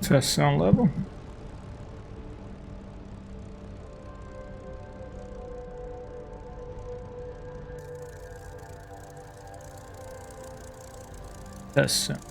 Test sound level. Test sound.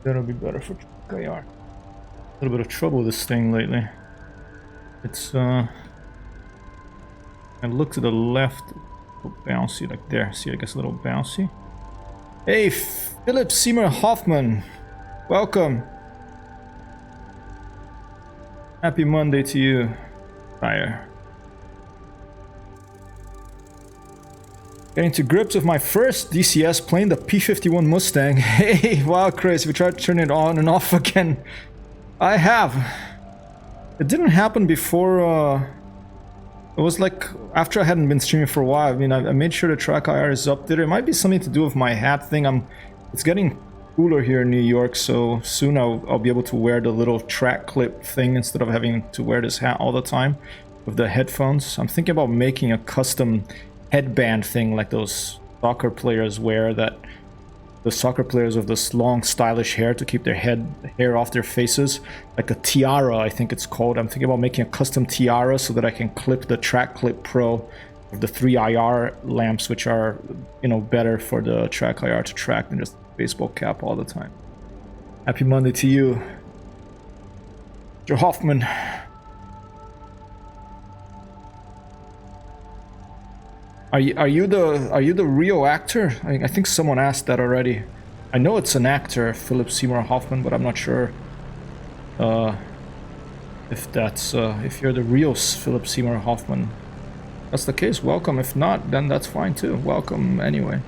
That'll be better for IR. A little bit of trouble with this thing lately. It's I look to the left, a little bouncy like there. See, I guess a little bouncy. Hey, Philip Seymour Hoffman, welcome. Happy Monday to you, Fire. Getting to grips with my first DCS plane, the P-51 Mustang. Hey, wow, Chris, we tried to turn it on and off again. I have. It didn't happen before, it was like after I hadn't been streaming for a while. I mean, I made sure the track IR is updated. It might be something to do with my hat thing. It's getting cooler here in New York, so soon I'll be able to wear the little track clip thing instead of having to wear this hat all the time with the headphones. I'm thinking about making a custom headband thing like those soccer players wear, that the soccer players with this long stylish hair to keep their hair off their faces, like a tiara, I think it's called. I'm thinking about making a custom tiara so that I can clip the Track Clip Pro with the 3 IR lamps, which are, you know, better for the track IR to track than just baseball cap all the time. Happy Monday to you, Joe Hoffman. Are you the real actor? I think someone asked that already. I know it's an actor, Philip Seymour Hoffman, but I'm not sure if that's if you're the real Philip Seymour Hoffman. If that's the case, welcome. If not, then that's fine too. Welcome anyway.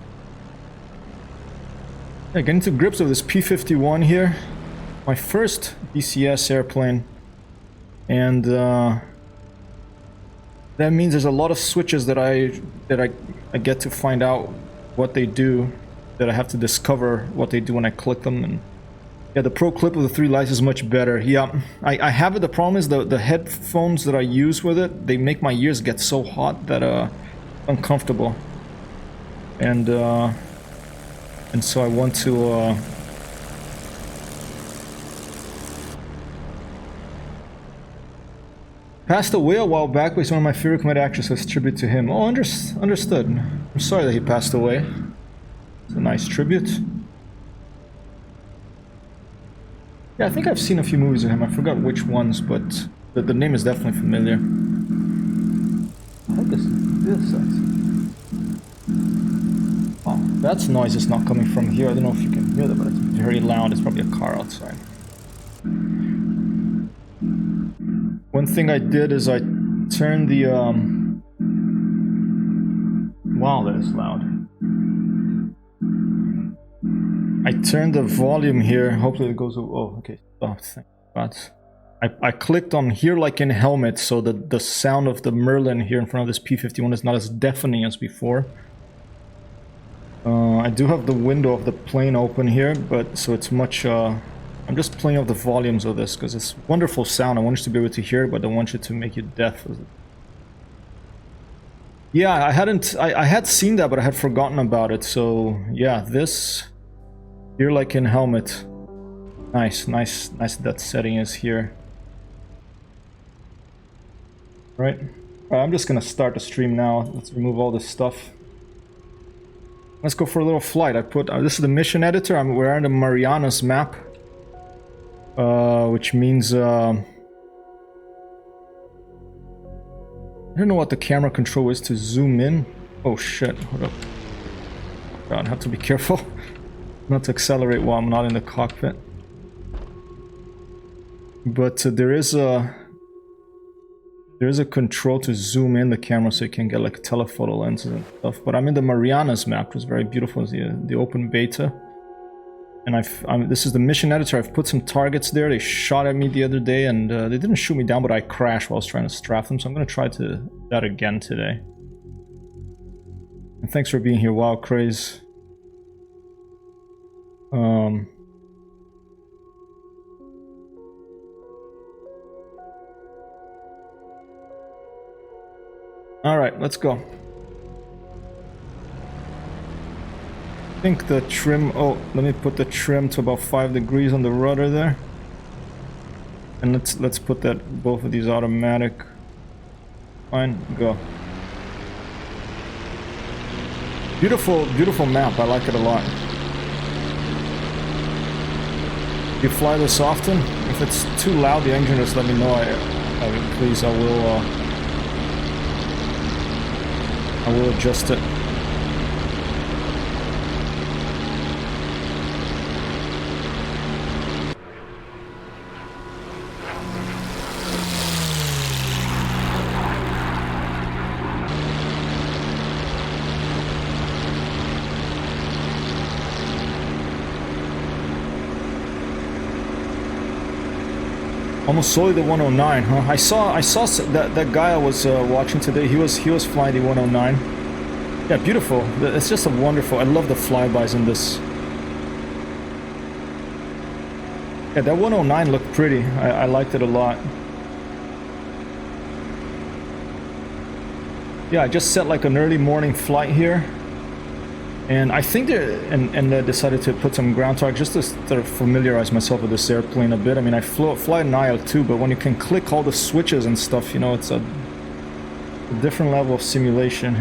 Yeah, getting to grips with this P-51 here. My first DCS airplane, and that means there's a lot of switches that I get to find out what they do, that I have to discover what they do when I click them. And yeah, the Pro Clip with the 3 lights is much better. Yeah, I have it. The problem is the headphones that I use with it, they make my ears get so hot that uncomfortable. And so I want to passed away a while back, but he's one of my favorite comedic actresses. Tribute to him. Oh, understood. I'm sorry that he passed away. It's a nice tribute. Yeah, I think I've seen a few movies of him. I forgot which ones, but the name is definitely familiar. I think it's this side. Oh, that noise is not coming from here. I don't know if you can hear that, but it's very loud. It's probably a car outside. One thing I did is I turned the wow, that is loud. I turned the volume here. Hopefully it goes. Oh, okay. Oh, thank God. I clicked on here like in helmet, so that the sound of the Merlin here in front of this P-51 is not as deafening as before. I do have the window of the plane open here, but so it's much. I'm just playing off the volumes of this because it's wonderful sound. I want you to be able to hear it, but I don't want you to make you deaf. Yeah, I had seen that, but I had forgotten about it. So yeah, this here like in helmet. Nice that setting is here. Right. I'm just gonna start the stream now. Let's remove all this stuff. Let's go for a little flight. I put this is the mission editor. We're on the Marianas map. Which means I don't know what the camera control is to zoom in. Oh shit, hold up. God, I have to be careful not to accelerate while I'm not in the cockpit. But there is a control to zoom in the camera so you can get like telephoto lenses and stuff. But I'm in the Marianas map, which is very beautiful. It's the open beta. And this is the mission editor. I've put some targets there. They shot at me the other day, and they didn't shoot me down, but I crashed while I was trying to strafe them. So I'm going to try that again today. And thanks for being here, Wow Craze. All right, let's go. I think the trim, oh, let me put the trim to about 5 degrees on the rudder there. And let's put that, both of these automatic. Fine, go. Beautiful, beautiful map. I like it a lot. You fly this often? If it's too loud, the engine, just let me know. Please, I will adjust it. Almost solely the 109, huh? I saw that guy I was watching today. He was flying the 109. Yeah, beautiful. It's just a wonderful. I love the flybys in this. Yeah, that 109 looked pretty. I liked it a lot. Yeah, I just set like an early morning flight here. And I think they decided to put some ground target just to sort of familiarize myself with this airplane a bit. I mean, I fly an IL-2, but when you can click all the switches and stuff, you know, it's a different level of simulation.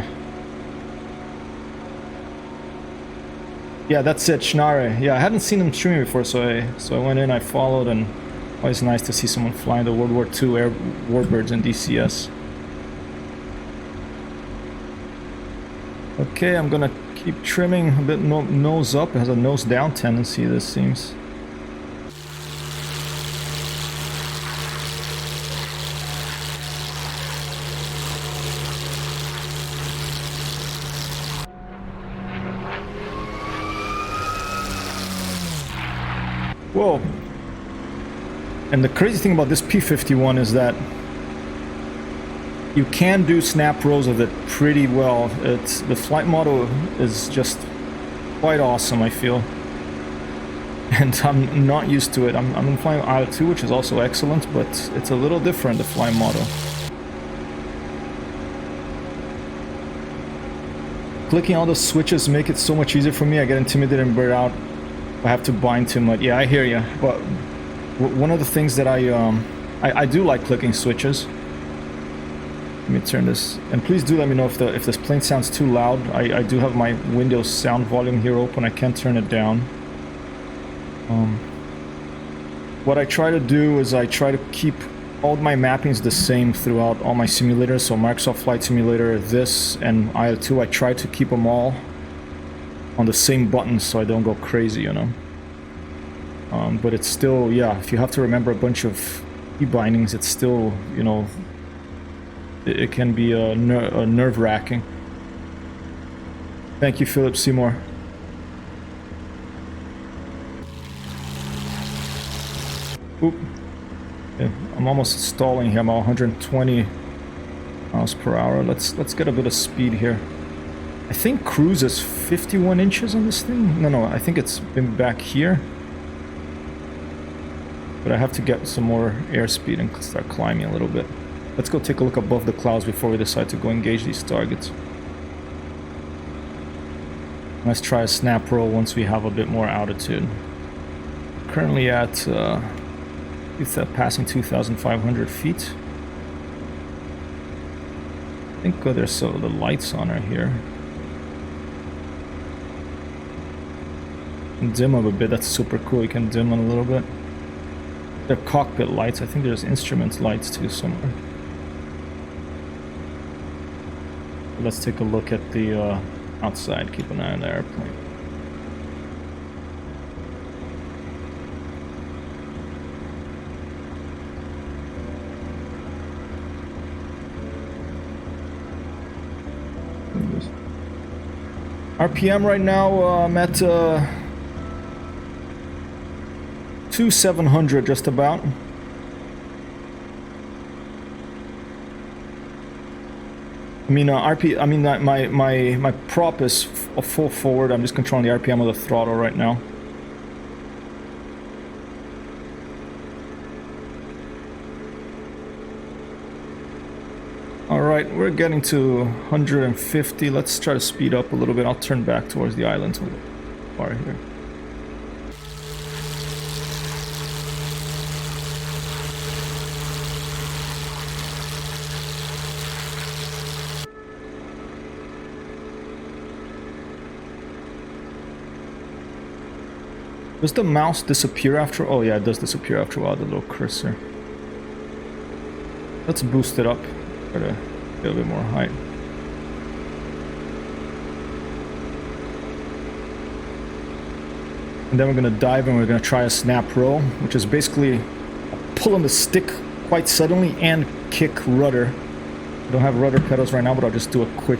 Yeah, that's it, Schnare. Yeah, I hadn't seen him streaming before, so I went in, I followed, and always nice to see someone flying the World War II air warbirds in DCS. Okay, I'm gonna keep trimming a bit nose up. It has a nose down tendency, this seems. Whoa. And the crazy thing about this P-51 is that you can do snap rows of it pretty well. The flight model is just quite awesome, I feel. And I'm not used to it. I'm flying IL-2, which is also excellent, but it's a little different, the flight model. Clicking all the switches make it so much easier for me. I get intimidated and burn out. I have to bind too much. Yeah, I hear you. But one of the things that I do like clicking switches. Let me turn this, and please do let me know if this plane sounds too loud. I do have my Windows sound volume here open. I can't turn it down. What I try to do is I try to keep all my mappings the same throughout all my simulators. So Microsoft Flight Simulator, this, and IL-2, I try to keep them all on the same buttons so I don't go crazy, you know. But it's still, yeah, if you have to remember a bunch of key bindings, it's still, you know, it can be nerve-wracking. Thank you, Philip Seymour. Oop. Yeah, I'm almost stalling here. I'm at 120 miles per hour. Let's get a bit of speed here. I think cruise is 51 inches on this thing. No, I think it's been back here. But I have to get some more airspeed and start climbing a little bit. Let's go take a look above the clouds before we decide to go engage these targets. Let's try a snap roll once we have a bit more altitude. Currently at passing 2,500 feet. I think there's some of the lights on right here. Dim them a bit. That's super cool. You can dim them a little bit. They're cockpit lights. I think there's instrument lights too somewhere. Let's take a look at the outside. Keep an eye on the airplane. RPM right now, I'm at 700 just about. I mean, my prop is full forward. I'm just controlling the RPM of the throttle right now. Alright, we're getting to 150. Let's try to speed up a little bit. I'll turn back towards the island a little far here. Does the mouse disappear after? Oh yeah, it does disappear after a while, the little cursor. Let's boost it up. Try to get a bit more height. And then we're gonna dive and we're gonna try a snap roll, which is basically pull on the stick quite suddenly and kick rudder. I don't have rudder pedals right now, but I'll just do a quick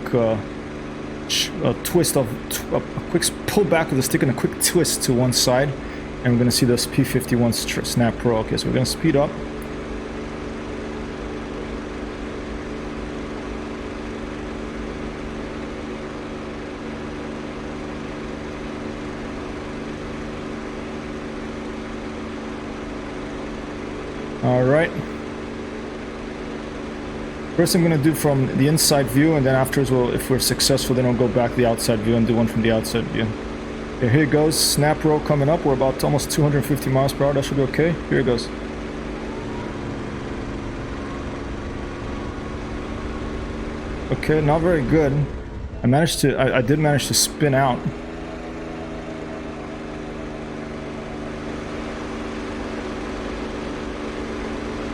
twist of a quick pull back of the stick and a quick twist to one side, and we're gonna see this P-51 snap roll. Okay, so we're gonna speed up. Alright. First I'm going to do from the inside view, and then afterwards, if we're successful, then we'll go back to the outside view and do one from the outside view. Okay, here it goes. Snap roll coming up. We're about almost 250 miles per hour. That should be okay. Here it goes. Okay, not very good. I did manage to spin out.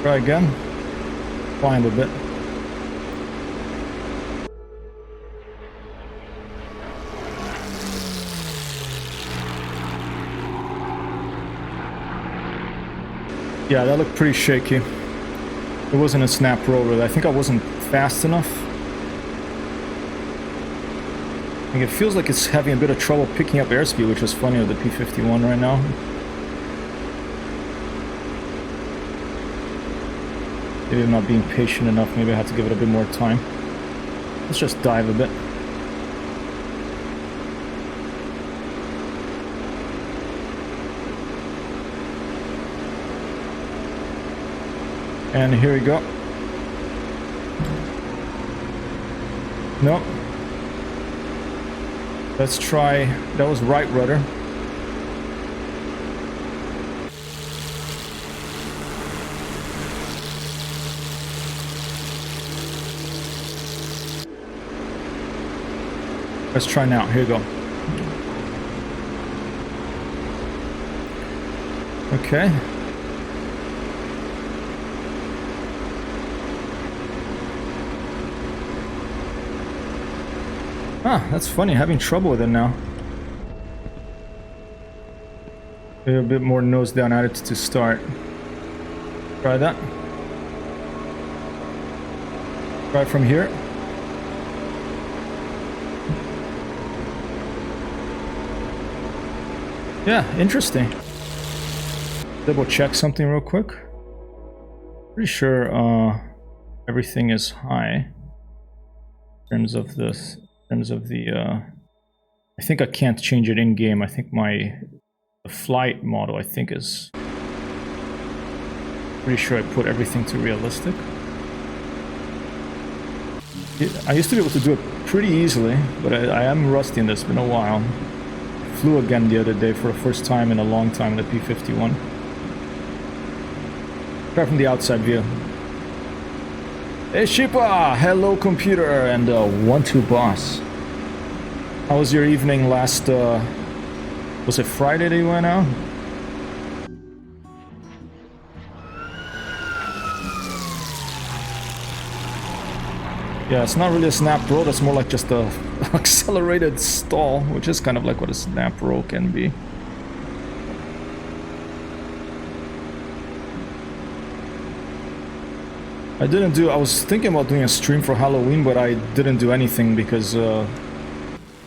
Try again. Climb a bit. Yeah, that looked pretty shaky. It wasn't a snap roll, really. I think I wasn't fast enough. Like, it feels like it's having a bit of trouble picking up airspeed, which is funny with the P-51 right now. Maybe I'm not being patient enough. Maybe I have to give it a bit more time. Let's just dive a bit. And here we go. Nope. Let's try. That was right rudder. Let's try now. Here you go. Okay. Ah, that's funny. Having trouble with it now. Maybe a bit more nose down attitude to start. Try that. Try from here. Yeah, interesting. Double check something real quick. Pretty sure everything is high in terms of this. In terms of the I think I can't change it in game. I think the flight model I think is pretty sure I put everything to realistic. I used to be able to do it pretty easily, but I am rusty in this. It's been a while. Flew again the other day for the first time in a long time in the P-51. Try from the outside view. Hey Shipa! Hello computer and 1-2 boss. How was your evening last, was it Friday that you went out? Yeah, it's not really a snap roll, it's more like just a accelerated stall, which is kind of like what a snap roll can be. I was thinking about doing a stream for Halloween, but I didn't do anything because it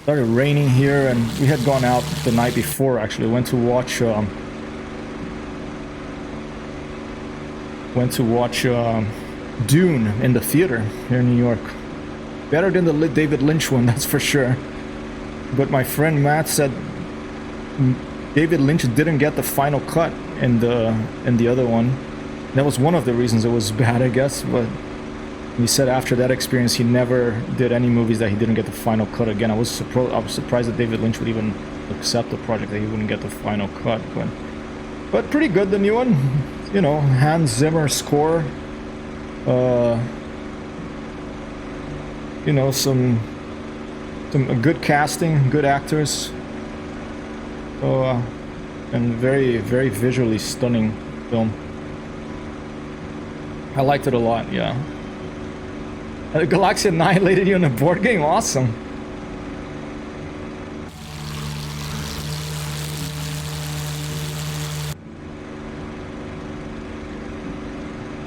started raining here and we had gone out the night before actually. Went to watch Went to watch Dune in the theater here in New York. Better than the David Lynch one, that's for sure. But my friend Matt said David Lynch didn't get the final cut in the other one. That was one of the reasons it was bad, I guess. But he said after that experience, he never did any movies that he didn't get the final cut again. I was surprised that David Lynch would even accept the project that he wouldn't get the final cut. But pretty good, the new one. You know, Hans Zimmer score. You know, some good casting, good actors. So, and very, very visually stunning film. I liked it a lot, yeah. Galaxy annihilated you in a board game? Awesome.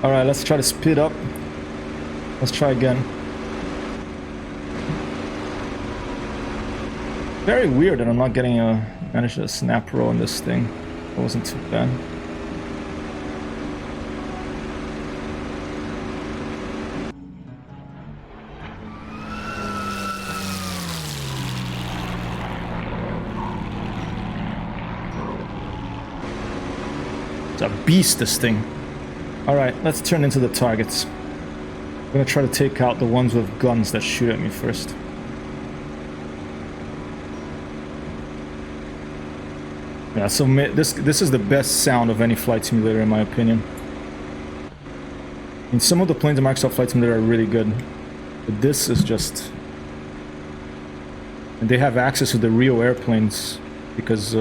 Alright, let's try to speed up. Let's try again. Very weird that I'm not getting managed a snap roll on this thing. It wasn't too bad. It's a beast, this thing. Alright, let's turn into the targets. I'm gonna try to take out the ones with guns that shoot at me first. Yeah, so this is the best sound of any flight simulator in my opinion. I mean, some of the planes in Microsoft Flight Simulator are really good, but this is just... And they have access to the real airplanes because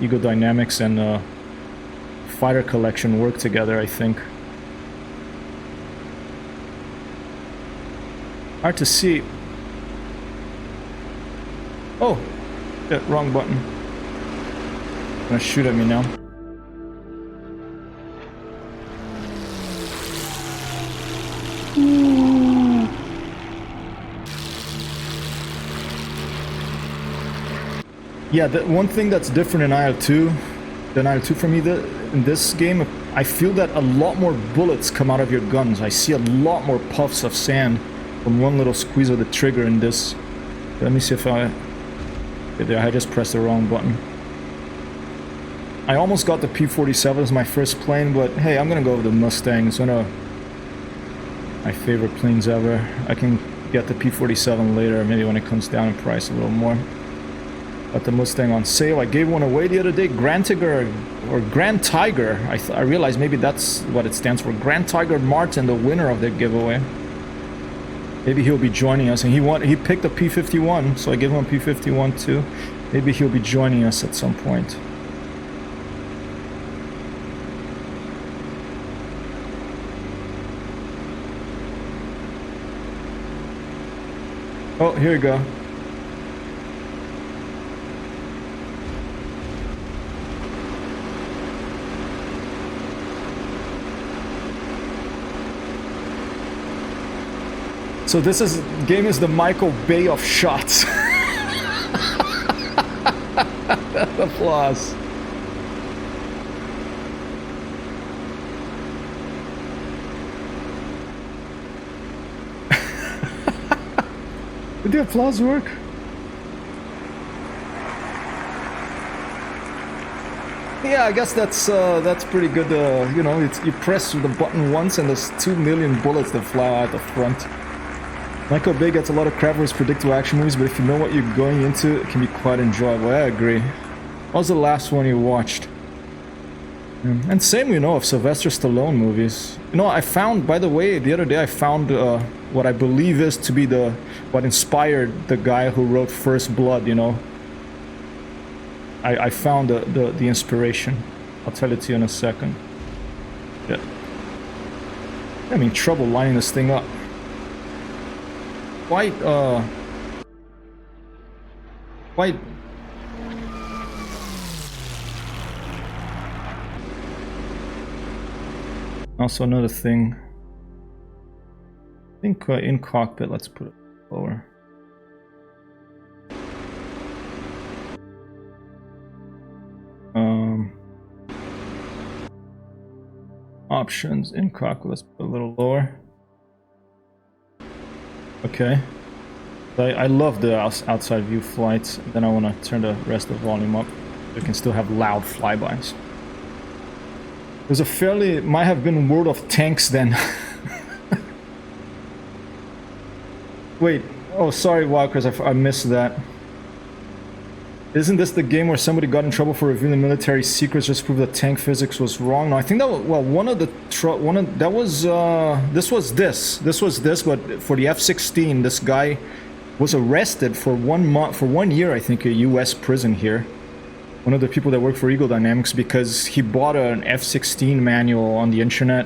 Ego Dynamics and Fighter Collection work together, I think. Hard to see. Oh! Yeah, wrong button. Gonna shoot at me now. Ooh. Yeah, the one thing that's different in IL-2 than IL-2 for me in this game, I feel that a lot more bullets come out of your guns. I see a lot more puffs of sand from one little squeeze of the trigger in this. Let me see if I... Okay, there, I just pressed the wrong button. I almost got the P-47 as my first plane, but hey, I'm gonna go with the Mustang. It's one of my favorite planes ever. I can get the P-47 later, maybe when it comes down in price a little more. Got the Mustang on sale. I gave one away the other day. Grand Tiger, or Grand Tiger. I realized maybe that's what it stands for. Grand Tiger Martin, the winner of the giveaway. Maybe he'll be joining us. And he picked a P-51, so I gave him a P-51 too. Maybe he'll be joining us at some point. Oh, here we go. So this game is the Michael Bay of shots. Applause. Did the applause work? Yeah, I guess that's pretty good. You know, you press the button once and there's 2 million bullets that fly out the front. Michael Bay gets a lot of crap for his predictable action movies, but if you know what you're going into, it can be quite enjoyable. I agree. What was the last one you watched? And same, you know, of Sylvester Stallone movies. You know, I found, by the way, the other day I found what I believe is to be what inspired the guy who wrote First Blood, you know. I found the inspiration. I'll tell it to you in a second. Yeah. I'm having trouble lining this thing up. Quite also another thing, I think in cockpit, let's put it lower. Options in cockpit. Let's put a little lower. Okay. I love the outside view flights. Then I want to turn the rest of the volume up so we can still have loud flybys. There's a fairly... might have been World of Tanks then. Wait. Oh, sorry, Wildcrest. I missed that. Isn't this the game where somebody got in trouble for revealing military secrets just to prove that tank physics was wrong? No, I think that was, well, this was this, but for the F-16, this guy was arrested for 1 month, for 1 year, I think, a U.S. prison here. One of the people that worked for Eagle Dynamics, because he bought an F-16 manual on the internet,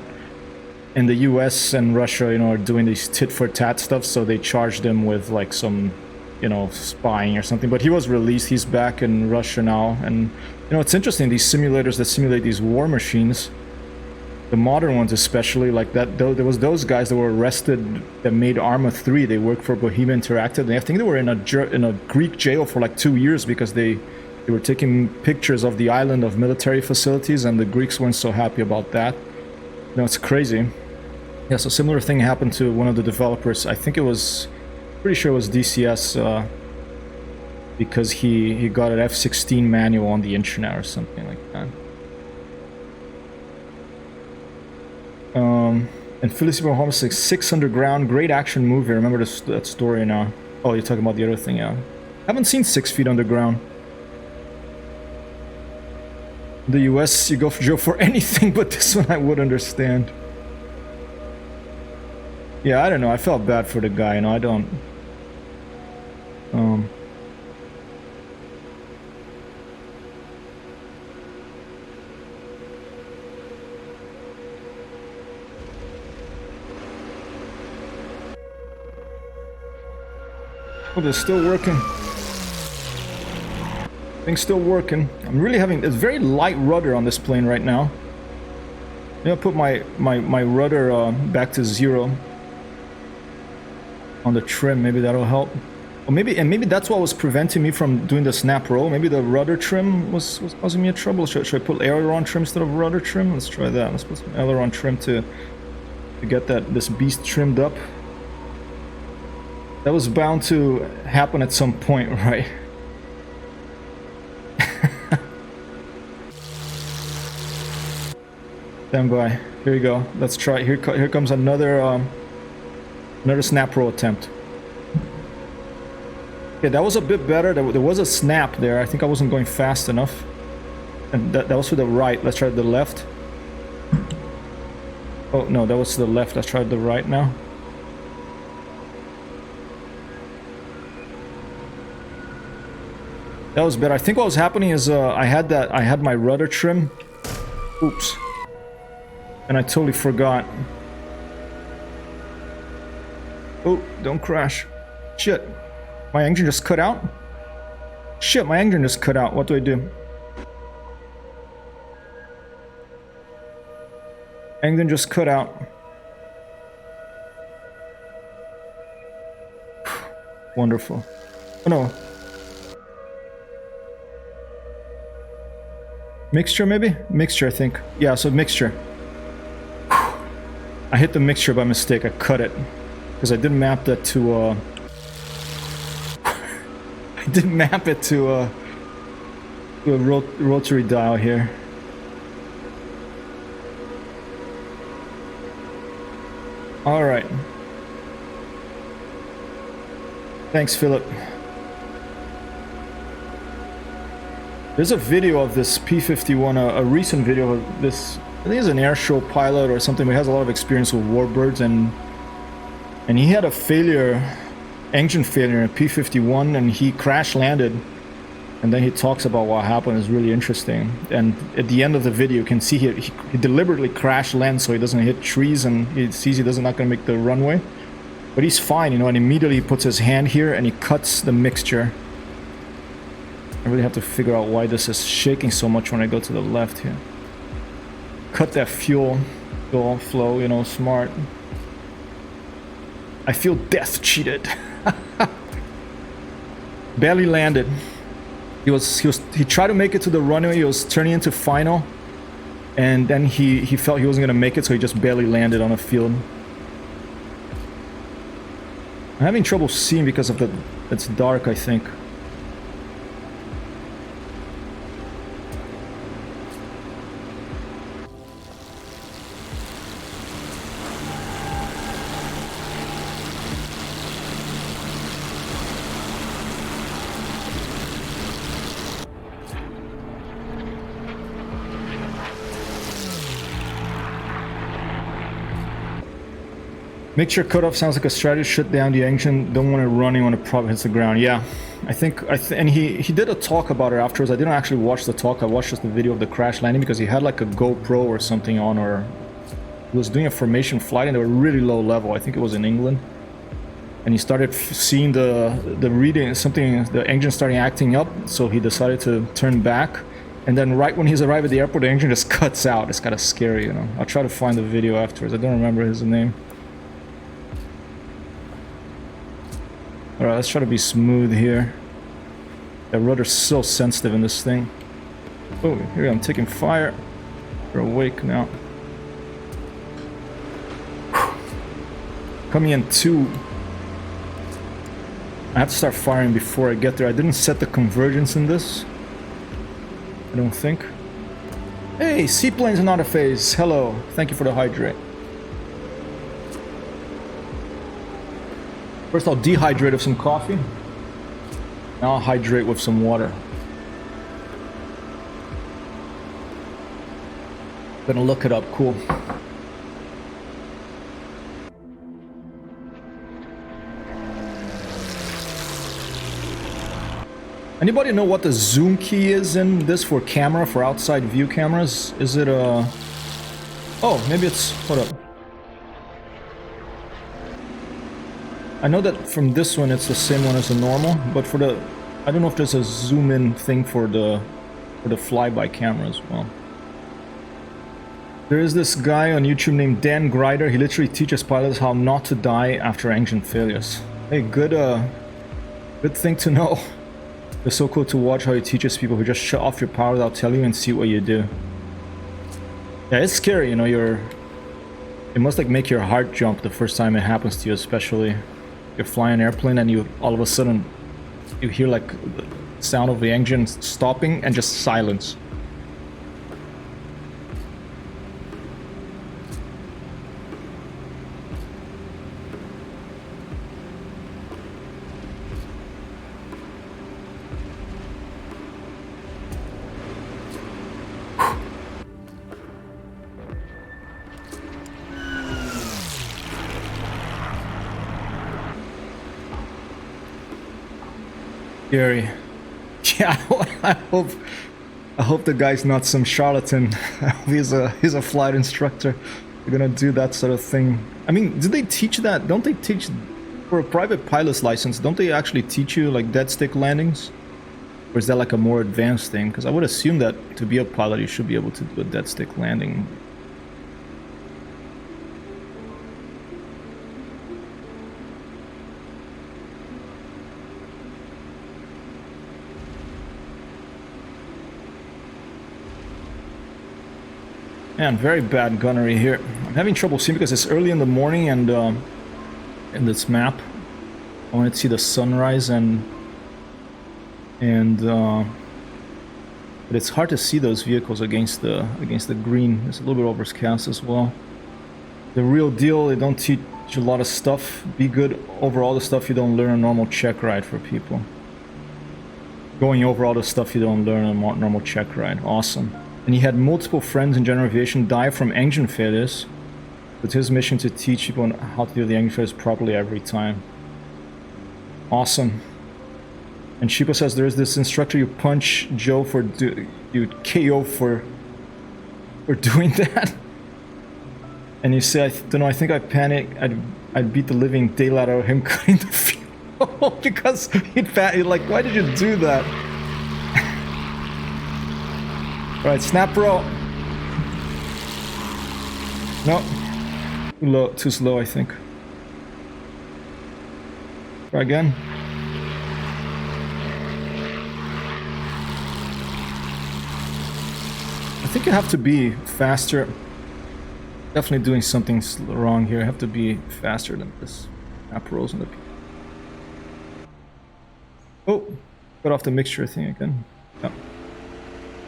and the U.S. and Russia, you know, are doing these tit-for-tat stuff, so they charged him with like some, you know, spying or something. But he was released. He's back in Russia now. And, you know, it's interesting, these simulators that simulate these war machines, the modern ones especially, like that, there was those guys that were arrested that made Arma 3. They worked for Bohemia Interactive. And I think they were in a Greek jail for like 2 years because they were taking pictures of the island of military facilities, and the Greeks weren't so happy about that. You know, it's crazy. Yeah, so similar thing happened to one of the developers. I think it was... pretty sure it was DCS, because he got an F-16 manual on the internet or something like that. And Phyllis Holmes 6 Underground, great action movie. I remember that story now. Oh, you're talking about the other thing, yeah. I haven't seen 6 Feet Underground. In the US, you go for jail for anything, but this one I would understand. Yeah, I don't know. I felt bad for the guy, you know. I don't... Oh, they're still working. Things still working. I'm really having... It's very light rudder on this plane right now. Maybe I'll put my rudder back to 0 on the trim. Maybe that'll help. Or maybe that's what was preventing me from doing the snap roll. Maybe the rudder trim was causing me a trouble. Should I put aileron trim instead of rudder trim? Let's try that. Let's put some aileron trim to get this beast trimmed up. That was bound to happen at some point, right? Stand by. Here you go. Let's try. Here comes another snap roll attempt. Okay, that was a bit better. There was a snap there. I think I wasn't going fast enough. And that was to the right. Let's try the left. Oh, no, that was to the left. Let's try the right now. That was better. I think what was happening is I had my rudder trim. Oops. And I totally forgot. Oh, don't crash. Shit. My engine just cut out? Shit, my engine just cut out. What do I do? Engine just cut out. Wonderful. Oh no. Mixture maybe? Mixture, I think. Yeah, so mixture. I hit the mixture by mistake. I cut it. Because I didn't map that to I didn't map it to a rotary dial here. Alright. Thanks, Philip. There's a video of this P-51, a recent video of this. I think he's an air show pilot or something, but he has a lot of experience with warbirds, and he had a failure, engine failure in a P-51, and he crash landed. And then he talks about what happened. It's really interesting. And at the end of the video, you can see he deliberately crash lands so he doesn't hit trees, and he sees he doesn't not going to make the runway. But he's fine, you know, and immediately he puts his hand here and he cuts the mixture. I really have to figure out why this is shaking so much when I go to the left here. Cut that fuel flow, you know, smart. I feel death cheated. Barely landed. He tried to make it to the runway. He was turning into final, And then he felt he wasn't gonna make it, so he just barely landed on a field. I'm having trouble seeing because of it's dark, I think. Make sure cutoff sounds like a strategy. Shut down the engine. Don't want it running when the prop hits the ground. Yeah, I think and he did a talk about it afterwards. I didn't actually watch the talk. I watched just the video of the crash landing because he had like a GoPro or something on, or he was doing a formation flight and they were really low level. I think it was in England, and he started seeing the reading something. The engine starting acting up, so he decided to turn back. And then right when he's arrived at the airport, the engine just cuts out. It's kind of scary, you know. I'll try to find the video afterwards. I don't remember his name. Alright, let's try to be smooth here. The rudder's so sensitive in this thing. Oh, here I'm taking fire. We're awake now. Coming in 2. I have to start firing before I get there. I didn't set the convergence in this. I don't think. Hey, seaplanes in auto phase. Hello. Thank you for the hydrate. First I'll dehydrate with some coffee. Now I'll hydrate with some water. Gonna look it up, cool. Anybody know what the zoom key is in this for camera, for outside view cameras? Is it a... Oh, maybe it's... Hold up. I know that from this one it's the same one as the normal, but for the... I don't know if there's a zoom in thing for the flyby camera as well. There is this guy on YouTube named Dan Grider. He literally teaches pilots how not to die after engine failures. Hey, good thing to know. It's so cool to watch how he teaches people who just shut off your power without telling you and see what you do. Yeah, it's scary, you know, it must like make your heart jump the first time it happens to you, especially you're flying an airplane and you all of a sudden you hear like the sound of the engine stopping and just silence. Scary. Yeah, I hope the guy's not some charlatan. He's a flight instructor. You're gonna do that sort of thing. I mean, do they teach that? Don't they teach for a private pilot's license? Don't they actually teach you like dead stick landings? Or is that like a more advanced thing? Because I would assume that to be a pilot, you should be able to do a dead stick landing. Man, very bad gunnery here. I'm having trouble seeing because it's early in the morning and in this map I want to see the sunrise but it's hard to see those vehicles against the green. It's a little bit overcast as well. The real deal, they don't teach a lot of stuff. Be good over all the stuff you don't learn a normal check ride for people. Going over all the stuff you don't learn on a normal check ride. Awesome. And he had multiple friends in general aviation die from engine failures. It's his mission to teach people how to do the engine failures properly every time. Awesome. And Sheepa says there is this instructor you punch Joe for you KO for doing that. And you say, I don't know, I think I panicked. I'd beat the living daylight out of him cutting the fuel because he'd like, why did you do that? Alright, snap roll. No. Too slow, I think. Try again. I think you have to be faster. Definitely doing something wrong here. I have to be faster than this. Map rolls on the... Oh, cut off the mixture thing again. Yeah.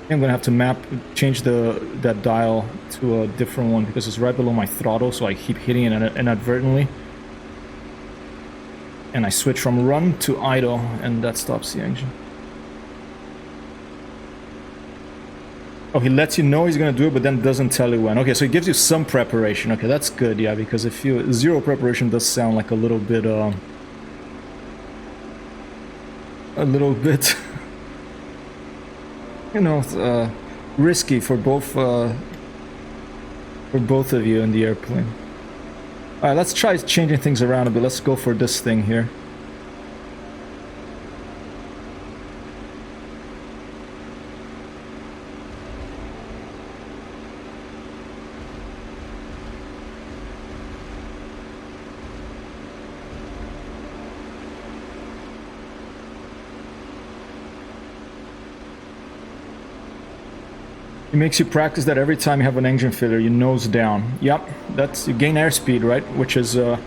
I'm gonna have to change that dial to a different one because it's right below my throttle, so I keep hitting it inadvertently. And I switch from run to idle, and that stops the engine. Oh, he lets you know he's gonna do it, but then doesn't tell you when. Okay, so he gives you some preparation. Okay, that's good, yeah, because if you... Zero preparation does sound like a little bit, you know, risky for both of you in the airplane. Alright, let's try changing things around a bit. Let's go for this thing here. It makes you practice that every time you have an engine failure, you nose down. Yep, you gain airspeed, right? Which is, for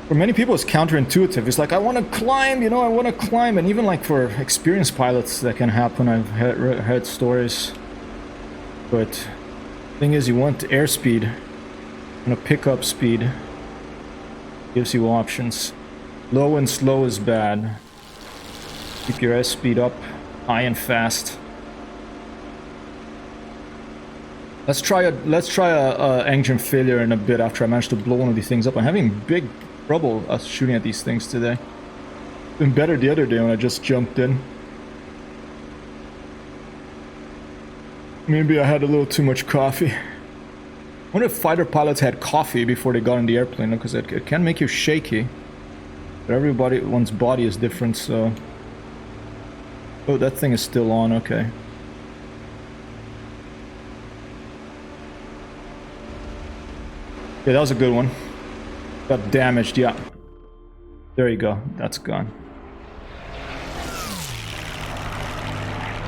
many people, it's counterintuitive. It's like, I want to climb, you know, I want to climb. And even like for experienced pilots, that can happen. I've heard stories. But the thing is, you want airspeed and a pickup speed. Gives you options. Low and slow is bad. Keep your airspeed up, high and fast. Let's try a engine failure in a bit after I manage to blow one of these things up. I'm having big trouble shooting at these things today. Been better the other day when I just jumped in. Maybe I had a little too much coffee. I wonder if fighter pilots had coffee before they got in the airplane, because it can make you shaky. But one's body is different, so... Oh, that thing is still on, okay. Yeah, that was a good one. Got damaged, yeah. There you go. That's gone.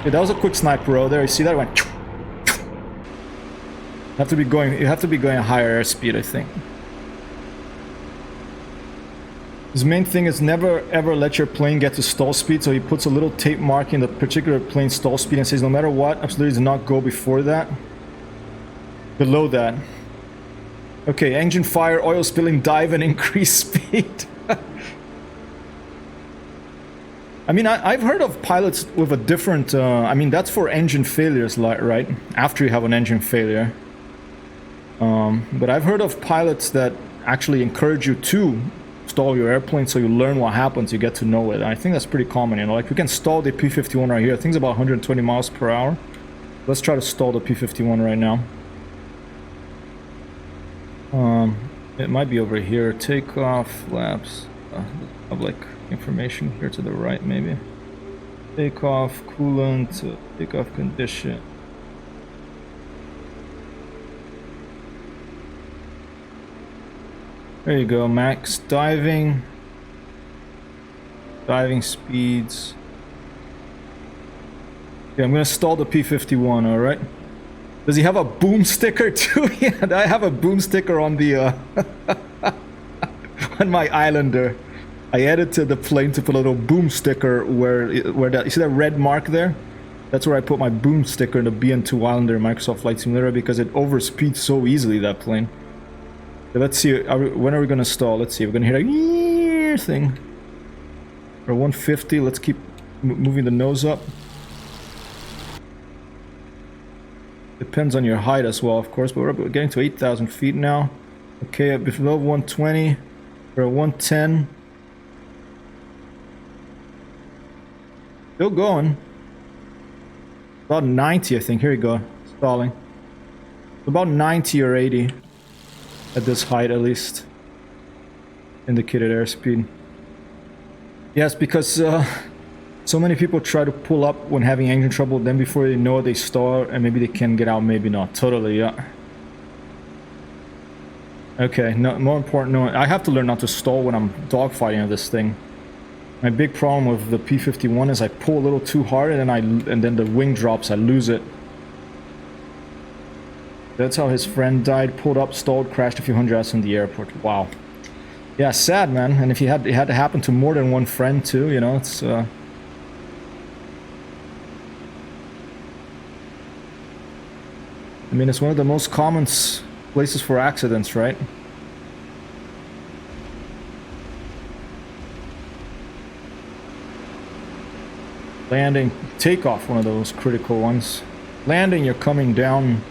Yeah, that was a quick sniper roll there. You see that? It went... You have to be going at higher airspeed, I think. His main thing is never ever let your plane get to stall speed, so he puts a little tape marking the particular plane stall speed and says no matter what, absolutely do not go before that. Below that. Okay, engine fire, oil spilling, dive, and increase speed. I mean, I've heard of pilots with a different... I mean, that's for engine failures, right? After you have an engine failure. But I've heard of pilots that actually encourage you to stall your airplane so you learn what happens, you get to know it. And I think that's pretty common, you know? Like, we can stall the P-51 right here. I think it's about 120 miles per hour. Let's try to stall the P-51 right now. It might be over here. Takeoff, flaps, public information here to the right, maybe. Takeoff, coolant, takeoff condition. There you go, max diving. Diving speeds. Okay, I'm gonna stall the P-51, alright? Does he have a boom sticker too? Yeah, I have a boom sticker on the on my Islander. I added to the plane to put a little boom sticker where that, you see that red mark there? That's where I put my boom sticker in the BN2 Islander in Microsoft Flight Simulator because it overspeeds so easily, that plane. So let's see, when are we gonna stall? Let's see, we're gonna hit a thing. Or 150, let's keep moving the nose up. Depends on your height as well, of course, but we're getting to 8,000 feet now. Okay, below 120, we're at 110. Still going. About 90, I think. Here we go. Stalling. About 90 or 80 at this height, at least. Indicated airspeed. Yes, because so many people try to pull up when having engine trouble, then before they know it, they stall, and maybe they can get out, maybe not. Totally, yeah. Okay, no, more important, no, I have to learn not to stall when I'm dogfighting on this thing. My big problem with the P-51 is I pull a little too hard, and then the wing drops, I lose it. That's how his friend died, pulled up, stalled, crashed a few hundred yards from the airport. Wow. Yeah, sad, man. And if it had to happen to more than one friend too, you know, it's I mean, it's one of the most common places for accidents, right? Landing, takeoff, one of those critical ones. Landing, you're coming down,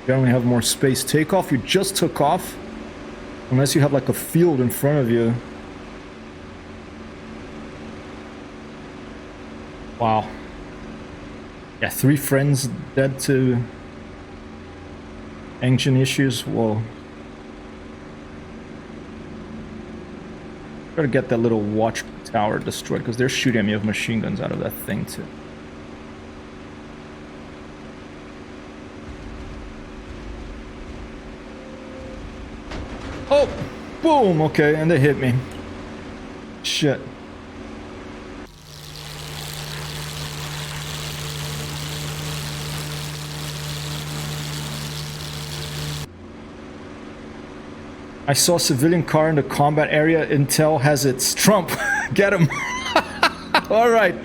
generally have more space. Takeoff, you just took off, unless you have like a field in front of you. Wow. Yeah, 3 friends dead to engine issues. Whoa. Gotta get that little watch tower destroyed, because they're shooting me with machine guns out of that thing too. Oh! Boom! Okay, and they hit me. Shit. I saw a civilian car in the combat area. Intel has its Trump. Get him. All right.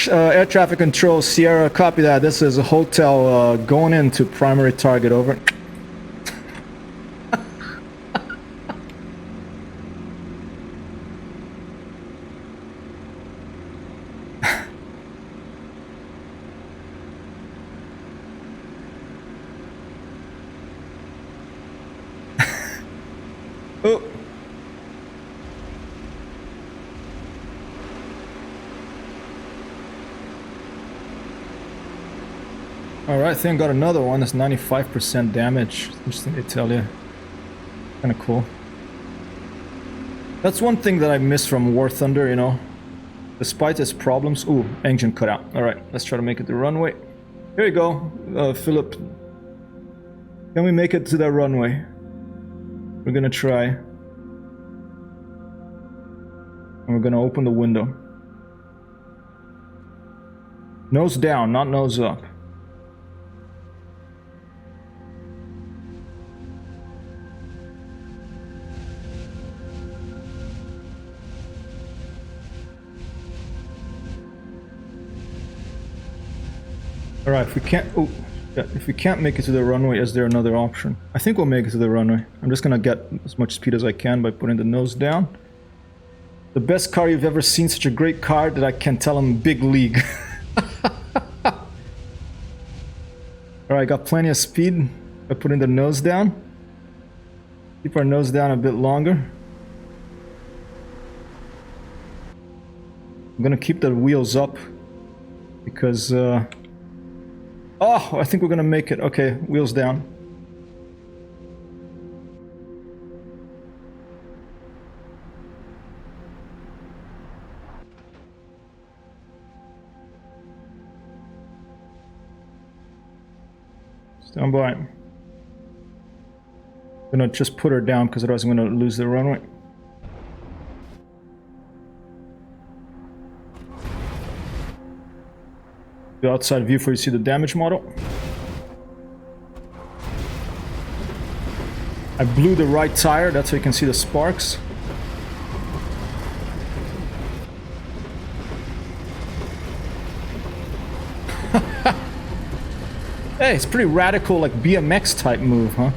Air traffic control, Sierra, copy that. This is a hotel going into primary target, over. Oh. Alright, I think I got another one that's 95% damage. Interesting they tell you. Kinda cool. That's one thing that I miss from War Thunder, you know. Despite its problems. Ooh, engine cut out. Alright, let's try to make it to the runway. Here we go, Philip. Can we make it to that runway? We're gonna try. And we're gonna open the window. Nose down, not nose up. Alright, if we can't... Oh, yeah, if we can't make it to the runway, is there another option? I think we'll make it to the runway. I'm just gonna get as much speed as I can by putting the nose down. The best car you've ever seen, such a great car that I can tell him big league. Alright, got plenty of speed by putting the nose down. Keep our nose down a bit longer. I'm gonna keep the wheels up because oh, I think we're gonna make it. Okay, wheels down. Stand by. I'm gonna just put her down because otherwise I'm gonna lose the runway. The outside view for you see the damage model. I blew the right tire, that's how you can see the sparks. Hey, it's pretty radical, like BMX type move, huh?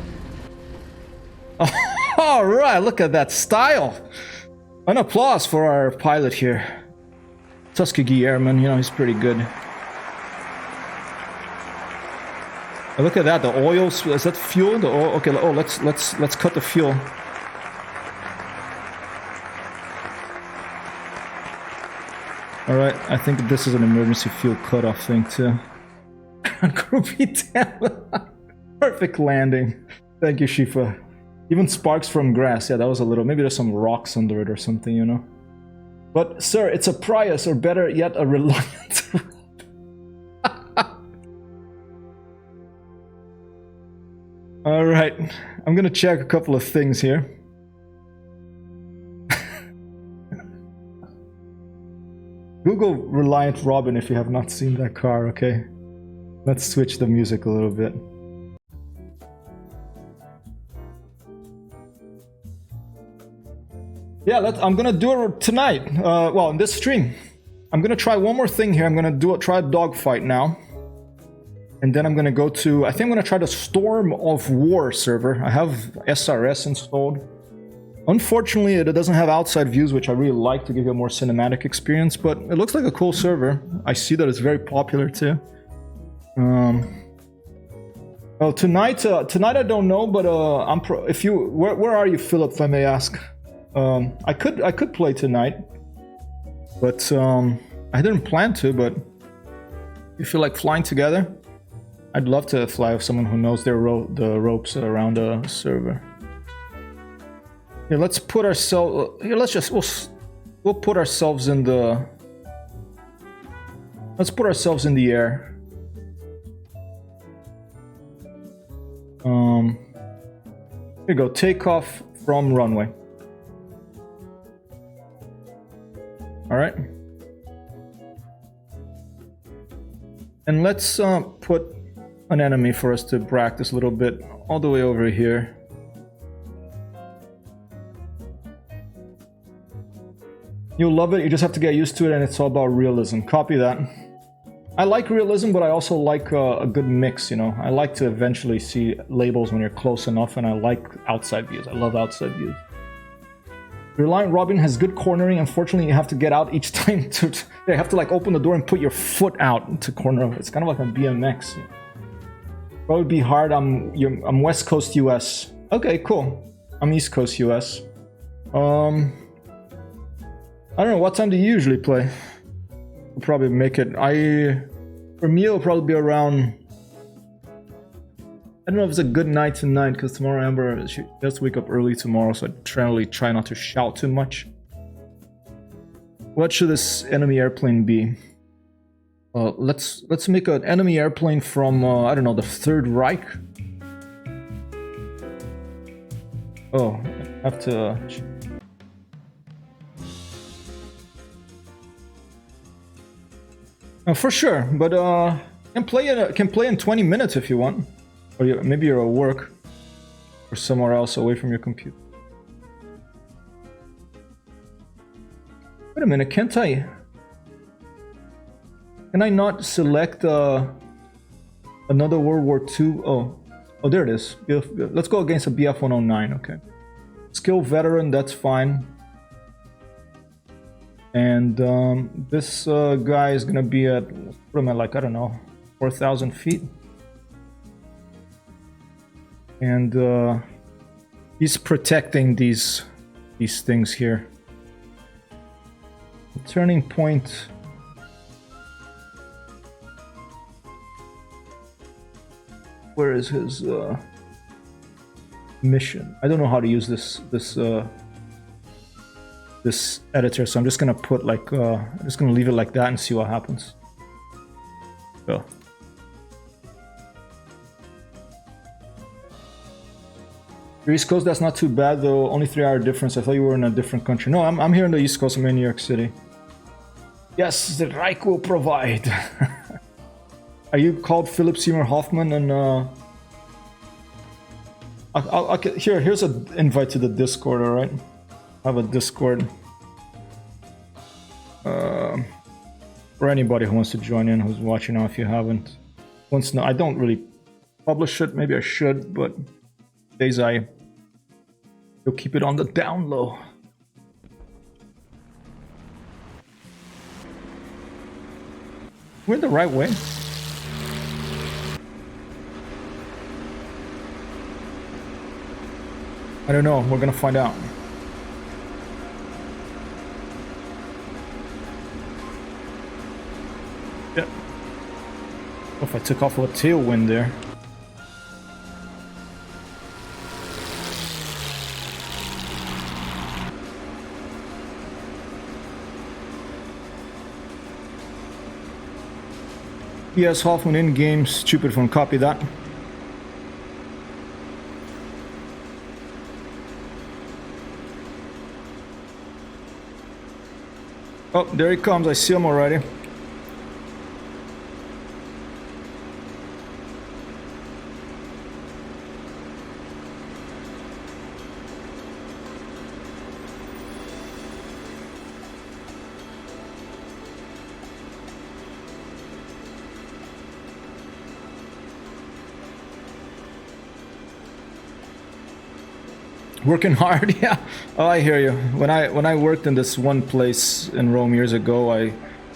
Alright, look at that style! An applause for our pilot here. Tuskegee Airman, you know, he's pretty good. Oh, look at that, the oil, is that fuel? The oil, okay, oh, let's cut the fuel. Alright, I think this is an emergency fuel cutoff thing too. Groupie down. Perfect landing. Thank you, Shifa. Even sparks from grass, yeah, that was a little, maybe there's some rocks under it or something, you know. But, sir, it's a Prius, or better yet, a Reliant. Alright, I'm gonna check a couple of things here. Google Reliant Robin if you have not seen that car, okay? Let's switch the music a little bit. Yeah, I'm gonna do it tonight. Well, in this stream. I'm gonna try one more thing here. I'm gonna try a dogfight now. And then I'm gonna go to, I think I'm gonna try the Storm of War server. I have SRS installed. Unfortunately, it doesn't have outside views, which I really like to give you a more cinematic experience, but it looks like a cool server. I see that it's very popular too. Well, tonight I don't know, but where are you, Philip, if I may ask? I could play tonight, but I didn't plan to. But you feel like flying together? I'd love to fly with someone who knows the ropes around the server. Here, let's put ourselves. Here, we'll put ourselves in the. Let's put ourselves in the air. Here you go. Takeoff from runway. All right. And let's put an enemy for us to practice a little bit all the way over here. You'll love it. You just have to get used to it, and it's all about realism. Copy that. I like realism, but I also like a good mix, you know. I like to eventually see labels when you're close enough, and I like outside views. I love outside views. Reliant Robin has good cornering. Unfortunately, you have to get out each time. You have to like open the door and put your foot out to corner. It's kind of like a BMX. Probably be hard. I'm West Coast US. Okay, cool. I'm East Coast US. I don't know, what time do you usually play? We'll probably make it. For me, it'll probably be around. I don't know if it's a good night tonight, because tomorrow Amber just wake up early tomorrow, so I really try not to shout too much. What should this enemy airplane be? Let's make an enemy airplane from I don't know, the Third Reich. Oh, I have to. For sure, but can play in 20 minutes if you want, or maybe you're at work or somewhere else away from your computer. Wait a minute, can I not select another World War II? Oh, there it is. Let's go against a BF-109. Okay, skill veteran, that's fine. And this guy is gonna be at, what am I, like, I don't know, 4,000 feet. And he's protecting these things here. The turning point. Where is his mission? I don't know how to use this editor, so I'm just gonna put like I'm just gonna leave it like that and see what happens. So your East Coast, that's not too bad though. Only 3-hour difference. I thought you were in a different country. No, I'm here in the East Coast. I'm in New York City. Yes, the Reich will provide. Are you called Philip Seymour Hoffman? And here's an invite to the Discord. All right. I have a Discord for anybody who wants to join in, who's watching now. If you haven't, wants to know, I don't really publish it. Maybe I should, but days you'll keep it on the down low. We're the right way. I don't know. We're gonna find out. Yep. Oh, if I took off a tailwind there. Yes, Hoffman in game. Stupid phone. Copy that. Oh, there he comes. I see him already. Working hard, yeah. Oh, I hear you. When I worked in this one place in Rome years ago,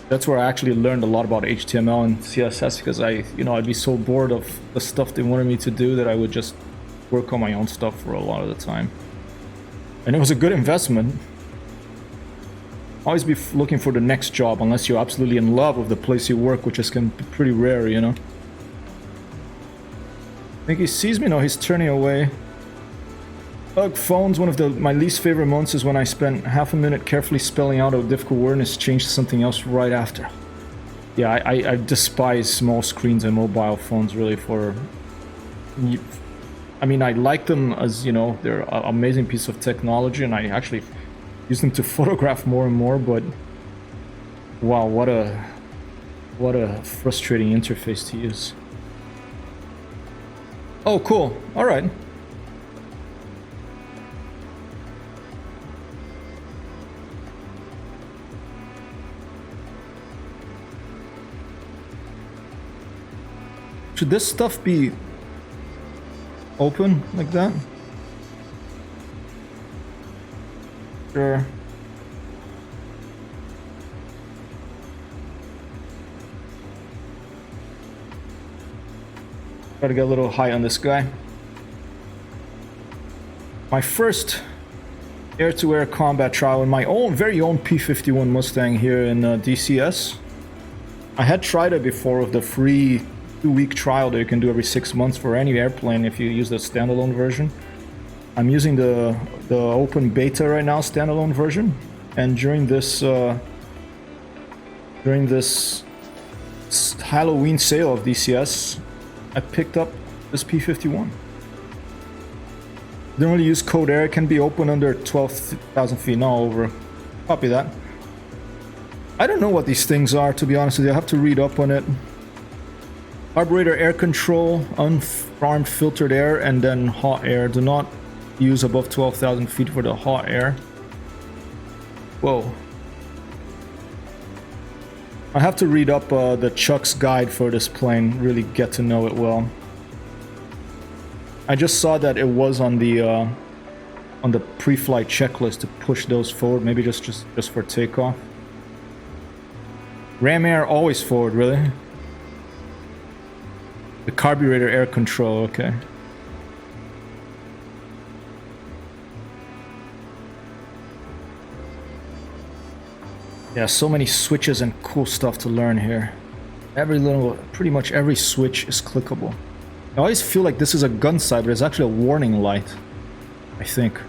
that's where I actually learned a lot about HTML and CSS because I'd be so bored of the stuff they wanted me to do that I would just work on my own stuff for a lot of the time. And it was a good investment. Always be looking for the next job unless you're absolutely in love with the place you work, which is can be pretty rare, you know. I think he sees me. No, he's turning away. Ugh, phones. One of my least favorite moments is when I spent half a minute carefully spelling out a difficult word and it's changed to something else right after. Yeah, I despise small screens and mobile phones really for... I mean, I like them as, you know, they're an amazing piece of technology and I actually use them to photograph more and more, but wow, what a frustrating interface to use. Oh, cool. All right. Should this stuff be open like that? Sure. Gotta get a little high on this guy. My first air-to-air combat trial in my own very own P-51 Mustang here in DCS. I had tried it before with the free 2-week trial that you can do every 6 months for any airplane if you use the standalone version. I'm using the open beta right now, standalone version, and during this Halloween sale of DCS, I picked up this P-51. Don't really use code air. It can be open under 12,000 feet, not over. Copy that. I don't know what these things are, to be honest with you. I have to read up on it. Carburetor air control, unarmed filtered air, and then hot air. Do not use above 12,000 feet for the hot air. Whoa. I have to read up the Chuck's guide for this plane, really get to know it well. I just saw that it was on the pre-flight checklist to push those forward, maybe just for takeoff. Ram air always forward, really? The carburetor air control, okay. Yeah, so many switches and cool stuff to learn here. Pretty much every switch is clickable. I always feel like this is a gun sight, but it's actually a warning light, I think.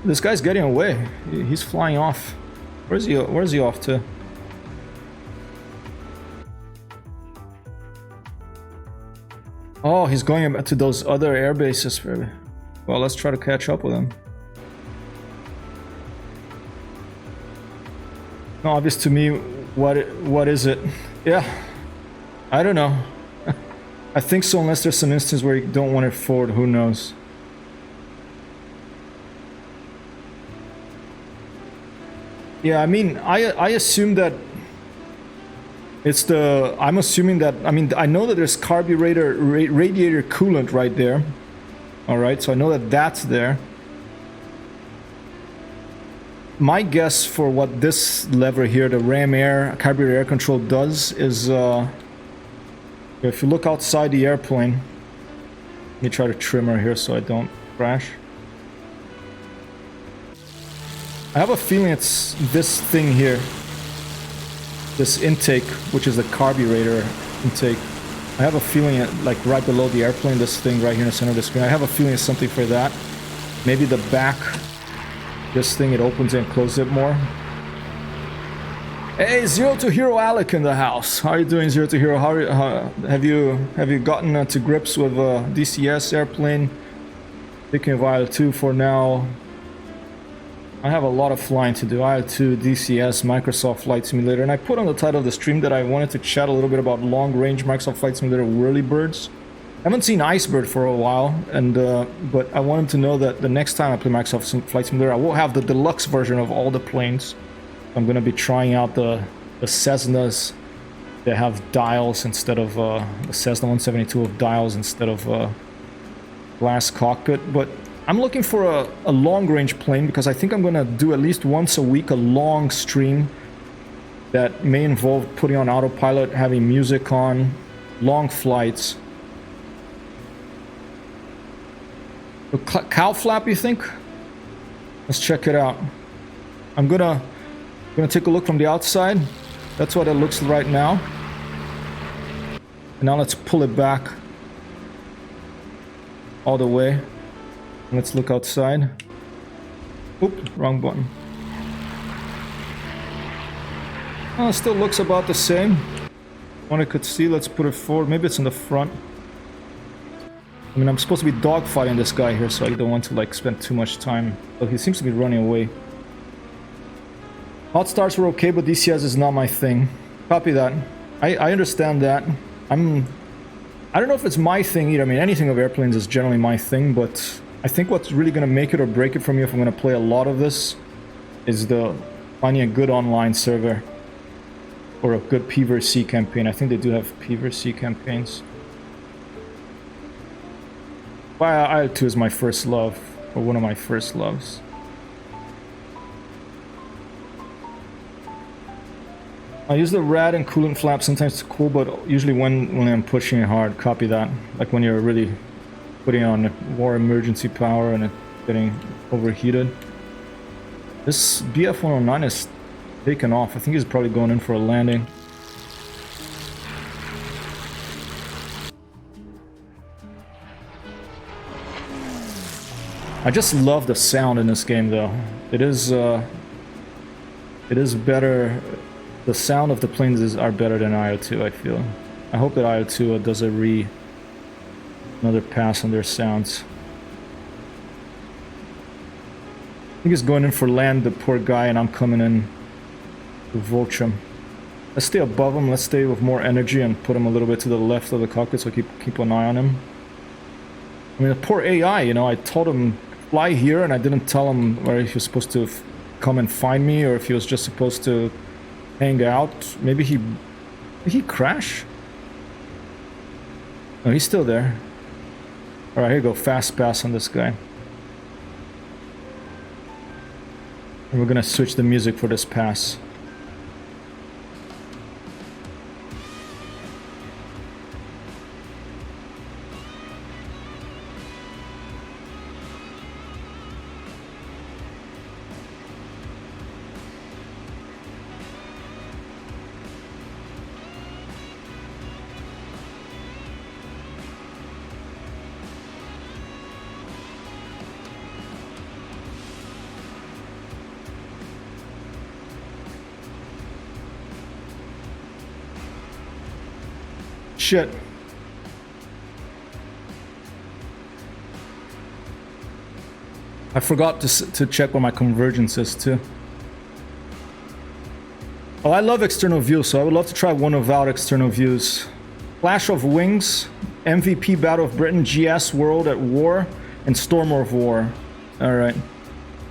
This guy's getting away. He's flying off. Where's he off to? Oh, he's going to those other air bases. Well, let's try to catch up with him. Not obvious to me what is it? Yeah, I don't know. I think so, unless there's some instance where you don't want it forward. Who knows? Yeah, I mean, I assume that it's the... I'm assuming that... I mean, I know that there's carburetor radiator coolant right there. All right, so I know that that's there. My guess for what this lever here, the ram air carburetor air control, does is if you look outside the airplane, let me try to trim her here so I don't crash. I have a feeling it's this thing here, this intake, which is the carburetor intake. I have a feeling like right below the airplane, this thing right here in the center of the screen. I have a feeling it's something for that. Maybe the back. This thing, it opens and closes it more. Hey, Zero to Hero Alec in the house. How are you doing, Zero to Hero? Have you gotten to grips with DCS airplane? Taking a while too for now. I have a lot of flying to do. IL-2, DCS, Microsoft Flight Simulator, and I put on the title of the stream that I wanted to chat a little bit about long-range Microsoft Flight Simulator whirlybirds. I haven't seen Icebird for a while, and but I wanted to know that the next time I play Microsoft Flight Simulator, I will have the deluxe version of all the planes. I'm going to be trying out the Cessnas that have dials instead of the Cessna 172 of dials instead of glass cockpit, but I'm looking for a long-range plane because I think I'm going to do at least once a week a long stream that may involve putting on autopilot, having music on, long flights. A cow flap, you think? Let's check it out. I'm gonna take a look from the outside. That's what it looks right now. And now let's pull it back all the way. Let's look outside. Oop, wrong button. Oh, it still looks about the same. One I could see, let's put it forward. Maybe it's in the front. I mean, I'm supposed to be dogfighting this guy here, so I don't want to like spend too much time. But he seems to be running away. Hot starts were okay, but DCS is not my thing. Copy that. I understand that. I don't know if it's my thing either. I mean, anything of airplanes is generally my thing, but I think what's really going to make it or break it for me if I'm going to play a lot of this is finding a good online server or a good P vs C campaign. I think they do have P vs C campaigns. Well, IL-2 is my first love, or one of my first loves. I use the rad and coolant flap. Sometimes it's cool, but usually when I'm pushing it hard. Copy that. Like when you're really putting on more emergency power and it's getting overheated. This BF-109 is taken off. I think he's probably going in for a landing. I just love the sound in this game, though. It is better. The sound of the planes are better than IO2, I feel. I hope that IO2 does another pass on their sounds. I think he's going in for land, the poor guy, and I'm coming in to vulture him. Let's stay above him. Let's stay with more energy and put him a little bit to the left of the cockpit so keep an eye on him. I mean, the poor AI, you know, I told him fly here and I didn't tell him where he was supposed to come and find me or if he was just supposed to hang out. Maybe did he crash? No, he's still there. Alright, here you go. Fast pass on this guy. And we're gonna switch the music for this pass. Shit. I forgot to check what my convergence is too. Oh, I love external views, so I would love to try one without external views. Clash of Wings, MVP Battle of Britain, GS World at War, and Storm of War. Alright.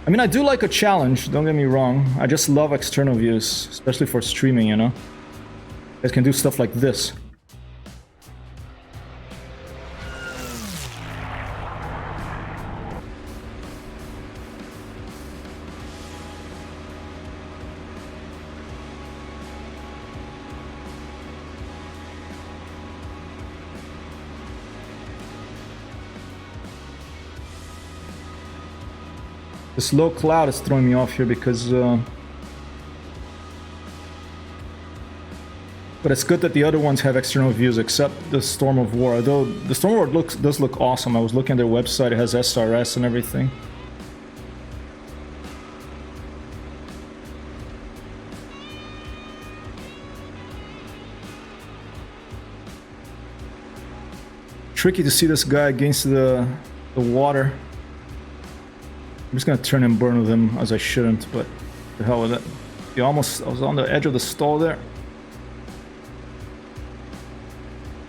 I mean, I do like a challenge, don't get me wrong. I just love external views, especially for streaming, you know? You guys can do stuff like this. This low cloud is throwing me off here because... But it's good that the other ones have external views except the Storm of War. Although the Storm of War does look awesome. I was looking at their website, it has SRS and everything. Tricky to see this guy against the water. I'm just gonna turn and burn with him as I shouldn't, but the hell with it. I was on the edge of the stall there.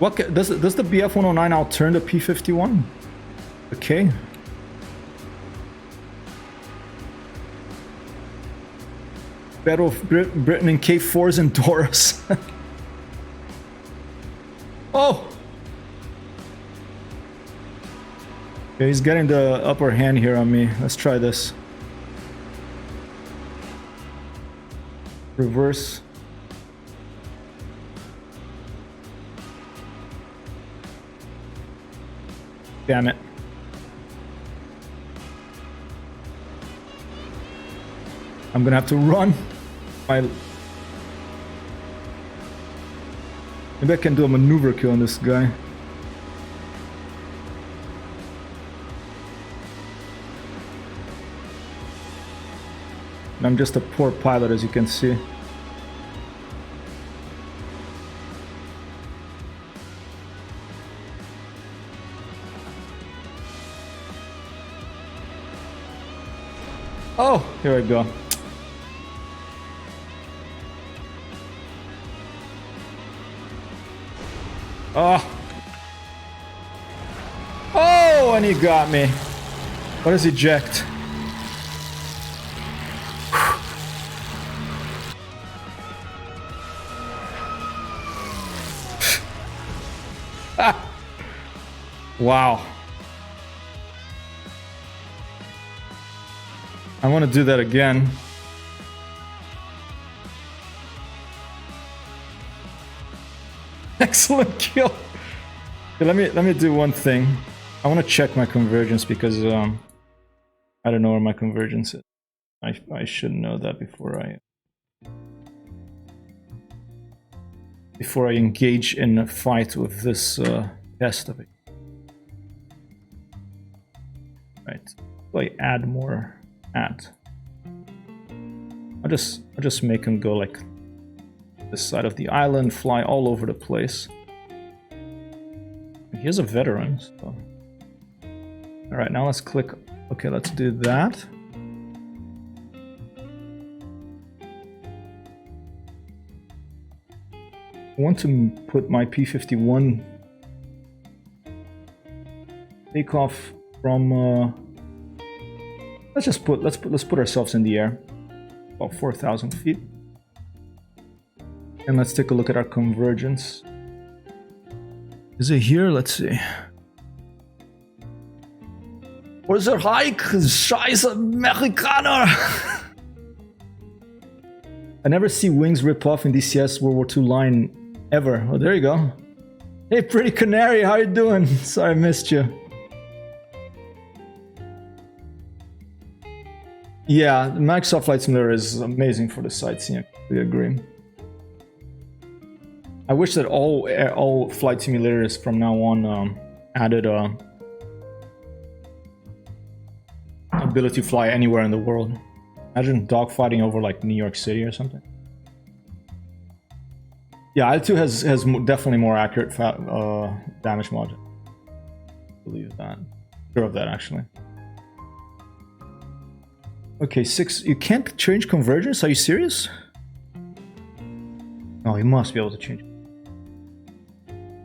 What does the BF-109 outturn the P-51? Okay. Battle of Britain and K4s and Doris. Oh! Okay, he's getting the upper hand here on me. Let's try this. Reverse. Damn it. I'm gonna have to run. Maybe I can do a maneuver kill on this guy. I'm just a poor pilot, as you can see. Oh, here we go. Oh. Oh, and he got me. What is eject? Wow. I want to do that again. Excellent kill. Okay, let me do one thing. I want to check my convergence because I don't know where my convergence is. I should know that before I engage in a fight with this test of it. Right. So I add more at. I'll just make him go like this side of the island, fly all over the place. He is a veteran, so. Alright, now let's click. Okay, let's do that. I want to put my P-51 takeoff from let's put ourselves in the air about 4,000 feet, and let's take a look at our convergence. Is it here? Let's see. Unser Hike, scheiße Amerikaner. I never see wings rip off in DCS World War II line ever. Oh, there you go. Hey, Pretty Canary, how you doing? Sorry I missed you. Yeah, the Microsoft Flight Simulator is amazing for the sightseeing. I completely agree. I wish that all flight simulators from now on added ability to fly anywhere in the world. Imagine dogfighting over like New York City or something. Yeah, IL-2 has definitely more accurate damage margin. I believe that. Sure of that actually. Okay, 6. You can't change convergence? Are you serious? No, you must be able to change.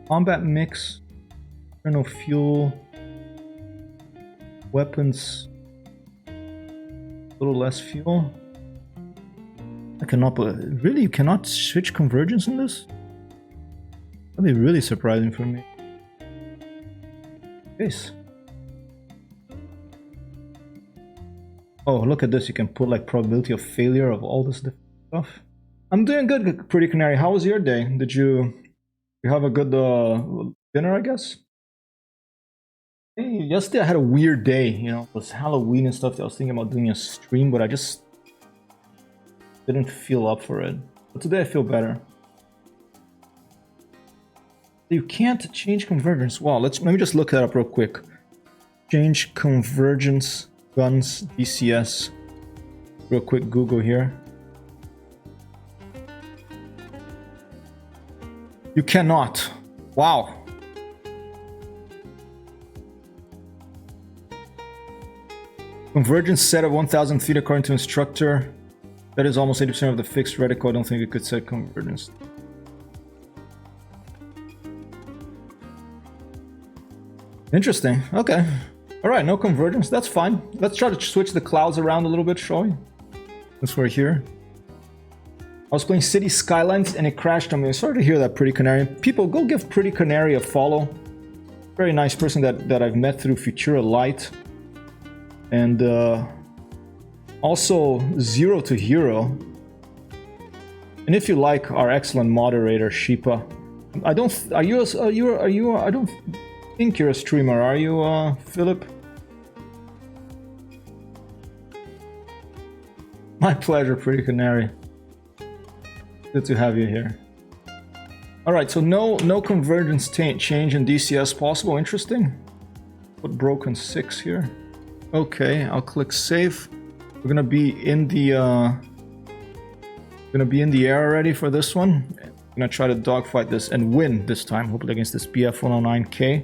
Combat mix, internal fuel, weapons, a little less fuel. I cannot believe. Really, you cannot switch convergence in this? That'd be really surprising for me. Yes. Oh, look at this. You can put like probability of failure of all this different stuff. I'm doing good, Pretty Canary. How was your day? Did you have a good dinner, I guess? Hey, yesterday I had a weird day. You know, it was Halloween and stuff. I was thinking about doing a stream, but I just didn't feel up for it. But today I feel better. You can't change convergence. Wow, let me just look that up real quick. Change convergence guns DCS. Real quick Google here. You cannot. Wow. Convergence set at 1,000 feet according to instructor. That is almost 80% of the fixed reticle. I don't think we could set convergence. Interesting. Okay. Alright, no convergence. That's fine. Let's try to switch the clouds around a little bit, shall we? Since we're here. I was playing City Skylines and it crashed on me. Sorry to hear that, Pretty Canary. People, go give Pretty Canary a follow. Very nice person that I've met through Futura Light. And also Zero to Hero. And if you like our excellent moderator Sheepa, I don't think you're a streamer, are you, Philip? My pleasure, Pretty Canary. Good to have you here. All right, so no convergence change in DCS possible. Interesting. Put broken 6 here. Okay, I'll click save. We're gonna be in the air already for this one. I'm gonna try to dogfight this and win this time, hopefully against this BF-109K.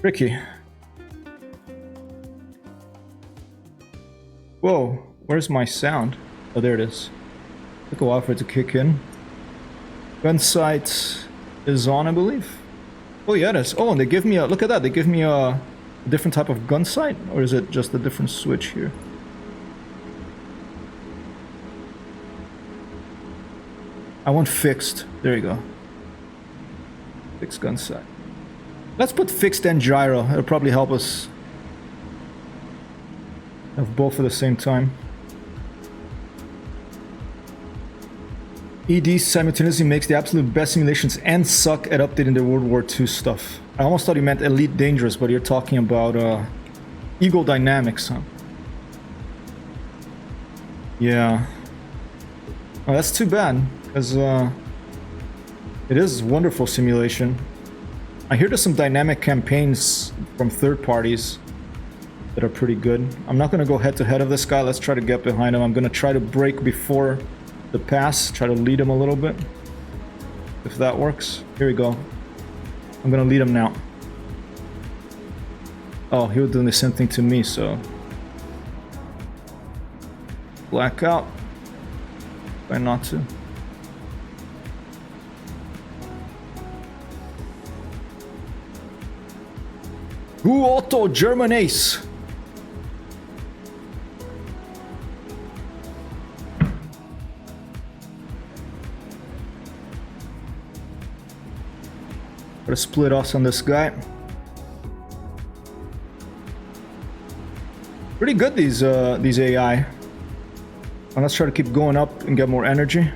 Tricky. Whoa, where's my sound? Oh, there it is. Took a while for it to kick in. Gun sight is on, I believe. Oh yeah, it is. Oh, and they give me a, look at that, they give me a different type of gun sight, or is it just a different switch here? I want fixed. There you go. Fixed gun sight. Let's put fixed and gyro. It'll probably help us have both at the same time. ED simultaneously makes the absolute best simulations and suck at updating the World War II stuff. I almost thought you meant Elite Dangerous, but you're talking about Eagle Dynamics, huh? Yeah. Oh, that's too bad, because it is wonderful simulation. I hear there's some dynamic campaigns from third parties that are pretty good. I'm not going to go head to head of this guy. Let's try to get behind him. I'm going to try to break before the pass, try to lead him a little bit, if that works. Here we go. I'm gonna lead him now. Oh, he was doing the same thing to me, so black out. Try not to. Who Otto German Ace? Gotta split us on this guy. Pretty good, these AI. And let's try to keep going up and get more energy.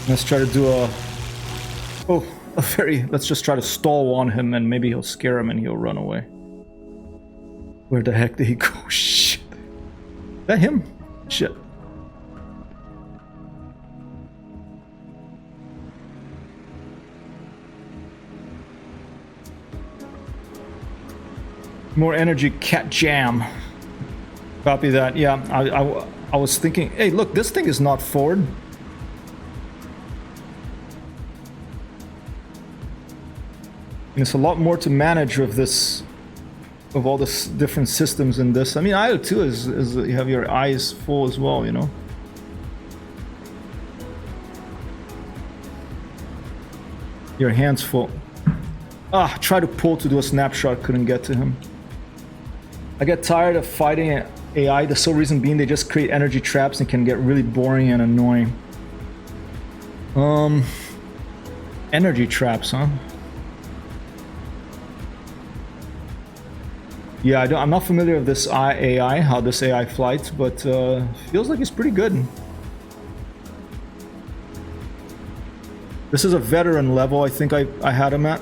Let's try to do let's just try to stall on him and maybe he'll scare him and he'll run away. Where the heck did he go? Shit. Is that him? Shit. More energy, cat jam. Copy that. Yeah, I was thinking, hey, look, this thing is not forward. And it's a lot more to manage with this, of all the different systems in this. I mean, IO2 is you have your eyes full as well, you know. Your hands full. Ah, try to pull to do a snapshot, couldn't get to him. I get tired of fighting AI, the sole reason being they just create energy traps and can get really boring and annoying. Energy traps, huh? Yeah, I'm not familiar with this AI, how this AI flights, but feels like it's pretty good. This is a veteran level, I think I had him at.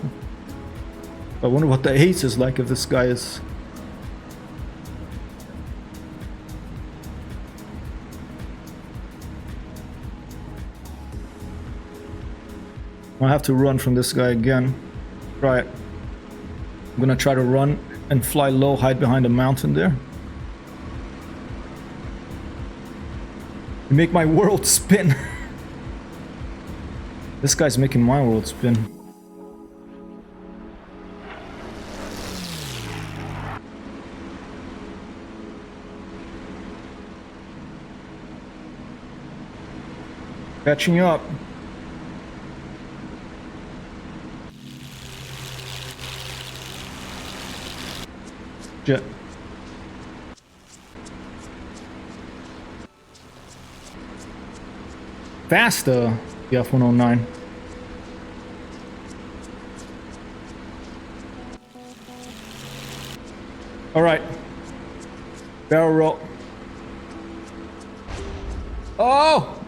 I wonder what the ace is like if this guy is... I have to run from this guy again. Try it. I'm gonna try to run and fly low, hide behind a mountain there. You make my world spin. This guy's making my world spin. Catching up. Jet. fast, the F-109. All right. Barrel roll. Oh!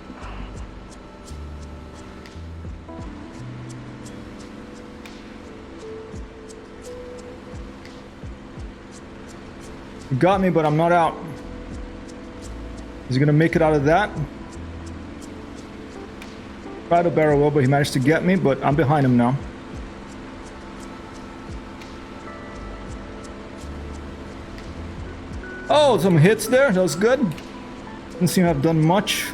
You got me, but I'm not out. Is he gonna make it out of that? Tried to barrel roll, but he managed to get me, but I'm behind him now. Oh, some hits there. That was good. Didn't seem to have done much.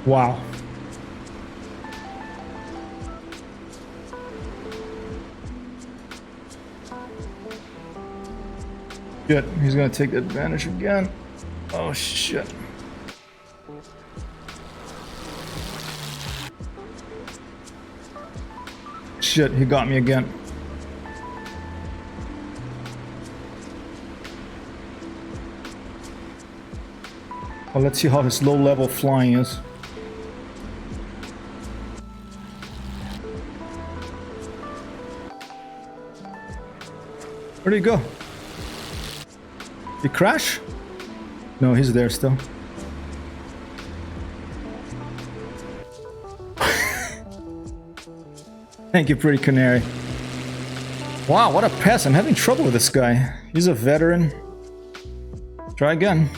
Wow. Shit, he's gonna take advantage again. Oh shit. Shit, he got me again. Well, let's see how his low level flying is. Where'd he go? He crash? No, he's there still. Thank you, Pretty Canary. Wow, what a pass. I'm having trouble with this guy. He's a veteran. Try again.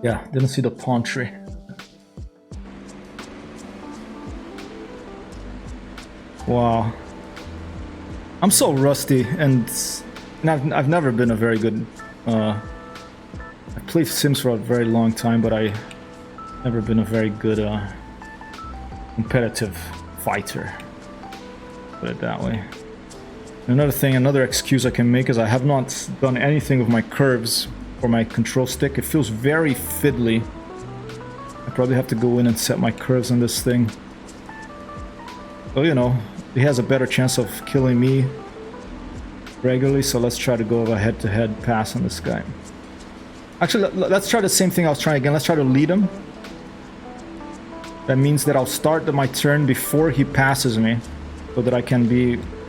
Yeah, didn't see the palm tree. Wow. I'm so rusty, and I've never been a very good... I played Sims for a very long time, but I've never been a very good competitive fighter. Put it that way. Another thing, another excuse I can make is I have not done anything with my curves for my control stick. It feels very fiddly. I probably have to go in and set my curves on this thing. So, you know, he has a better chance of killing me regularly, so let's try to go over a head-to-head pass on this guy. Actually, let's try the same thing I was trying again. Let's try to lead him. That means that I'll start my turn before he passes me, so that I can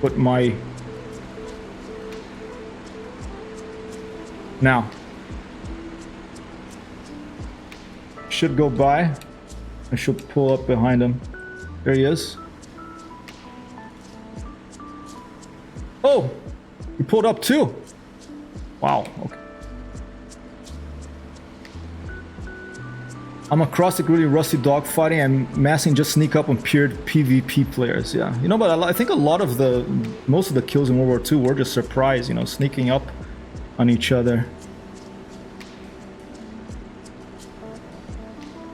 put my... Now. Should go by. I should pull up behind him. There he is. Oh! He pulled up too! Wow, okay. I'm across the really rusty dogfighting and massing just sneak up on pure PvP players, yeah. You know, but I think most of the kills in World War II were just surprise, you know, sneaking up on each other.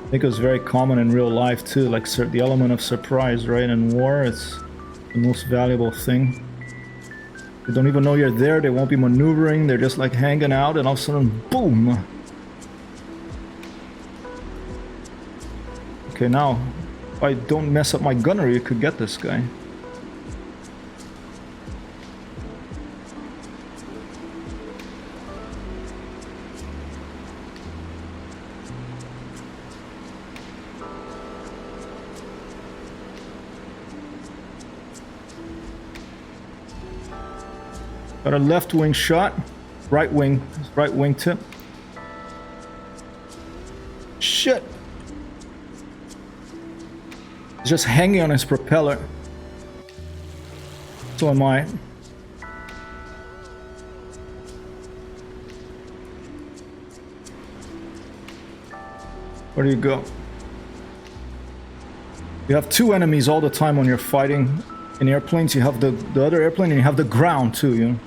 I think it was very common in real life too, like the element of surprise, right? In war, it's the most valuable thing. They don't even know you're there, they won't be maneuvering, they're just like hanging out, and all of a sudden, boom! Okay, now, if I don't mess up my gunnery, you could get this guy. Got a left wing shot, right wing tip. Shit! He's just hanging on his propeller. So am I. Where do you go? You have two enemies all the time when you're fighting in airplanes. You have the other airplane and you have the ground too, you know.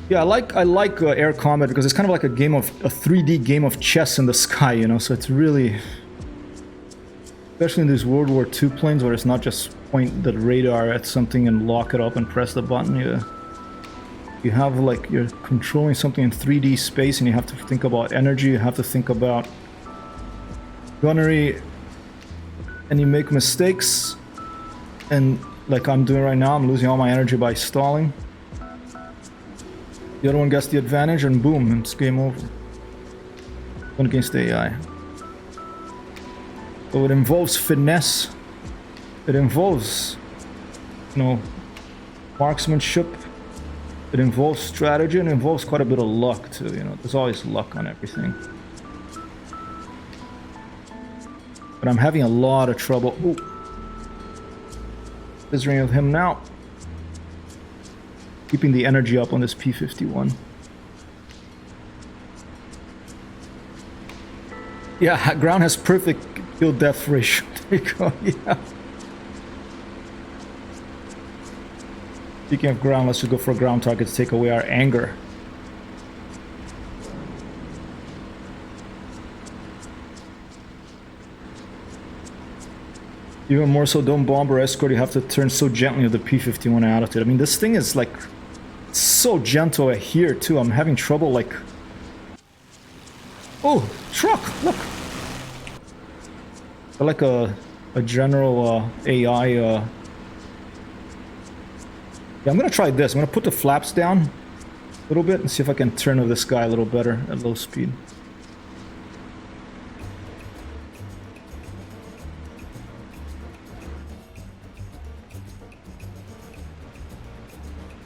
Yeah, I like air combat because it's kind of like a 3D game of chess in the sky, you know. So it's really, especially in these World War II planes where it's not just point the radar at something and lock it up and press the button. Yeah, You have like, you're controlling something in 3D space and you have to think about energy, you have to think about gunnery, and you make mistakes, and like I'm doing right now, I'm losing all my energy by stalling. The other one gets the advantage and boom, it's game over. One against the AI. So it involves finesse, it involves, you know, marksmanship, it involves strategy, and it involves quite a bit of luck too, you know, there's always luck on everything. But I'm having a lot of trouble. Ooh. Scissoring of him now. Keeping the energy up on this P-51. Yeah, ground has perfect kill death ratio. There you go, yeah. Speaking of ground, let's just go for a ground target to take away our anger. Even more so, don't bomb or escort, you have to turn so gently with the P-51 attitude. I mean, this thing is like so gentle here too. I'm having trouble like... Oh, truck, look! I like a general AI... Yeah, I'm gonna try this. I'm gonna put the flaps down a little bit and see if I can turn with this guy a little better at low speed.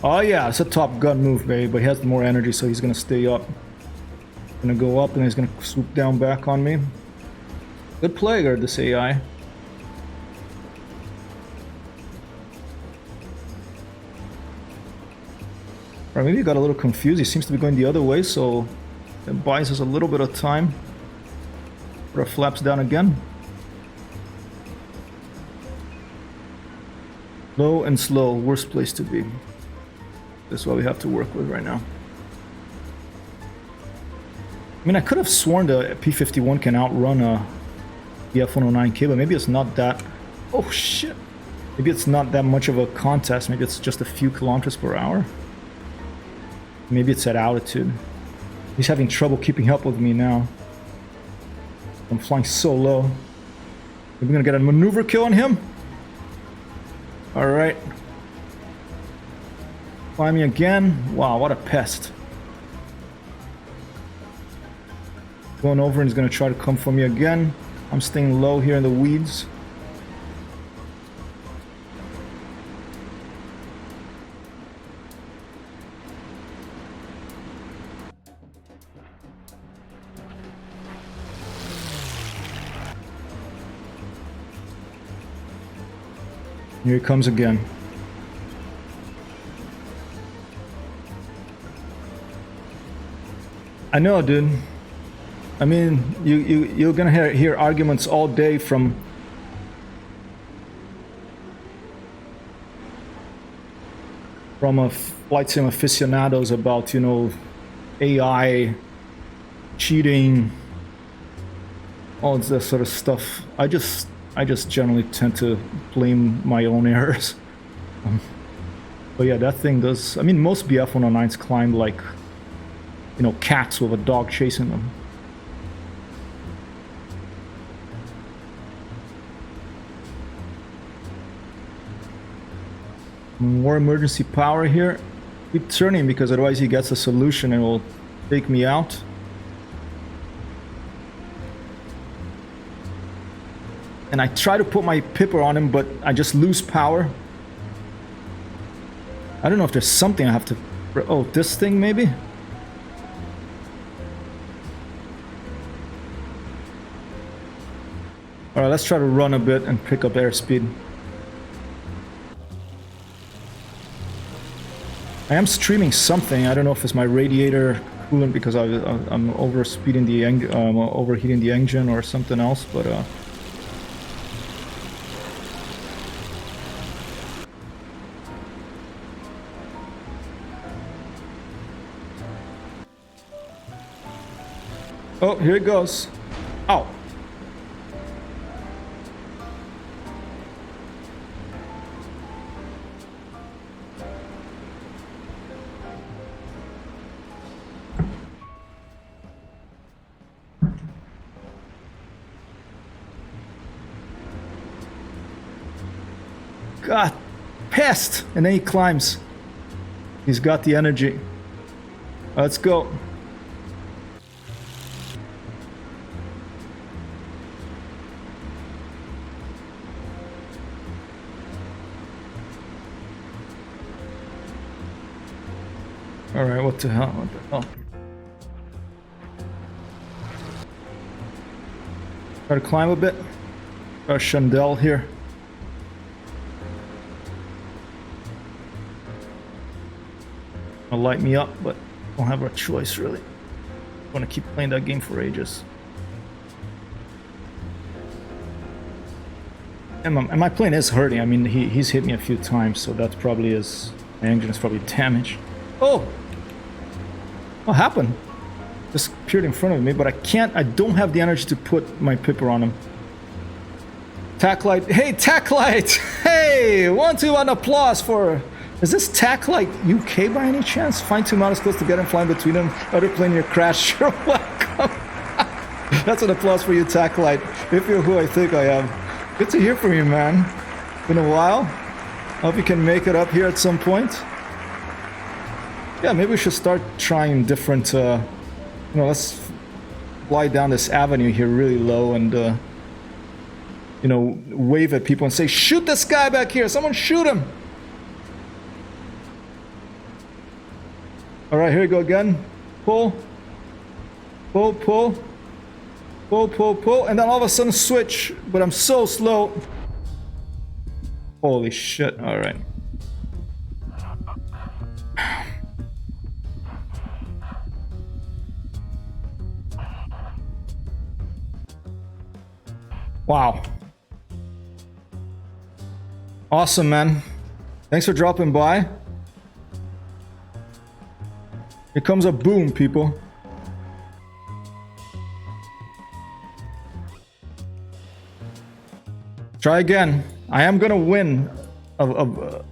Oh yeah, it's a Top Gun move, baby, but he has more energy, so he's gonna stay up. Gonna go up and he's gonna swoop down back on me. Good play, guard, this AI. Or maybe he got a little confused. He seems to be going the other way, so it buys us a little bit of time. Put our flaps down again. Low and slow, worst place to be. That's what we have to work with right now. I mean, I could have sworn the P-51 can outrun the F-109K, but maybe it's not that... Oh, shit! Maybe it's not that much of a contest. Maybe it's just a few kilometers per hour. Maybe it's at altitude. He's having trouble keeping up with me now. I'm flying so low. We're gonna get a maneuver kill on him. Alright. Climbing again. Wow, what a pest. Going over and he's gonna try to come for me again. I'm staying low here in the weeds. Here he comes again. I know, dude. I mean, you're gonna hear arguments all day from a flight sim aficionados about, you know, AI cheating, all this sort of stuff. I just generally tend to blame my own errors. But yeah, that thing does... I mean, most BF-109s climb like, you know, cats with a dog chasing them. More emergency power here. Keep turning because otherwise he gets a solution and will take me out. And I try to put my pipper on him, but I just lose power. I don't know if there's something I have to... Oh, this thing maybe? Alright, let's try to run a bit and pick up airspeed. I am streaming something. I don't know if it's my radiator coolant because I'm overheating the engine or something else, but oh, here it goes. Ow. God, pissed. And then he climbs. He's got the energy. Let's go. Alright, what the hell? What the hell? Try to climb a bit. Chandelle here. It'll light me up, but don't have a choice really. I want to keep playing that game for ages. And my plane is hurting. I mean, he's hit me a few times, so that probably is... My engine is probably damaged. Oh! What happened? Just appeared in front of me, but I don't have the energy to put my pipper on him. Tack light. Hey, tack light! Hey! 1 applause for... Is this tack light UK by any chance? Find 2 models close together and flying between them. Other plane near crash. You're welcome. That's an applause for you, tack light. If you're who I think I am. Good to hear from you, man. Been a while. Hope you can make it up here at some point. Yeah, maybe we should start trying different, you know, let's fly down this avenue here really low and, you know, wave at people and say, shoot this guy back here, someone shoot him! Alright, here we go again. Pull. Pull, pull. Pull, pull, pull, and then all of a sudden switch, but I'm so slow. Holy shit, alright. Wow. Awesome, man. Thanks for dropping by. Here comes a boom, people. Try again. I am gonna win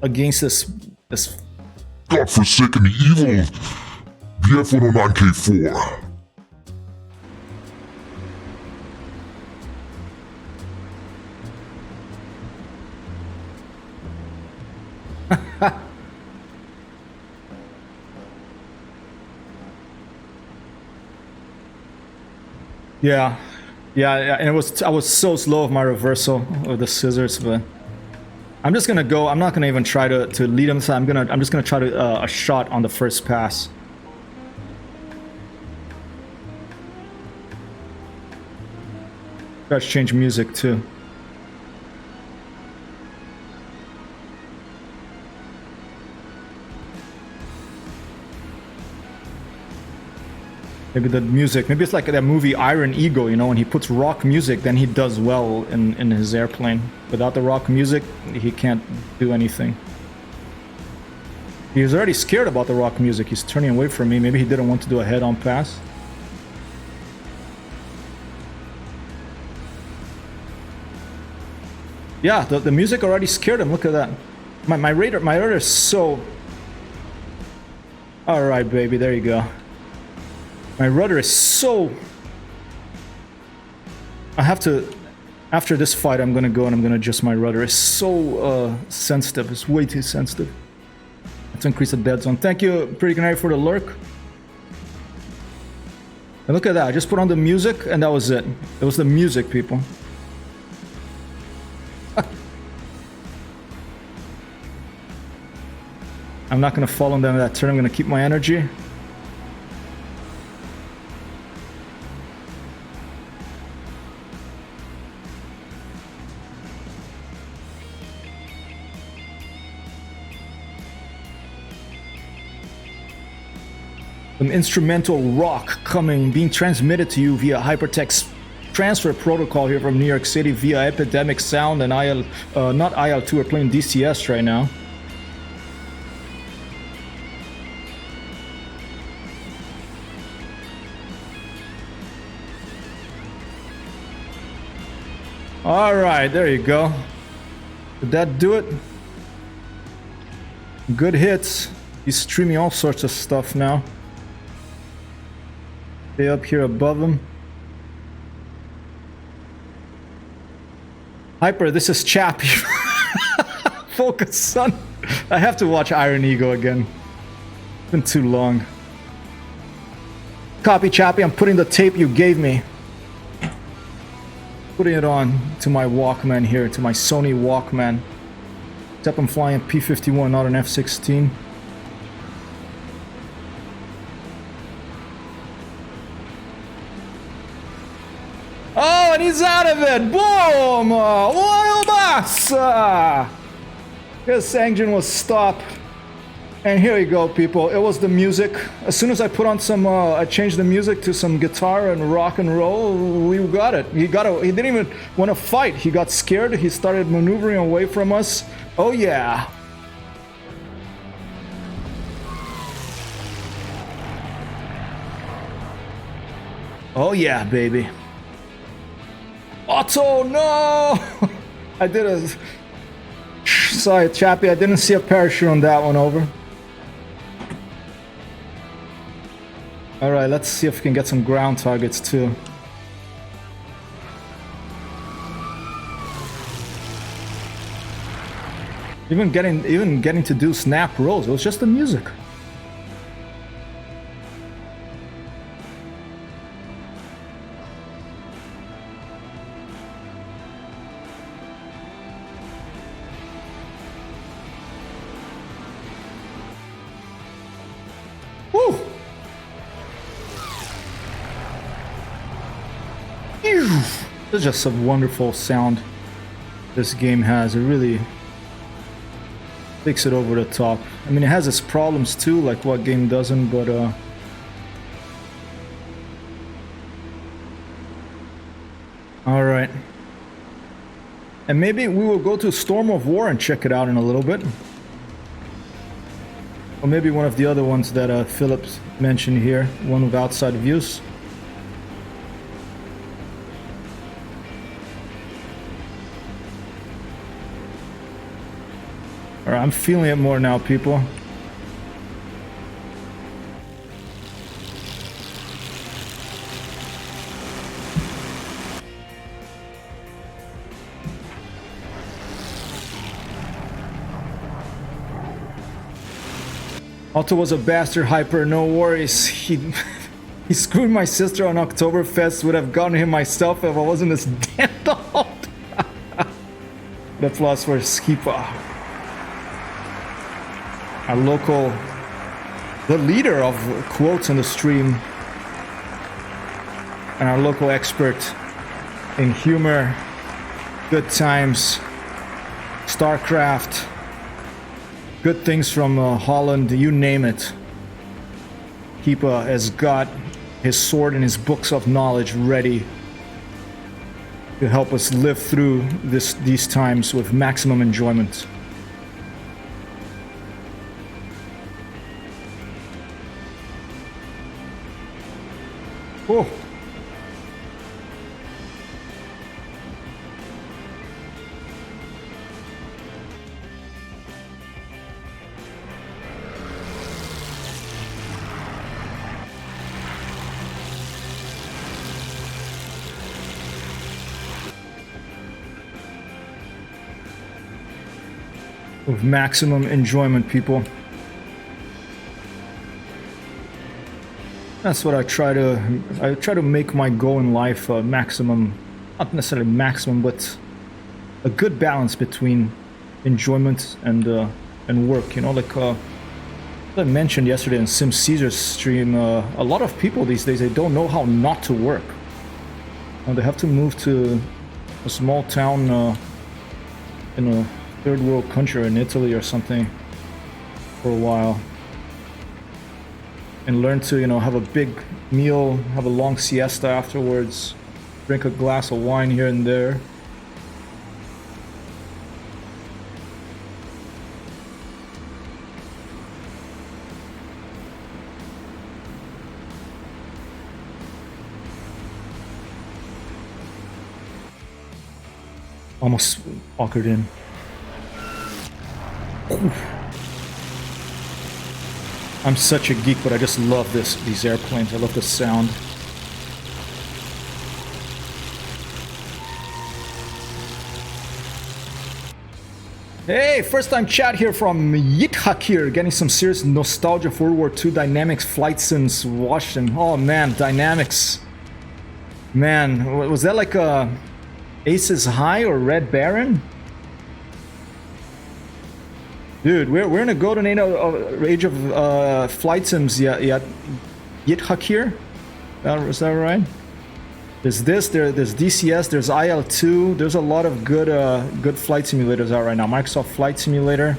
against this godforsaken evil VF-109K4. Yeah, and I was so slow with my reversal of the scissors, but I'm just gonna go. I'm not gonna even try to lead him. So I'm just gonna try to a shot on the first pass. Try to change music too. Maybe the music, maybe it's like that movie Iron Eagle, you know, when he puts rock music, then he does well in his airplane. Without the rock music, he can't do anything. He was already scared about the rock music. He's turning away from me. Maybe he didn't want to do a head-on pass. Yeah, the music already scared him. Look at that. My radar is so... Alright, baby, there you go. My rudder is so... I have to... After this fight, I'm gonna go and I'm gonna adjust my rudder. It's so sensitive. It's way too sensitive. Let's increase the dead zone. Thank you, Pretty Canary, for the lurk. And look at that. I just put on the music and that was it. It was the music, people. I'm not gonna fall on them that turn. I'm gonna keep my energy. Some instrumental rock coming, being transmitted to you via hypertext transfer protocol here from New York City via Epidemic Sound and not IL-2. We're playing DCS right now. All right, there you go. Did that do it? Good hits. He's streaming all sorts of stuff now. Stay up here above him. Hyper, this is Chappy Focus, son. I have to watch Iron Eagle again. It's been too long. Copy, Chappie. I'm putting the tape you gave me. Putting it on to my Walkman here, to my Sony Walkman. Except I'm flying a P-51, not an F-16. Oh, and he's out of it! Boom! Oil boss! His engine was stopped. And here you go, people. It was the music. As soon as I put on some, I changed the music to some guitar and rock and roll, we got it. He didn't even want to fight. He got scared. He started maneuvering away from us. Oh, yeah. Oh, yeah, baby. Otto, no! I did a... Sorry, Chappie, I didn't see a parachute on that one, over. Alright, let's see if we can get some ground targets too. Even getting to do snap rolls, it was just the music. Woo! It's just a wonderful sound this game has. It really takes it over the top. I mean, it has its problems too, like what game doesn't, but alright. And maybe we will go to Storm of War and check it out in a little bit. Or maybe one of the other ones that Phillips mentioned here, one with outside views. Alright, I'm feeling it more now, people. Otto was a bastard hyper, no worries. He screwed my sister on Oktoberfest. Would have gotten him myself if I wasn't this damn old. The plus for Skipa. Our local, the leader of quotes on the stream, and our local expert in humor, good times, StarCraft, good things from Holland, you name it. Keepa has got his sword and his books of knowledge ready to help us live through these times with maximum enjoyment. Oh. With maximum enjoyment, people. That's what I try to make my goal in life, maximum, not necessarily maximum, but a good balance between enjoyment and work. You know, like I mentioned yesterday in Sim Caesar's stream, a lot of people these days, they don't know how not to work. They have to move to a small town in a third world country, in Italy or something, for a while. And learn to, you know, have a big meal, have a long siesta afterwards, drink a glass of wine here and there. Almost walkered in. Oof. I'm such a geek, but I just love these airplanes. I love the sound. Hey, first time chat here from Yitzhak here, getting some serious nostalgia for World War II dynamics flight sims Washington. Oh man, dynamics. Man, was that like a Aces High or Red Baron? Dude, we're in a golden age of flight sims. Yeah, Yitzhak here. Is that right? There's there's DCS, there's IL2. There's a lot of good flight simulators out right now. Microsoft Flight Simulator.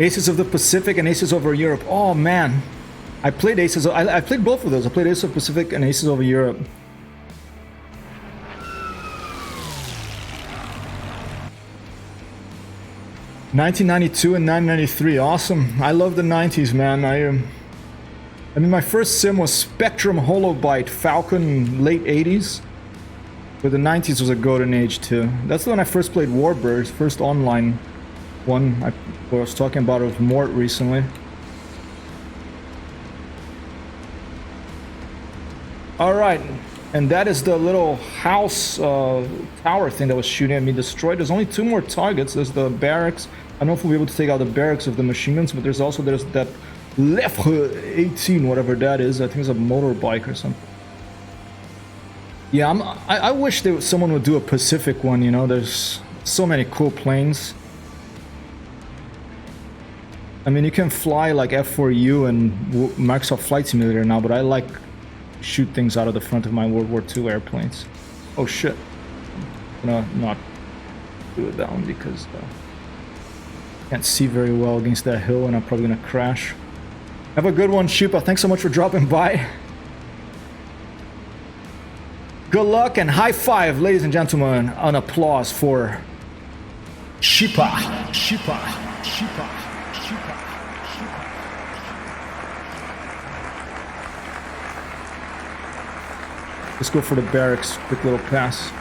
Aces of the Pacific and Aces over Europe. Oh man, I played Aces. I played both of those. I played Aces of Pacific and Aces over Europe. '92 and 1993. Awesome. I love the '90s, man. I mean, my first sim was Spectrum Holobyte Falcon, late 80s. But the 90s was a golden age too. That's when I first played Warbirds, first online one. I was talking about it with Mort recently. Alright, and that is the little house tower thing that was shooting at me destroyed. There's only 2 more targets. There's the barracks. I don't know if we'll be able to take out the barracks of the machine guns, but there's that Lefre 18, whatever that is. I think it's a motorbike or something. Yeah, I wish someone would do a Pacific one, you know. There's so many cool planes. I mean, you can fly like F4U and Microsoft Flight Simulator now, but I like shoot things out of the front of my World War II airplanes. Oh shit. I'm gonna not do it down because I can't see very well against that hill and I'm probably gonna crash. Have a good one, Shupa. Thanks so much for dropping by. Good luck and high five, ladies and gentlemen. An applause for Shupa. Shupa. Shupa. Shupa. Let's go for the barracks. Quick little pass.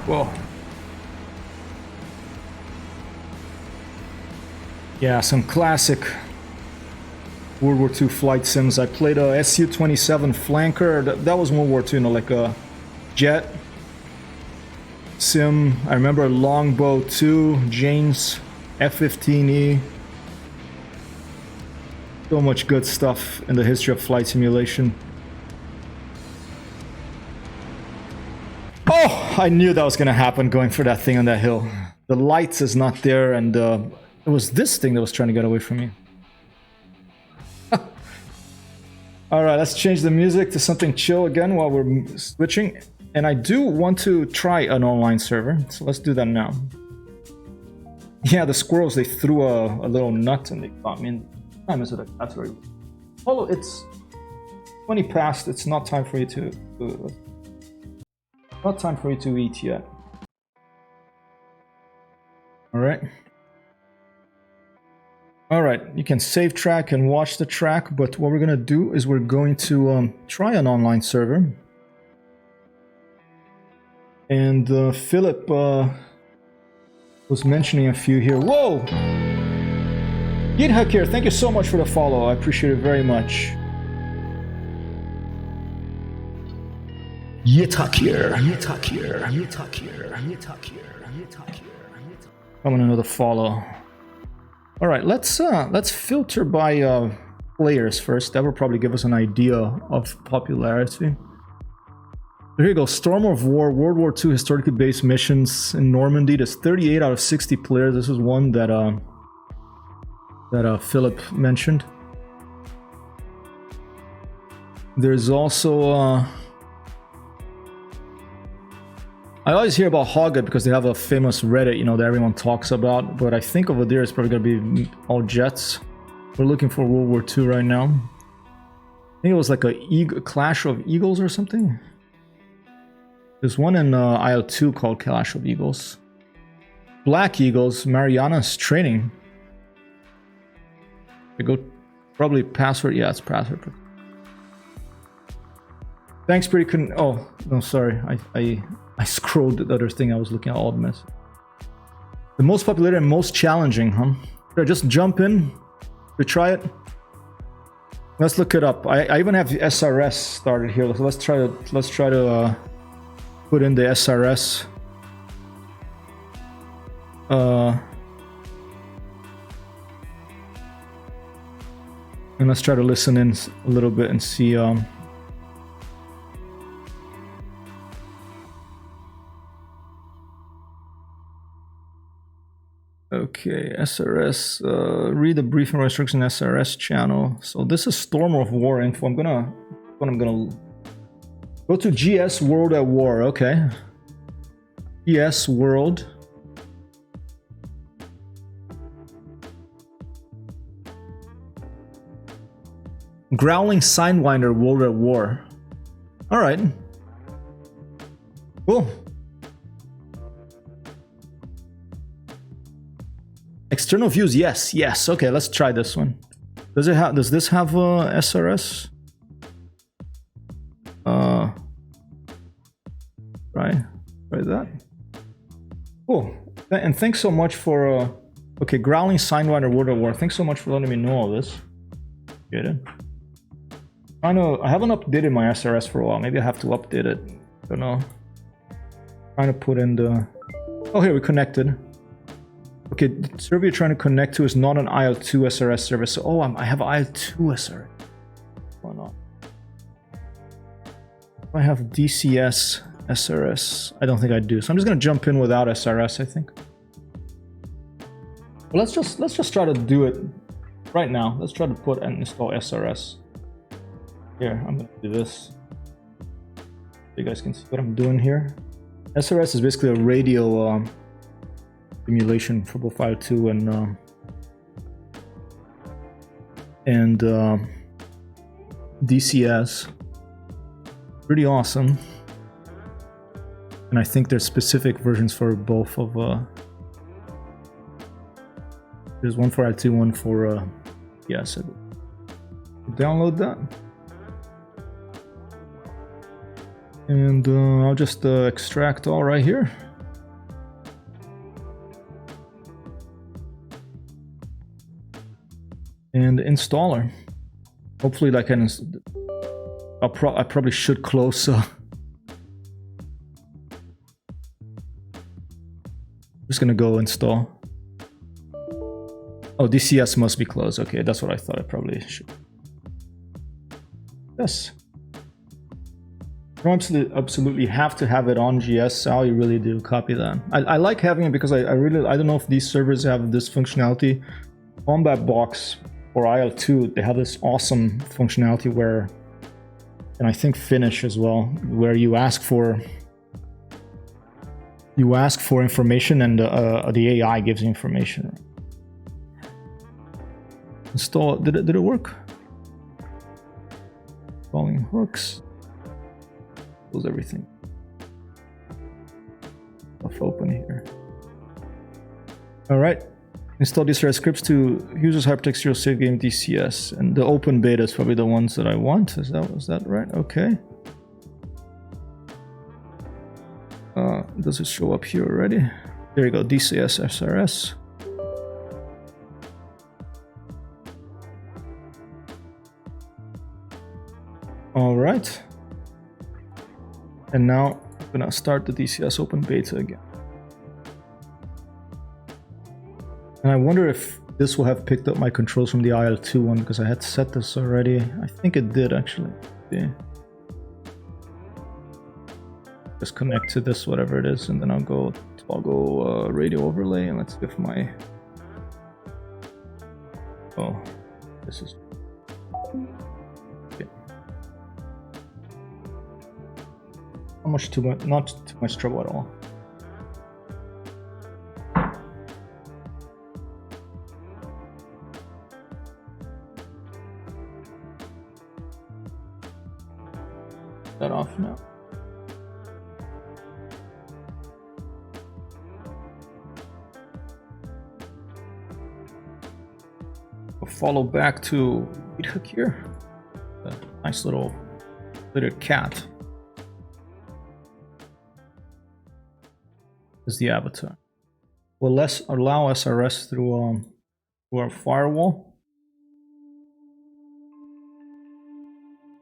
Whoa. Yeah, some classic World War II flight sims. I played a Su-27 Flanker. That was World War II, you know, like a jet sim. I remember Longbow 2, Jane's F-15E. So much good stuff in the history of flight simulation. Oh, I knew that was going to happen going for that thing on that hill. The lights is not there, and it was this thing that was trying to get away from me. Alright, let's change the music to something chill again while we're switching. And I do want to try an online server, so let's do that now. Yeah, the squirrels, they threw a little nut and they got me. What time is it? That's very... Oh, it's 20 past. It's not time for you to... Not time for you to eat yet. Alright. Alright, you can save track and watch the track, but what we're gonna do is we're going to try an online server. And Philip was mentioning a few here. Whoa! Yidhak here, thank you so much for the follow. I appreciate it very much. Yitzhak here. Yitzhak here. Yitzhak here. Yitzhak here. Yitzhak here. I'm gonna know the follow. All right, let's filter by players first. That will probably give us an idea of popularity. Here you go. Storm of War, World War II historically based missions in Normandy. There's 38 out of 60 players. This is one that Philip mentioned. There's also I always hear about Hoggett because they have a famous Reddit, you know, that everyone talks about. But I think over there it's probably gonna be all jets. We're looking for World War II right now. I think it was like a Clash of Eagles or something. There's one in IL2 called Clash of Eagles. Black Eagles, Mariana's training. We go probably password. Yeah, it's password. Thanks, pretty couldn't. Oh no, sorry. I scrolled the other thing I was looking at. All the mess. The most popular and most challenging, huh? Should I just jump in to try it? Let's look it up. I even have the SRS started here. Let's try to put in the SRS. And let's try to listen in a little bit and see. Okay, SRS. Read the briefing restriction SRS channel. So this is Storm of War info. I'm gonna go to GS World at War. Okay, GS World. Growling Sidewinder World at War. All right. Cool. External views, yes. Okay, let's try this one. Does this have SRS? Try that. Cool. And thanks so much for okay, Growling Sidewinder World at War. Thanks so much for letting me know all this. Get it. I haven't updated my SRS for a while. Maybe I have to update it. Don't know. Trying to put in the. Oh, here we connected. Okay, the server you're trying to connect to is not an IO2 SRS service. So, oh, I have IO2 SRS. Why not? I have DCS SRS. I don't think I do. So I'm just gonna jump in without SRS. I think. Well, let's just try to do it right now. Let's try to put and install SRS. Here, I'm gonna do this. So you guys can see what I'm doing here. SRS is basically a radio emulation for both IO2 and DCS. Pretty awesome. And I think there's specific versions for both of. There's one for IO2, one for yes. Download that. And I'll just extract all right here. And installer. Hopefully I can. I probably should close. Just gonna go install. Oh, DCS must be closed. Okay, that's what I thought. I probably should. Yes. You absolutely have to have it on GS, Sal. You really do. Copy that. I like having it because I don't know if these servers have this functionality. Combat Box or IL2, they have this awesome functionality where, and I think Finish as well, where you ask for information and the AI gives you information. Install. Did it work? Installing hooks. Close everything. Stuff open here. All right. Install DCS scripts to users hypertext serial save game DCS, and the open beta is probably the ones that I want. Is that right? Okay. Does it show up here already? There you go. DCS SRS. All right. And now I'm gonna start the DCS open beta again. And I wonder if this will have picked up my controls from the IL2 one, because I had set this already. I think it did actually. Yeah. Just connect to this, whatever it is, and then I'll go radio overlay, and let's give my. Oh, this is. Okay. Not too much trouble at all. That off now. We'll follow back to hook here. A nice little cat. Is the avatar. Will allow SRS through or firewall.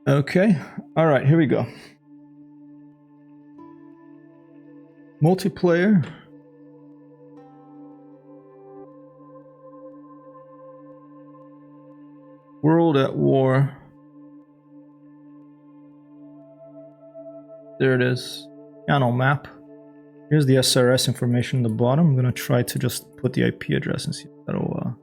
Okay, all right, here we go. Multiplayer. World at War. There it is. Channel map. Here's the SRS information at the bottom. I'm gonna try to just put the IP address and see if that'll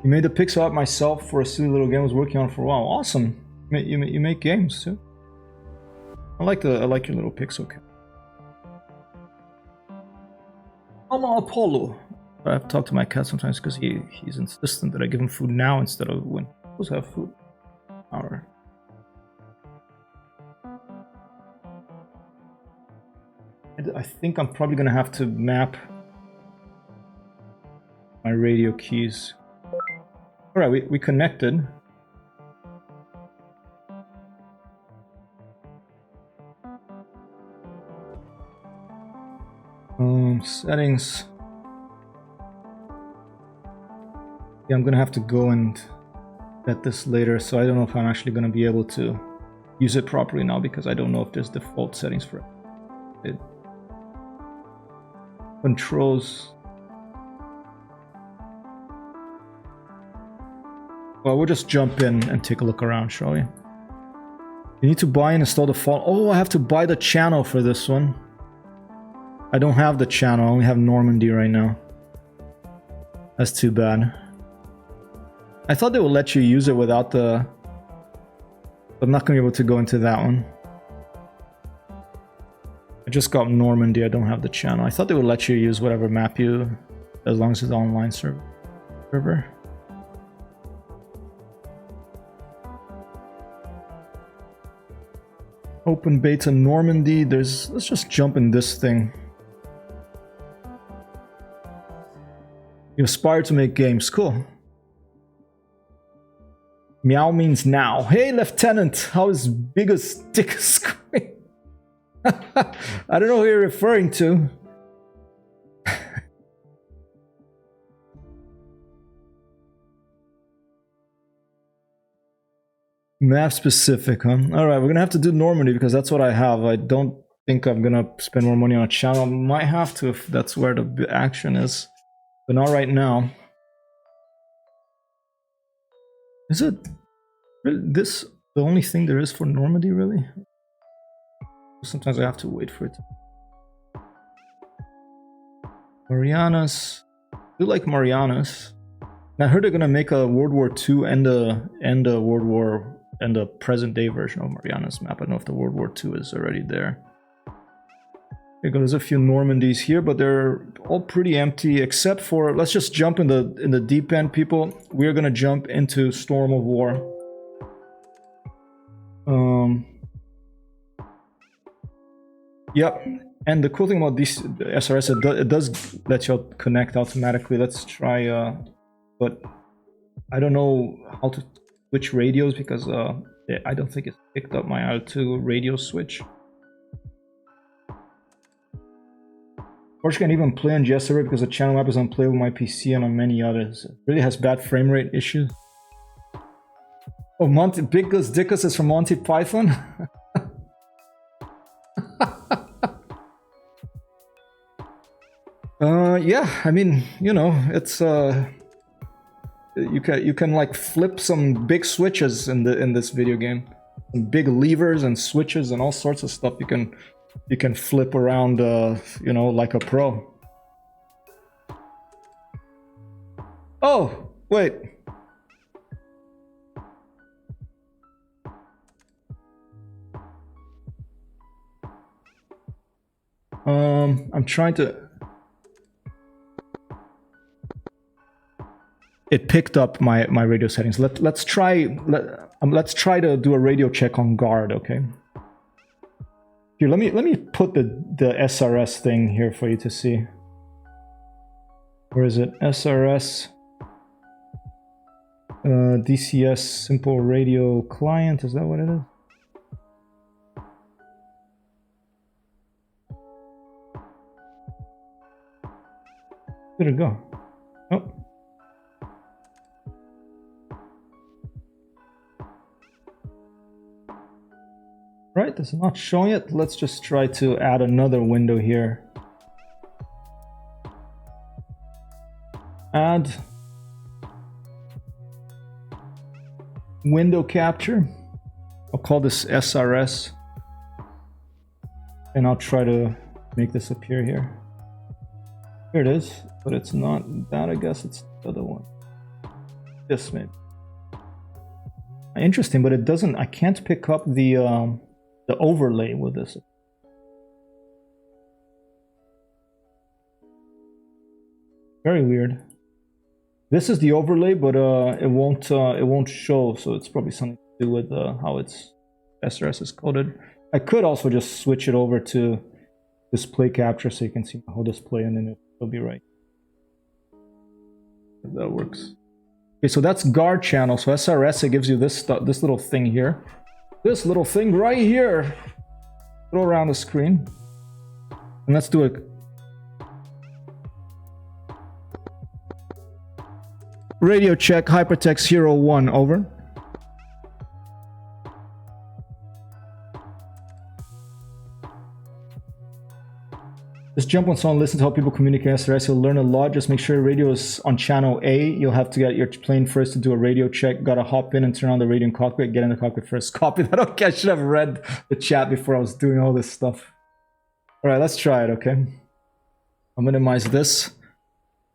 You made the pixel art myself for a silly little game I was working on for a while. Awesome. You make games too. I like your little pixel cam. I'm Apollo. I have to talk to my cat sometimes because he's insistent that I give him food now instead of when he supposed to have food. Hour. I think I'm probably gonna have to map my radio keys. Alright, we connected. Settings. Yeah, I'm gonna have to go and set this later, so I don't know if I'm actually gonna be able to use it properly now because I don't know if there's default settings for it. Controls. Well, we'll just jump in and take a look around, shall we? You need to buy and install the file. Oh, I have to buy the channel for this one. I don't have the channel, I only have Normandy right now. That's too bad. I thought they would let you use it without the... I'm not going to be able to go into that one. I just got Normandy, I don't have the channel. I thought they would let you use whatever map you... as long as it's online server. Open beta Normandy, let's just jump in this thing. You aspire to make games, cool. Meow means now. Hey Lieutenant, how is biggest dick screen? I don't know who you're referring to. Map specific, huh? Alright, we're gonna have to do Normandy because that's what I have. I don't think I'm gonna spend more money on a channel. Might have to if that's where the action is. But not right now. Is it really this the only thing there is for Normandy, really? Sometimes I have to wait for it. Marianas. I do like Marianas. I heard they're gonna make a World War II and a World War and the present day version of Marianas map. I don't know if the World War II is already there. There's a few Normandies here, but they're all pretty empty except for, let's just jump in the deep end, people. We're gonna jump into Storm of War. Yep, and the cool thing about this SRS, it does let you connect automatically. Let's try, but I don't know how to switch radios because I don't think it's picked up my L2 radio switch. Or you can even play on GS server because the channel map is unplayable on my PC and on many others. It really has bad frame rate issues. Oh, Biggus Dickus is from Monty Python? Yeah, I mean, you know, it's you can like flip some big switches in this video game. Some big levers and switches and all sorts of stuff you can flip around, you know, like a pro. Oh, wait. I'm trying to... It picked up my radio settings. Let's try to do a radio check on guard, okay? Here, let me put the SRS thing here for you to see. Where is it? SRS DCS Simple Radio Client, is that what it is? Where'd it go? Oh. Right, it's not showing it. Let's just try to add another window here. Add window capture. I'll call this SRS. And I'll try to make this appear here. Here it is, but it's not that. I guess it's the other one. This maybe. Interesting, but it doesn't. I can't pick up the overlay with this. Very weird. This is the overlay, but it won't show. So it's probably something to do with how its SRS is coded. I could also just switch it over to display capture so you can see the whole display, and then it'll be right. If that works. Okay, so that's guard channel. So SRS, it gives you this little thing here. This little thing right here. Throw around the screen. And let's do it. Radio check, hypertext hero 1, over. Just jump on someone, listen to how people communicate SRS. You'll learn a lot. Just make sure your radio is on channel A. You'll have to get your plane first to do a radio check. Gotta hop in and turn on the radio in cockpit. Get in the cockpit first. Copy that. Okay, I should have read the chat before I was doing all this stuff. All right, let's try it, okay? I'll minimize this.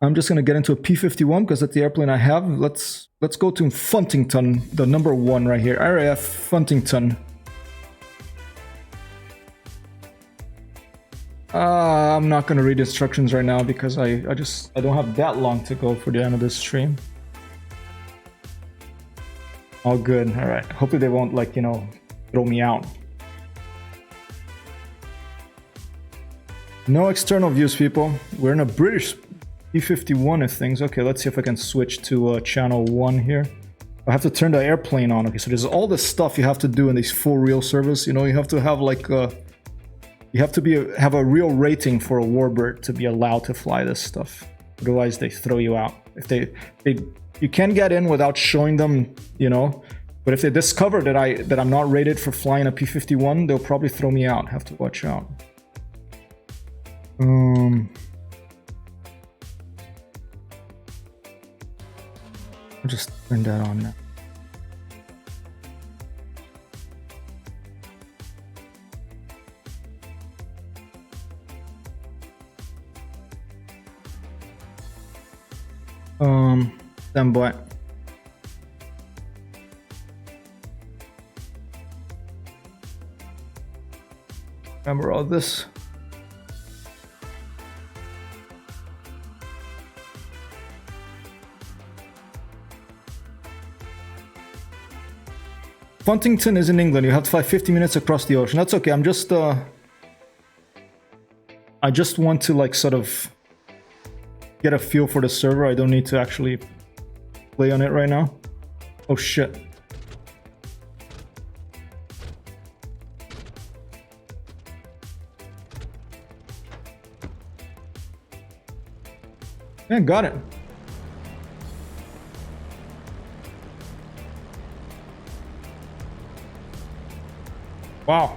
I'm just gonna get into a P-51 because that's the airplane I have. Let's go to Funtington, the number 1 right here. RAF Funtington. I'm not going to read instructions right now because I don't have that long to go for the end of this stream. All good. All right. Hopefully they won't, like, you know, throw me out. No external views, people. We're in a British P-51 of things. Okay, let's see if I can switch to channel 1 here. I have to turn the airplane on. Okay, so there's all this stuff you have to do in these full real service. You know, you have to have like you have to have a real rating for a warbird to be allowed to fly this stuff. Otherwise, they throw you out. If you can get in without showing them, you know. But if they discover that I'm not rated for flying a P-51, they'll probably throw me out. Have to watch out. I'll just turn that on now. Stand by. Remember all this? Funtington is in England. You have to fly 50 minutes across the ocean. That's okay. I'm just I just want to like sort of get a feel for the server. I don't need to actually play on it right now. Oh shit. Yeah, got it. Wow.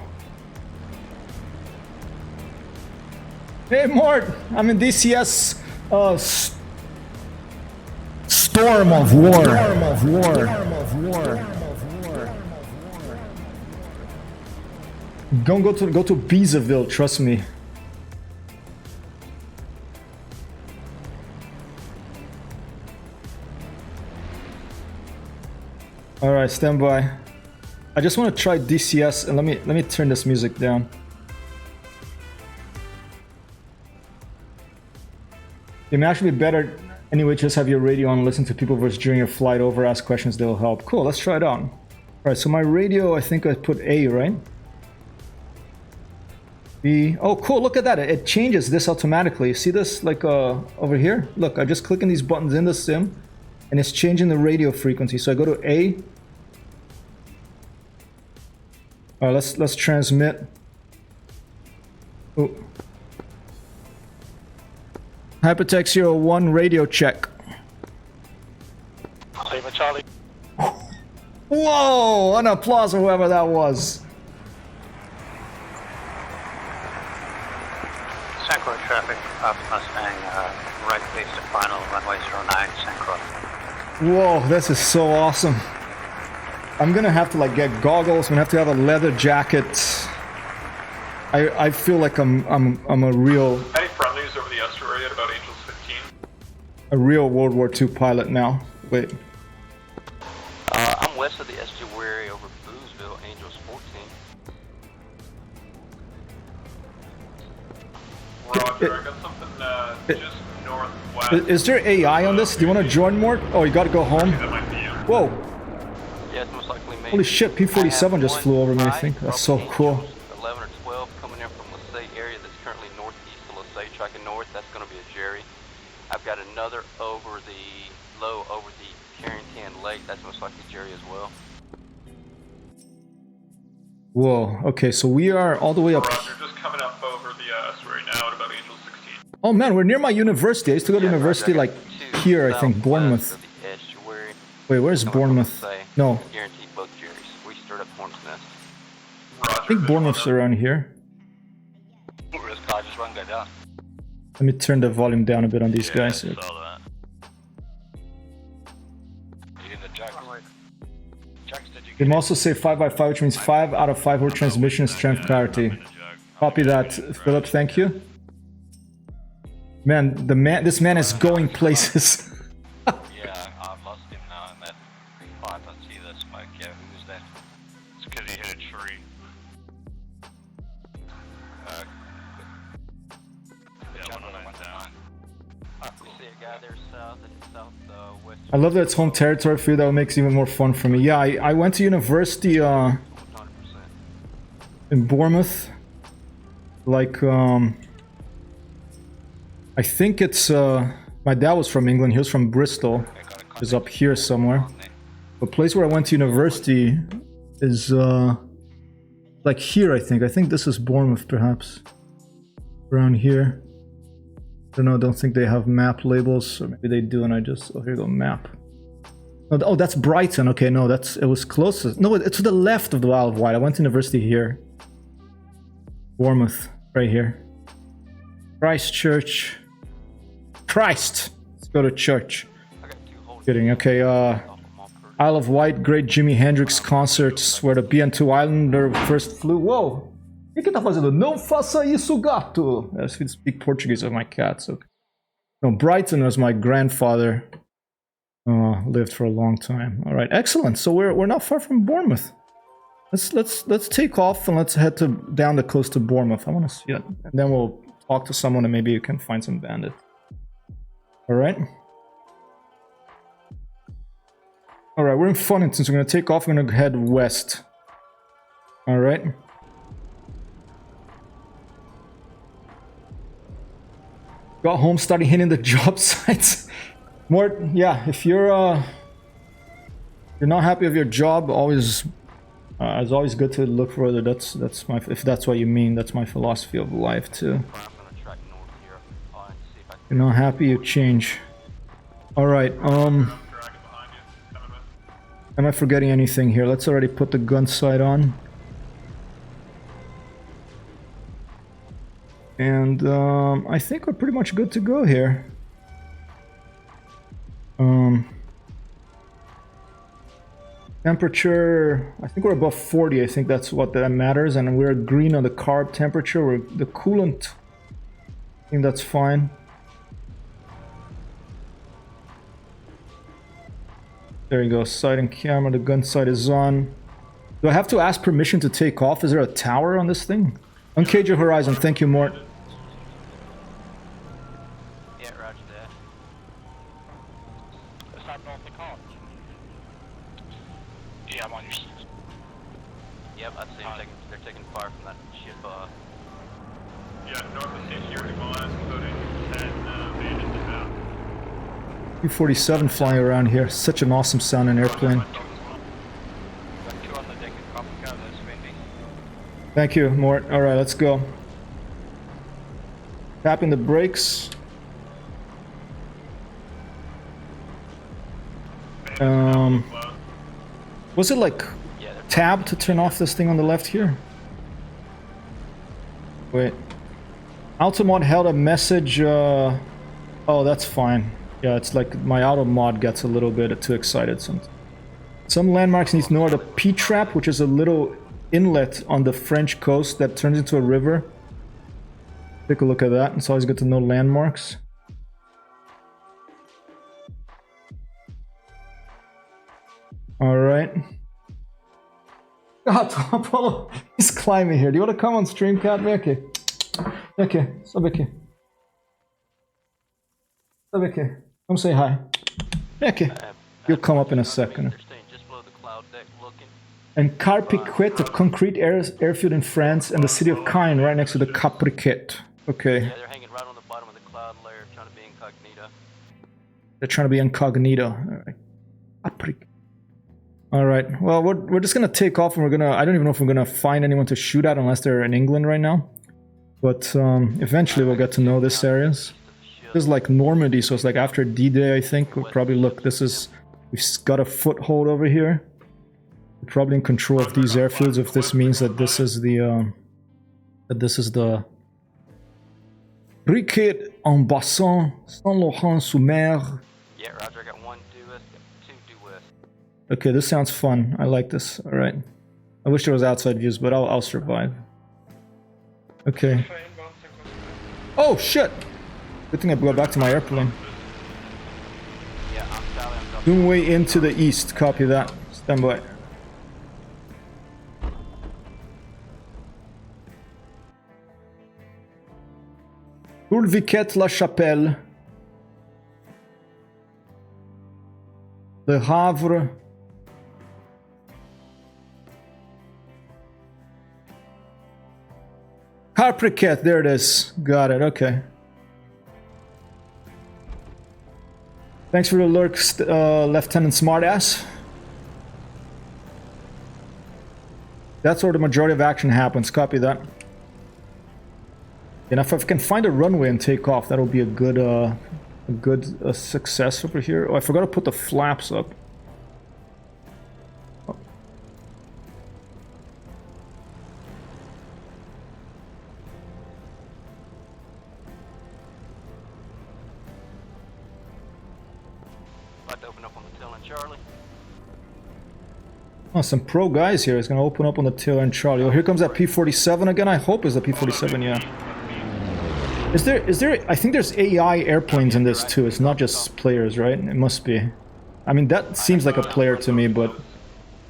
Hey Mort, I'm in DCS Storm of War. Storm of War. Storm of War. Don't go to Beezaville, trust me. All right, stand by. I just want to try DCS, and let me turn this music down. It may actually be better anyway, just have your radio on, listen to people versus during your flight over, ask questions, they'll help. Cool, let's try it out. All right, so my radio, I think I put A, right? B. Oh, cool, look at that. It changes this automatically. See this, like over here? Look, I just click on these buttons in the sim, and it's changing the radio frequency. So I go to A. All right, let's transmit. Oh. Hypertext 01 radio check. Lima Charlie. Whoa! An applause for whoever that was. Synchro traffic, up Mustang, right base to final, runway 09, Synchro. Whoa, this is so awesome. I'm gonna have to like get goggles. I'm gonna have to have a leather jacket. I feel like I'm a real. Any friendlies over the estuary at about Angels 15? A real World War II pilot now. Wait. I'm west of the estuary over Boozville, Angels 14. Roger, I got something just northwest. Is there AI on this? Do you want to join, Mort? Oh, you gotta go home. That might be you. Whoa! Yeah, it's most likely me. Holy shit! P-47 just flew over me. I think that's so cool. 11 or 12 coming in from Lasay area that's currently northeast of Lasay, tracking north. That's going to be a Jerry. I've got another over the low over the Carrington Lake. That's most likely Jerry as well. Whoa. Okay, so we are all the way up. Roger, just coming up over the estuary now at about Angels 16. Oh man, we're near my university. I used to go to university like here, I think, Bournemouth. Wait, where's Bournemouth? No. Guaranteed both Jerrys. We stirred up Horn's Nest. Roger, I think Bournemouth's around here. Risk car, just run, go down. Let me turn the volume down a bit on these guys. You in the jacks? Jacks, did you You can also say 5x5, which means 5 out of 5 word transmission strength clarity. Copy that, Philip. Thank you. Man, this man is going places. Yeah, I've lost him now. I'm at 5. I see the smoke. Yeah, who was that? It's because he hit a tree. Yeah, 199. We see a guy there south and southwest. I love that it's home territory for you. That makes it even more fun for me. Yeah, I went to university 100%. in Bournemouth. Like, I think it's, my dad was from England. He was from Bristol. He's up here somewhere. The place where I went to university is, like here, I think. I think this is Bournemouth, perhaps. Around here. I don't think they have map labels. Or maybe they do, and I just... Oh, here you go, map. Oh, that's Brighton. Okay, no, it was closest. No, it's to the left of the Isle of Wight. I went to university here. Bournemouth, right here. Christchurch. Christ! Let's go to church. Kidding, okay, Isle of Wight, great Jimi Hendrix concerts where the BN2 Islander first flew. Whoa! O que tá fazendo? Não faça isso, gato! I speak Portuguese with my cats, okay. No, Brighton was my grandfather. Lived for a long time. Alright, excellent. So we're not far from Bournemouth. Let's take off and let's head down the coast to Bournemouth. I want to see it. And then we'll talk to someone and maybe you can find some bandit. Alright. Alright, we're in Funnington, so we're going to take off. We're going to head west. Alright. Got home, started hitting the job sites. Mort, yeah, if you're not happy with your job, always it's always good to look for other. That's my, if that's what you mean, that's my philosophy of life too. You're not happy, you change. Alright, am I forgetting anything here? Let's already put the gun sight on. And I think we're pretty much good to go here. Temperature, I think we're above 40. I think that's what that matters, and we're green on the carb temperature. We're the coolant, I think that's fine. There you go, sight and camera, the gun sight is on. Do I have to ask permission to take off? Is there a tower on this thing? Uncage your horizon, thank you, Mort. Yeah, roger that. Let's not know if they call. Yeah, I'm on your... Yep, I see them they're taking fire from that ship. Yeah, north of stationary miles, including 10 bandits to have. P-47 flying around here. Such an awesome sounding airplane. Thank you, Mort. Alright, let's go. Tapping the brakes. Cloud. Was it like Yeah, they're tab to turn off this thing on the left here? Wait. Automod held a message, oh, that's fine. Yeah, it's like my auto mod gets a little bit too excited sometimes. Some landmarks need to know the P-trap, which is a little inlet on the French coast that turns into a river. Take a look at that. It's always good to know landmarks. Alright. God, Apollo, he's climbing here. Do you want to come on stream, Cat? Okay. Okay, stop okay. Stop okay. Come say hi. Okay. You'll come up in a second. just below the cloud deck looking. And Carpiquet, a concrete airfield in France, and the city of Caen right next to the Capriquet. Okay. Yeah, they're hanging right on the bottom of the cloud layer, trying to be incognito. They're trying to be incognito. Alright. Capriquet. Alright, well, we're just gonna take off and we're gonna... I don't even know if we're gonna find anyone to shoot at unless they're in England right now. But eventually we'll get to know this areas. This is like Normandy, so it's like after D-Day, I think. We'll probably look, this is... We've got a foothold over here. We're probably in control of these airfields if this means that this is the... Briquet en Bassin, Saint-Laurent-sous-Mer. Yeah, roger, I got 1 due west, got 2 due west. Okay, this sounds fun. I like this. Alright. I wish there was outside views, but I'll survive. Okay. Oh, shit! Good thing I brought back to my airplane. Yeah, I'm Charlie, I'm dropping. Zoom way into the east. Copy that. Stand by. Viquet La Chapelle. Le Havre. Carpriquet, there it is. Got it, okay. Thanks for the lurk, Lieutenant Smartass. That's where the majority of action happens. Copy that. And if I can find a runway and take off, that'll be a good success over here. Oh, I forgot to put the flaps up. Oh. About to open up on the tail end, Charlie. Oh, some pro guys here. It's gonna open up on the tail end, Charlie. Oh, here comes that P-47 again. I hope it's the P-47, yeah. Is there, I think there's AI airplanes in this too. It's not just players, right? It must be. I mean, that seems like a player to me, but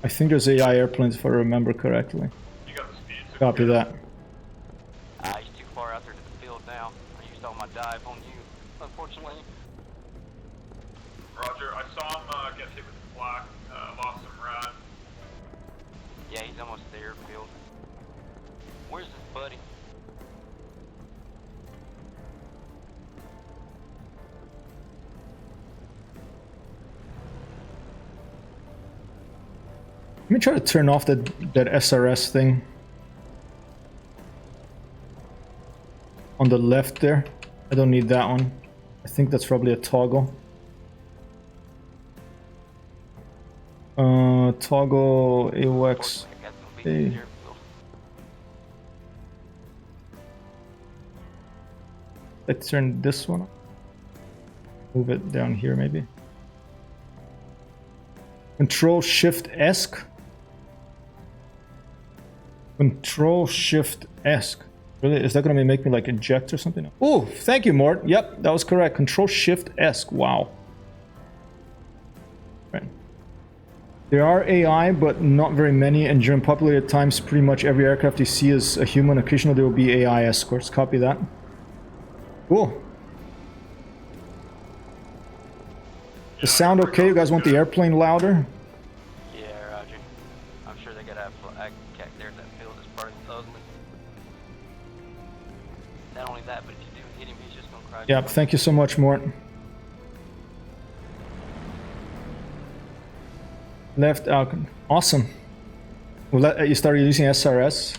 I think there's AI airplanes if I remember correctly. You got the speed. So Copy that. He's too far out there to the field now. I used all my dive on you, unfortunately. Roger, I saw him get hit with the flak, lost some rad. Yeah, he's almost at the airfield. Where's his buddy? Let me try to turn off that SRS thing. On the left there. I don't need that one. I think that's probably a toggle. Toggle AOX. Hey. Let's turn this one on. Move it down here maybe. Control Shift ESC. Control Shift ESC. Really? Is that gonna make me like eject or something? Oh, thank you, Mort. Yep, that was correct. Control Shift ESC. Wow. Right. There are AI, but not very many, and during populated times, pretty much every aircraft you see is a human. Occasionally there will be AI escorts. Copy that. Cool. The sound okay? You guys want the airplane louder? Yeah, Roger. I'm sure they gotta have a cat there. That field is probably ugly. Not only that, but if you do hit him, he's just gonna cry. Yep, thank you so much, Mort. Left out. Awesome. Well, you started using SRS.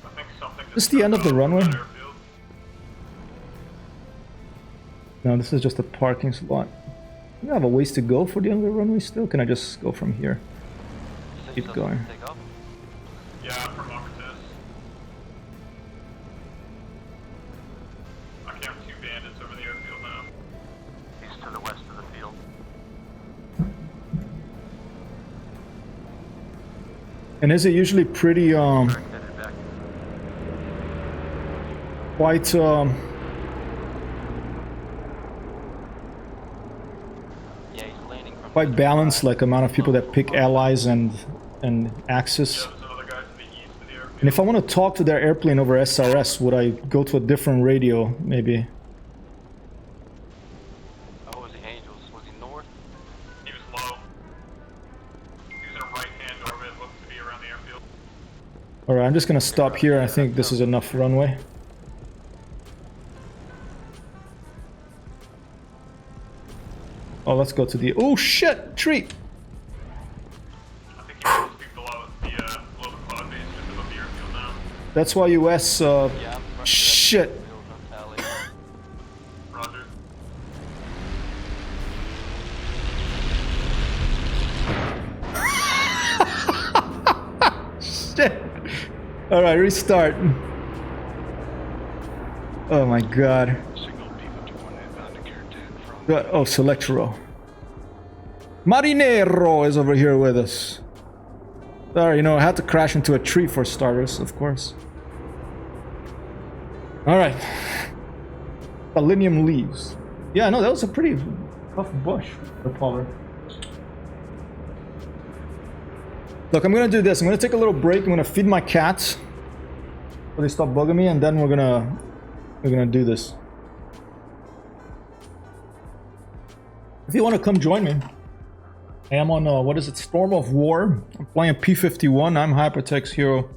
I think something. Is this the end of the runway? Airfield. No, this is just a parking slot. You have a ways to go for the other runway still? Can I just go from here? Keep going. Take off. Yeah, from Marcus. I count 2 bandits over the airfield now. He's to the west of the field. And is it usually pretty Headed back. quite Yeah, he's landing from quite balanced, like amount of people that pick allies and Axis? Yeah, there's another guy to the east of the airfield. And if I want to talk to their airplane over SRS, would I go to a different radio, maybe? Oh, was he Angels? Was he north? He was low. He was in a right-hand orbit, looked to be around the airfield. Alright, I'm just gonna stop here. I think this is enough runway. Oh, let's go to the... Oh shit! Tree! I think he wants to be below the cloud base just above the airfield now. That's why US, Yeah, I'm rushing shit! to the field, no tally. Roger. Shit! Alright, restart. Oh my god. Signal P-51 inbound to Gear 10 from... Oh, Selectro. Marinero is over here with us. Sorry, you know, I had to crash into a tree for starters, of course. Alright. Selenium leaves. Yeah, no, that was a pretty tough bush for Pollard. Look, I'm gonna do this. I'm gonna take a little break. I'm gonna feed my cats so they stop bugging me, and then we're gonna do this. If you want to come join me, I am on what is it, Storm of War. I'm playing P-51. I'm Hypertext Hero.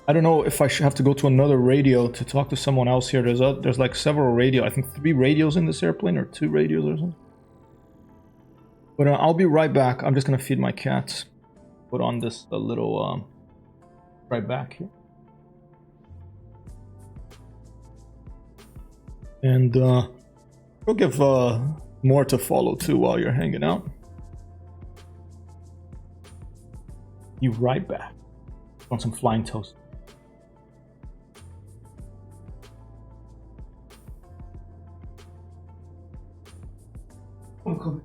I don't know if I should have to go to another radio to talk to someone else here. There's like several radio. I think 3 radios in this airplane, or 2 radios or something. But I'll be right back. I'm just gonna feed my cats. Put on this a little right back here. And we'll give more to follow too while you're hanging out. Be right back. Want some flying toast. Okay.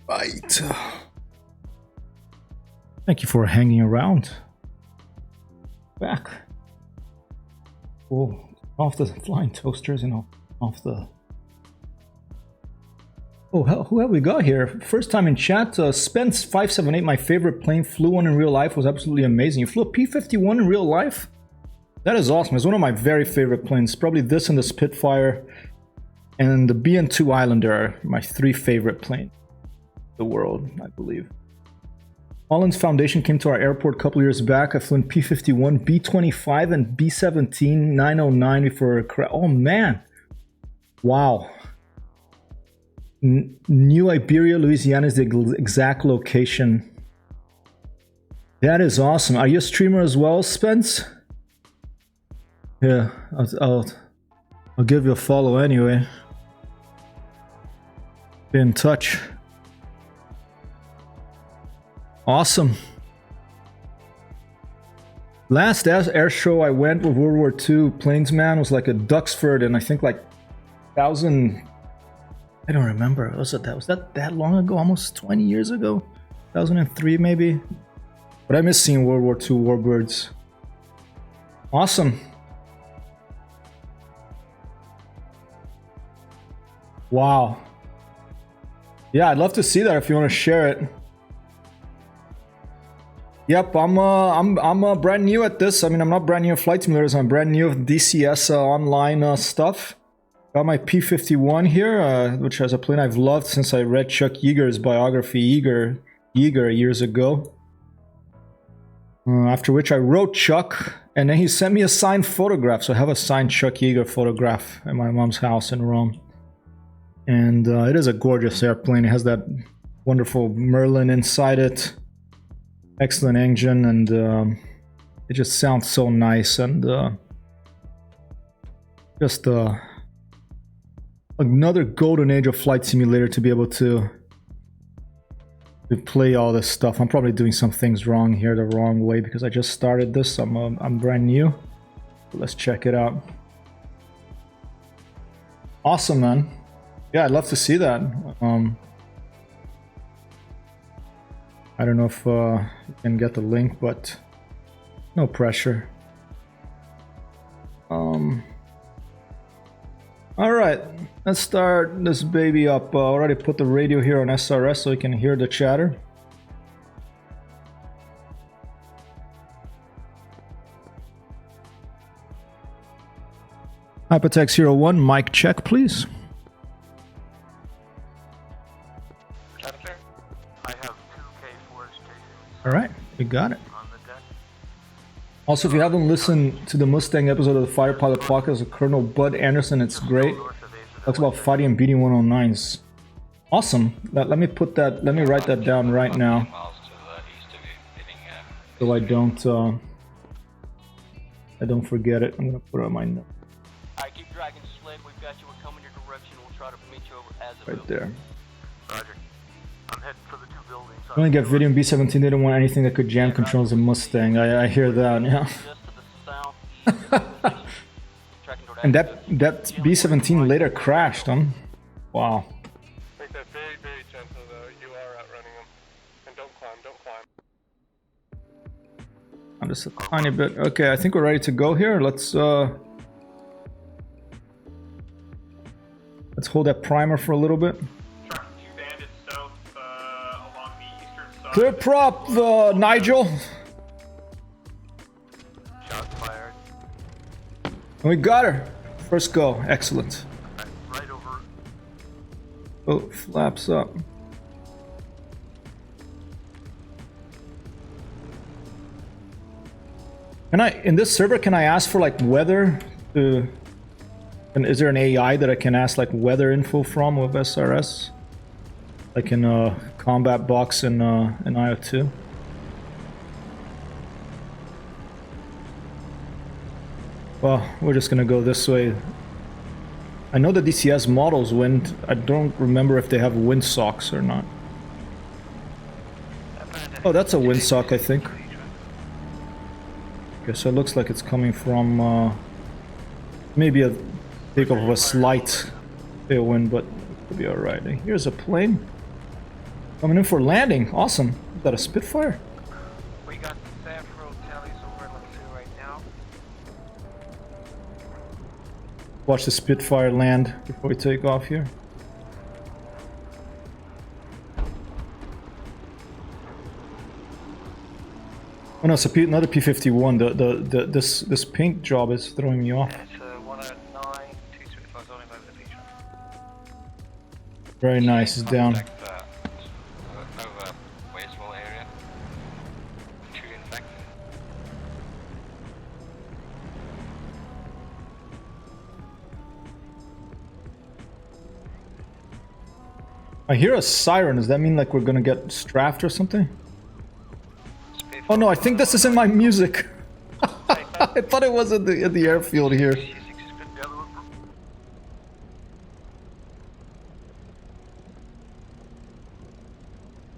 Right. Thank you for hanging around. Back. Oh, off the flying toasters and off the. Oh, who have we got here? First time in chat. Spence 578. My favorite plane. Flew one in real life. Was absolutely amazing. You flew a P-51 in real life? That is awesome. It's one of my very favorite planes. Probably this and the Spitfire, and the BN2 Islander are my 3 favorite planes in the world, I believe. Holland's Foundation came to our airport a couple years back. I flew in P-51, B-25, and B-17 909 before a crash. Oh man, wow. New Iberia, Louisiana is the exact location. That is awesome. Are you a streamer as well, Spence? Yeah, I'll give you a follow anyway. Be in touch. Awesome. Last air show I went with World War II Plainsman was like a Duxford, and I think like 1,000. I don't remember. Was that long ago? Almost 20 years ago? 2003 maybe? But I miss seeing World War II warbirds. Awesome. Wow. Yeah, I'd love to see that if you want to share it. Yep, I'm brand new at this. I mean, I'm not brand new at flight simulators. I'm brand new at DCS online stuff. Got my P-51 here, which is a plane I've loved since I read Chuck Yeager's biography, Yeager years ago. After which I wrote Chuck, and then he sent me a signed photograph. So I have a signed Chuck Yeager photograph at my mom's house in Rome. And it is a gorgeous airplane. It has that wonderful Merlin inside it. Excellent engine, and it just sounds so nice, and just another golden age of flight simulator to be able to play all this stuff. I'm probably doing some things wrong here, the wrong way, because I just started this. I'm brand new. Let's check it out. Awesome, man. Yeah, I'd love to see that. I don't know if you can get the link, but no pressure. Alright, let's start this baby up. I already put the radio here on SRS so you can hear the chatter. Hypotex 01, mic check please. Alright, we got it. Also, if you haven't listened to the Mustang episode of the Fighter Pilot Podcast with Colonel Bud Anderson, it's great. Talks about fighting and beating 109s. Awesome. Let me write that down right now. So I don't forget it. I'm gonna put it on my note. Alright, keep dragging slick. We've got you. We're coming your direction. We'll try to meet you over as a right there. Roger. I'm heading for the 2 buildings. I only get video in B-17. They don't want anything that could jam controls a Mustang. I hear that, yeah. And that B-17 later crashed, huh? Wow. Make that very, very gentle, though. You are outrunning them. And don't climb, don't climb. I'm just a tiny bit. Okay, I think we're ready to go here. Let's hold that primer for a little bit. Clear prop, Nigel. Shots fired. And we got her. First go. Excellent. Right over. Oh, flaps up. Can I, in this server, can I ask for like weather? And is there an AI that I can ask like weather info from with SRS? Like in combat box in IO2. Well, we're just gonna go this way. I know the DCS models wind. I don't remember if they have windsocks or not. Oh, that's a windsock, I think. Okay, so it looks like it's coming from maybe a takeoff of a slight tailwind, but it could be alright. Here's a plane coming in for landing. Awesome. Is that a Spitfire? We got several tallies over level 2 right now. Watch the Spitfire land before we take off here. Oh no, it's another P-51. This paint job is throwing me off. It's 109, 225 zoning over the beach. Very nice, it's down. Contact, over Wasteful area. 2 in fact. I hear a siren. Does that mean like we're gonna get strafed or something? Oh no, I think this is in my music. I thought it was at the airfield here. DCS is good, the other one.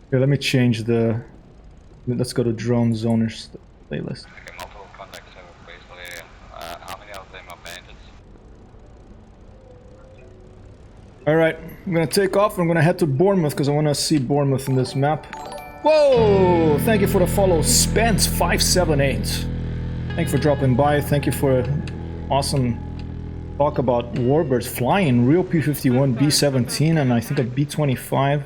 Here, let me change the. Let's go to drone zoners playlist. Okay, multiple contacts over Wasteful area. How many of them are bandits? All right, I'm gonna take off. I'm gonna head to Bournemouth because I want to see Bournemouth in this map. Whoa! Thank you for the follow, Spence578. Thank you for dropping by. Thank you for awesome talk about warbirds flying. Real P-51, B-17, and I think a B-25.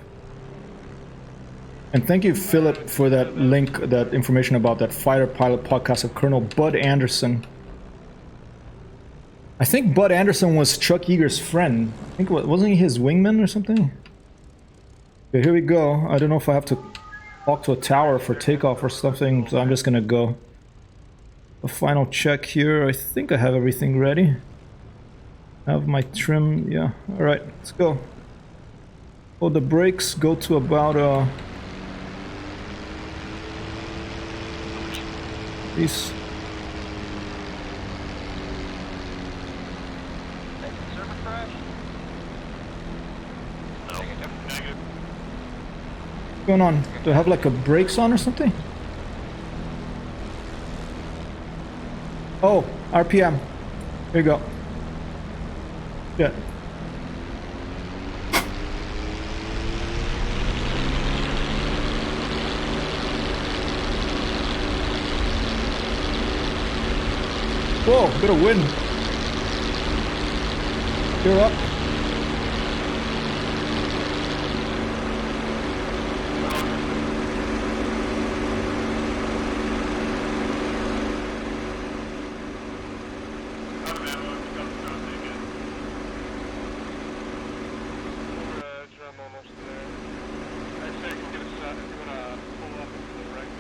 And thank you, Philip, for that link, that information about that fighter pilot podcast of Colonel Bud Anderson. I think Bud Anderson was Chuck Yeager's friend. I think, wasn't he his wingman or something? Okay, here we go. I don't know if I have to talk to a tower for takeoff or something, so I'm just gonna go. A final check here. I think I have everything ready. I have my trim, yeah. Alright, let's go. Hold the brakes, go to about peace. Server crash? Negative. What's going on? Do I have like a brakes on or something? Oh, RPM. Here you go. Yeah. Whoa, bit of wind. You're up. Out of ammo, if you got the drone, take it. We're drum almost there. I'd say you can get a shot if you want to pull up into the right.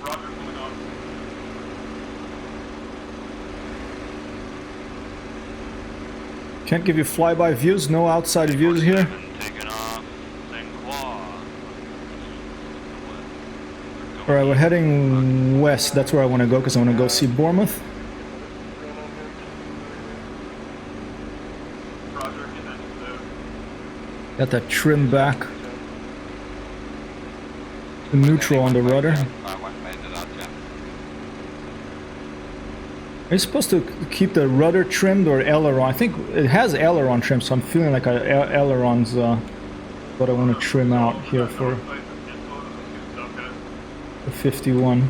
Roger, pulling on. Can't give you flyby views, no outside views here. Taking off. Alright, we're heading west. That's where I want to go because I want to go see Bournemouth. Roger, get that to Got that trim back. The neutral on the rudder. Are you supposed to keep the rudder trimmed or aileron? I think it has aileron trim, so I'm feeling like ailerons what I want to trim out here for the 51.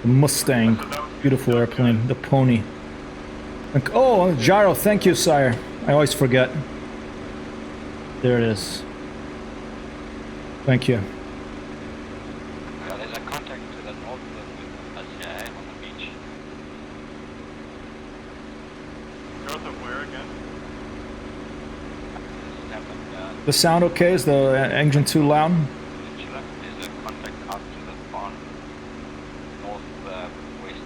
The Mustang. Beautiful airplane. The Pony. Oh, gyro. Thank you, sire. I always forget. There it is. Thank you. There's a contact to the north of us on the beach. north of where again? The sound okay? Is the engine too loud? Peninsula. There's a contact out to the far northwest.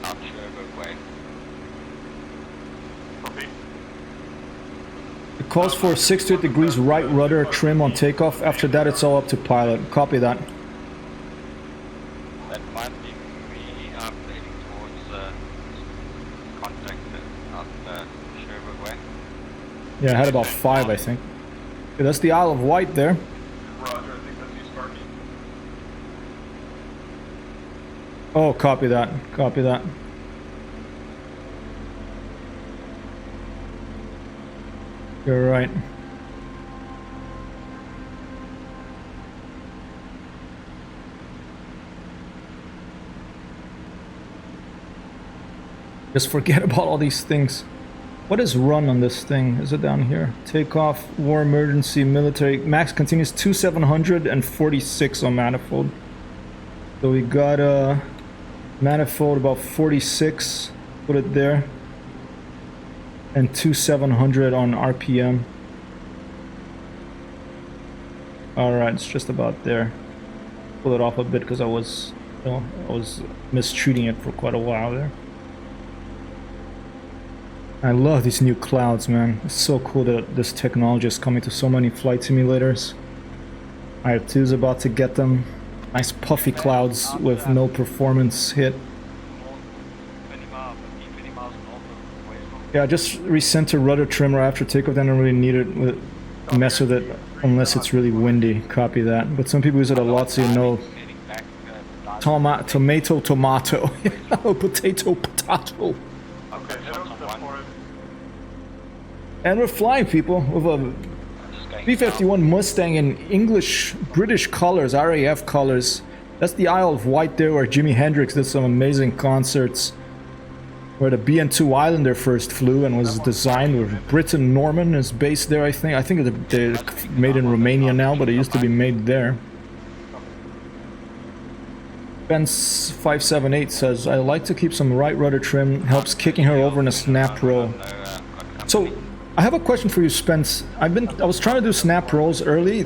Out Sherbrooke way. Copy. It calls for 68 degrees right rudder trim on takeoff. After that, it's all up to pilot. Copy that. That might be me updating towards contact out Sherbrooke way. Yeah, I had about 5, I think. Okay, that's the Isle of Wight there. Roger, I think that's East Sparky. Oh, copy that. Copy that. You're right. Just forget about all these things. What is run on this thing? Is it down here? Takeoff, war emergency, military. Max continues 2700 and 46 on manifold. So we got a manifold about 46. Put it there. And 2700 on RPM. Alright, it's just about there. Pull it off a bit because I was mistreating it for quite a while there. I love these new clouds, man. It's so cool that this technology is coming to so many flight simulators. IR2 is about to get them. Nice puffy clouds with no performance hit. Yeah, I just resent a rudder trimmer after takeoff. I don't really need it. Mess with it unless it's really windy. Copy that. But some people use it a lot, so you know. Tomato. Potato. Okay, head over to the forest. And we're flying, people, with a P-51 Mustang in British colors, RAF colors. That's the Isle of Wight there, where Jimi Hendrix did some amazing concerts. Where the BN2 Islander first flew and was designed with Britain Norman is based there, I think. I think they're made in Romania now, but it used to be made there. Benz 578 says, I like to keep some right rudder trim, helps kicking her over in a snap roll. So, I have a question for you, Spence. I was trying to do snap rolls earlier.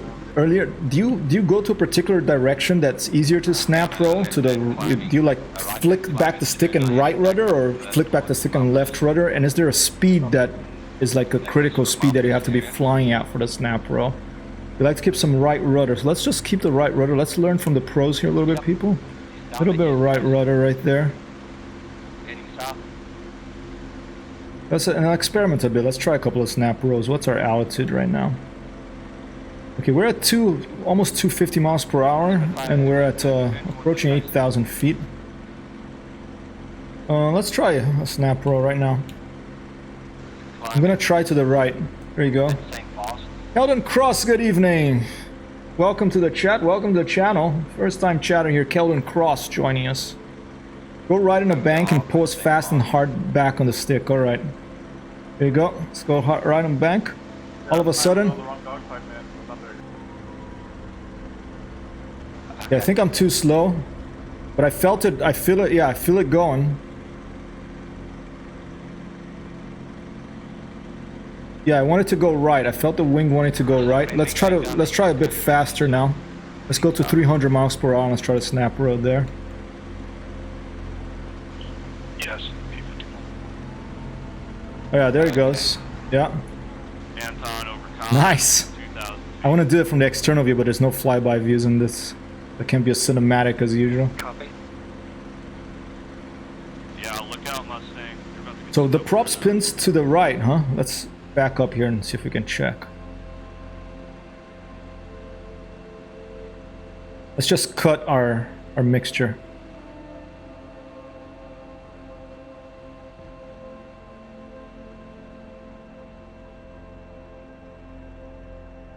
Do you go to a particular direction that's easier to snap roll? Do you like flick back the stick and right rudder, or flick back the stick and left rudder? And is there a speed that is like a critical speed that you have to be flying at for the snap roll? We like to keep some right rudder. So let's just keep the right rudder. Let's learn from the pros here a little bit, people. A little bit of right rudder right there. Let's experiment a bit. Let's try a couple of snap rolls. What's our altitude right now? Okay, we're at almost 250 miles per hour, and we're at approaching 8,000 feet. Let's try a snap roll right now. I'm gonna try to the right. There you go. Keldon Cross, good evening. Welcome to the chat. Welcome to the channel. First time chatter here. Keldon Cross joining us. Go right in the bank and pull us fast and hard back on the stick. All right. There you go. Let's go right on the bank. All of a sudden. Yeah, I think I'm too slow, but I felt it. I feel it. Yeah, I feel it going. Yeah, I wanted to go right. I felt the wing wanting to go right. Let's try a bit faster now. Let's go to 300 miles per hour. Let's try to snap road there. Yes. Oh yeah, there it goes. Yeah. Anton over Nice. I want to do it from the external view, but there's no flyby views in this. It can be a cinematic as usual. Copy. Yeah, look out, Mustang. So the prop spins to the right, huh? Let's back up here and see if we can check. Let's just cut our mixture.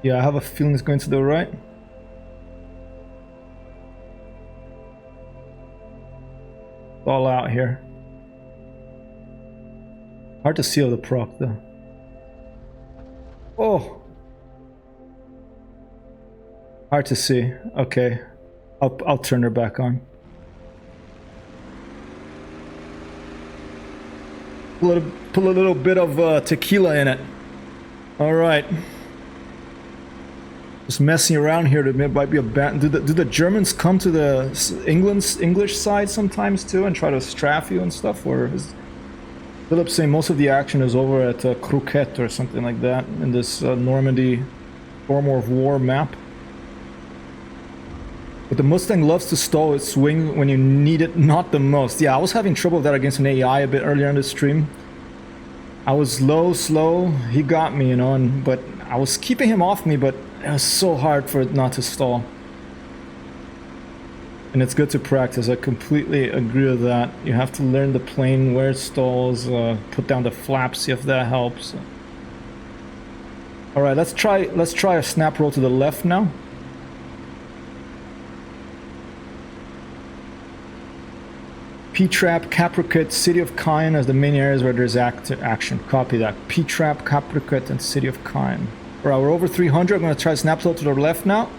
Yeah, I have a feeling it's going to the right. All out here. Hard to see all the prop though. Oh, hard to see. Okay, I'll turn her back on. Put a little bit of tequila in it. All right. Just messing around here. There might be a ban. Do the Germans come to the English side sometimes too and try to strafe you and stuff? Or is Philip saying most of the action is over at Croquet or something like that in this Normandy Storm of War map? But the Mustang loves to stall its wing when you need it not the most. Yeah, I was having trouble with that against an AI a bit earlier in the stream. I was slow. He got me, you know, but I was keeping him off me, but it was so hard for it not to stall. And it's good to practice. I completely agree with that. You have to learn the plane where it stalls, put down the flaps, see if that helps. All right, let's try a snap roll to the left now. P-Trap, Capricorn, City of Cayenne as the main areas where there's action. Copy that. P-Trap, Capricorn, and City of Cayenne. All right, we're over 300. I'm going to try snap roll to the left now.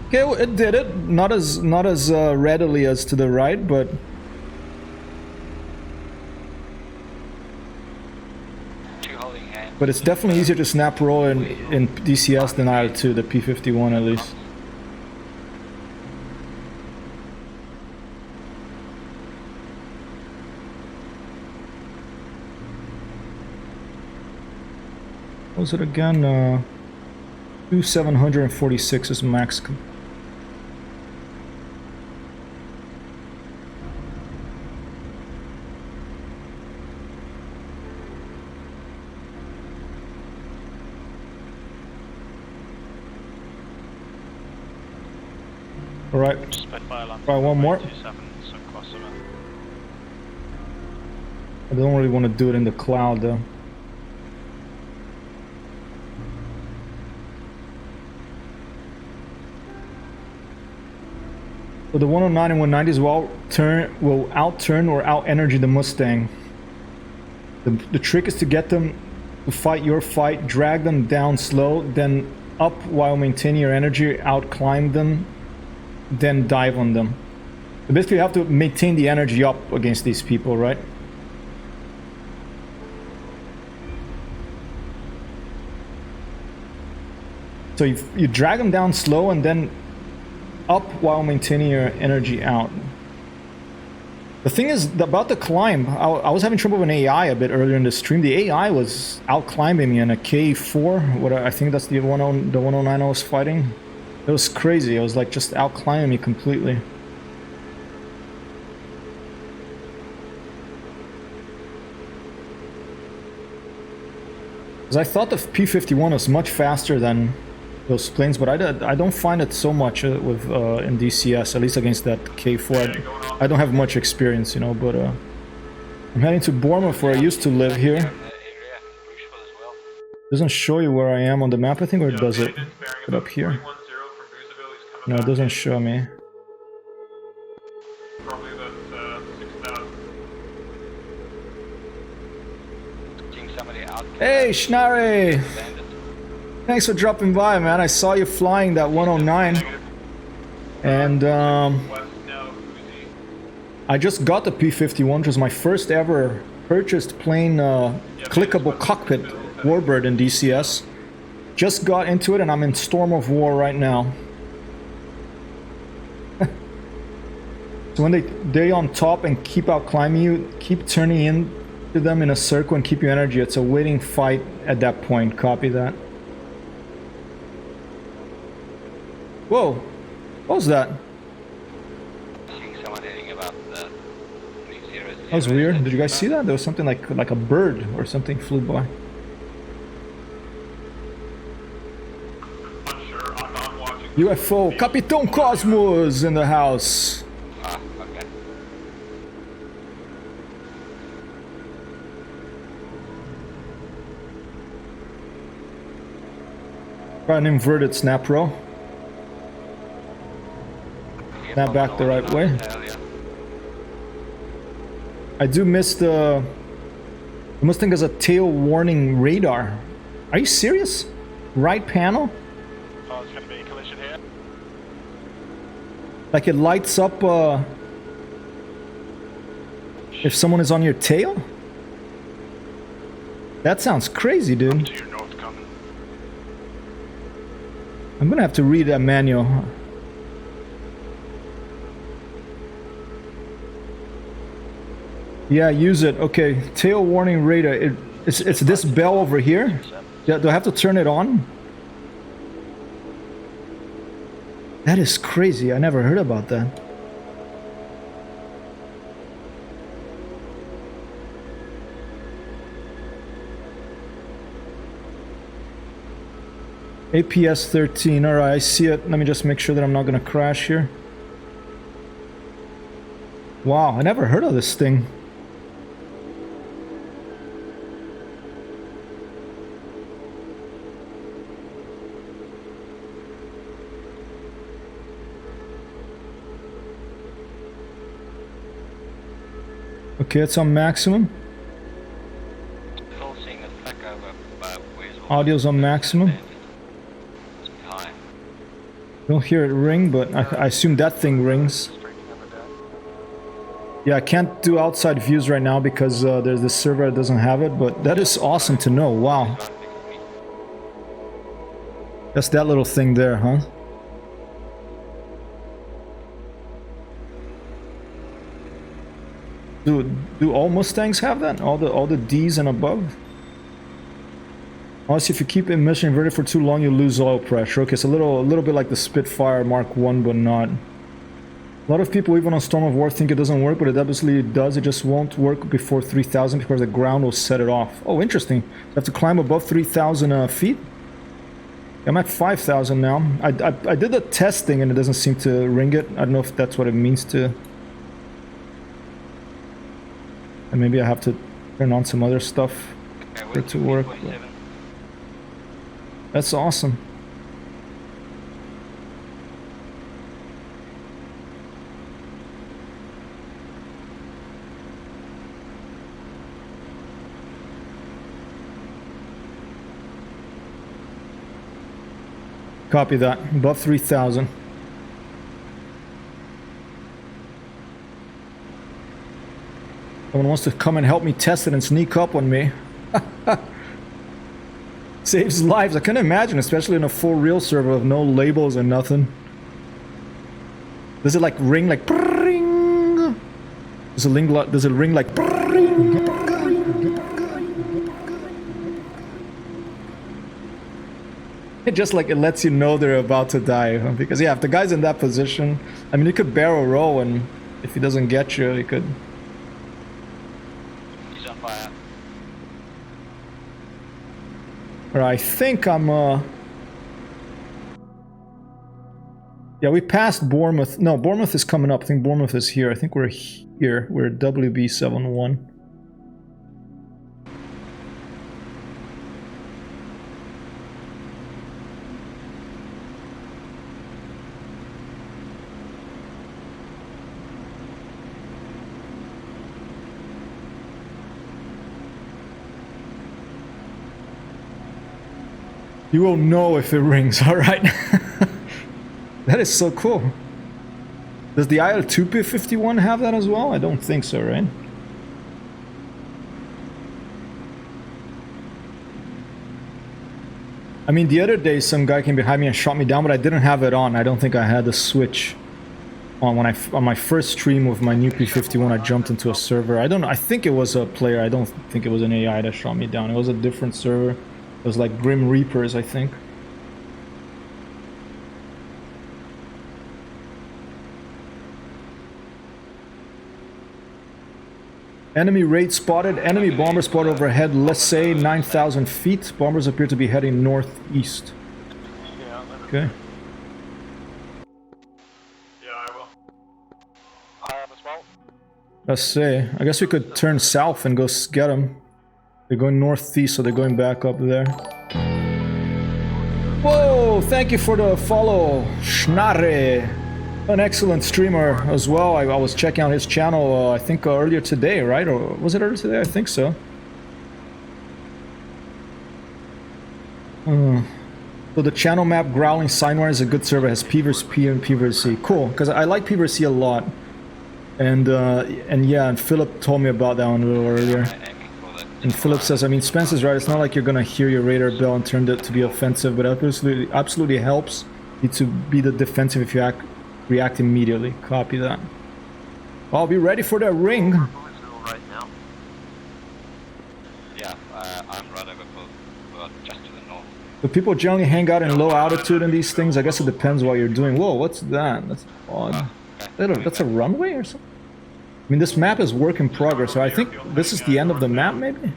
Okay, well, it did it. Not as readily as to the right, but it's definitely easier to snap roll in DCS than IL-2, the P-51 at least. What was it again? 2746 is max. Alright, one more. I don't really want to do it in the cloud though. So the 109 and 190s will out-turn or out-energy the Mustang. The trick is to get them to fight your fight, drag them down slow, then up while maintaining your energy, out-climb them, then dive on them. So basically you have to maintain the energy up against these people, right? So you drag them down slow and then up while maintaining your energy out. The thing is about the climb, I was having trouble with an AI a bit earlier in the stream. The AI was out climbing me in a K4. What I think that's the 109 I was fighting. It was crazy. It was like just out climbing me completely. Because I thought the P-51 was much faster than those planes, but I don't find it so much with in DCS, at least against that K4. I don't have much experience, you know, but I'm heading to Bournemouth where I used to live here. Doesn't show you where I am on the map, I think, or does it? Put up here. No, it doesn't show me. Probably about 6,000. Hey, Schnarre! Thanks for dropping by, man. I saw you flying that 109. And I just got the P-51, which was my first ever purchased plane clickable cockpit warbird in DCS. Just got into it and I'm in Storm of War right now. So when they on top and keep out climbing you, keep turning into them in a circle and keep your energy. It's a waiting fight at that point. Copy that. Whoa, what was that? That was weird. Did you guys see that? There was something like a bird or something flew by. UFO, Capitão Cosmos in the house. Ah, okay. Try an inverted snap roll. Snap back the right way. I do miss the Mustang has a tail warning radar. Are you serious? Right panel? Oh, there's gonna be a collision here. Like it lights up if someone is on your tail? That sounds crazy, dude. To your north coming. I'm gonna have to read that manual. Yeah, use it. Okay, tail warning radar. It's this bell over here. Yeah, do I have to turn it on? That is crazy. I never heard about that. APS 13. Alright, I see it. Let me just make sure that I'm not gonna crash here. Wow, I never heard of this thing. Okay, it's on maximum. Still seeing the flick over Audio's on maximum. It's behind. Don't hear it ring, but I assume that thing rings. Yeah, I can't do outside views right now because there's this server that doesn't have it, but that is awesome to know. Wow. That's that little thing there, huh? Do all Mustangs have that? All the Ds and above? Honestly, if you keep emission inverted for too long, you lose oil pressure. Okay, it's a little bit like the Spitfire Mark 1, but not. A lot of people, even on Storm of War, think it doesn't work, but it absolutely does. It just won't work before 3,000 because the ground will set it off. Oh, interesting. You have to climb above 3,000 feet? I'm at 5,000 now. I did the testing and it doesn't seem to ring it. I don't know if that's what it means to... And maybe I have to turn on some other stuff for it to work. That's awesome. Copy that. Above 3,000. Someone wants to come and help me test it and sneak up on me. Saves lives. I can imagine, especially in a full real server with no labels and nothing. Does it like ring like ring? Does it ring like ring? It just like it lets you know they're about to die, huh? Because yeah, if the guy's in that position, I mean, you could barrel roll, and if he doesn't get you, he could. He's on fire. Alright, I think I'm yeah, we passed Bournemouth. No, Bournemouth is coming up. I think Bournemouth is here. I think we're here. We're at WB71. You will know if it rings, alright? That is so cool. Does the IL-2 P-51 have that as well? I don't think so, right? I mean, the other day some guy came behind me and shot me down, but I didn't have it on. I don't think I had the switch on. When on my first stream with my new P-51, I jumped into a server. I don't know. I think it was a player. I don't think it was an AI that shot me down. It was a different server. It was like Grim Reapers, I think. Enemy raid spotted. Enemy bomber spotted overhead. Let's say 9,000 feet. Bombers appear to be heading northeast. Yeah, Okay. yeah, I will. I have a smoke. Let's say. I guess we could turn south and go get them. They're going northeast, so they're going back up there. Whoa! Thank you for the follow, Schnarre. An excellent streamer as well. I was checking out his channel, I think earlier today, right? Or was it earlier today? I think so. So the channel map Growling Signwire is a good server. It has P vs P and P vs C. Cool, because I like P vs C a lot. And yeah, and Philip told me about that one a little earlier. And Philip says, I mean, Spencer's right. It's not like you're gonna hear your radar bell and turn it to be offensive, but absolutely helps you to be the defensive if you react immediately. Copy that. I'll be ready for that ring. Right now. Yeah, I'm right over for just to the north. Do people generally hang out in low altitude in these things? I guess it depends what you're doing. Whoa, what's that? That's odd. That's a runway or something? I mean, this map is work in progress, so I think this is the end of the map, maybe?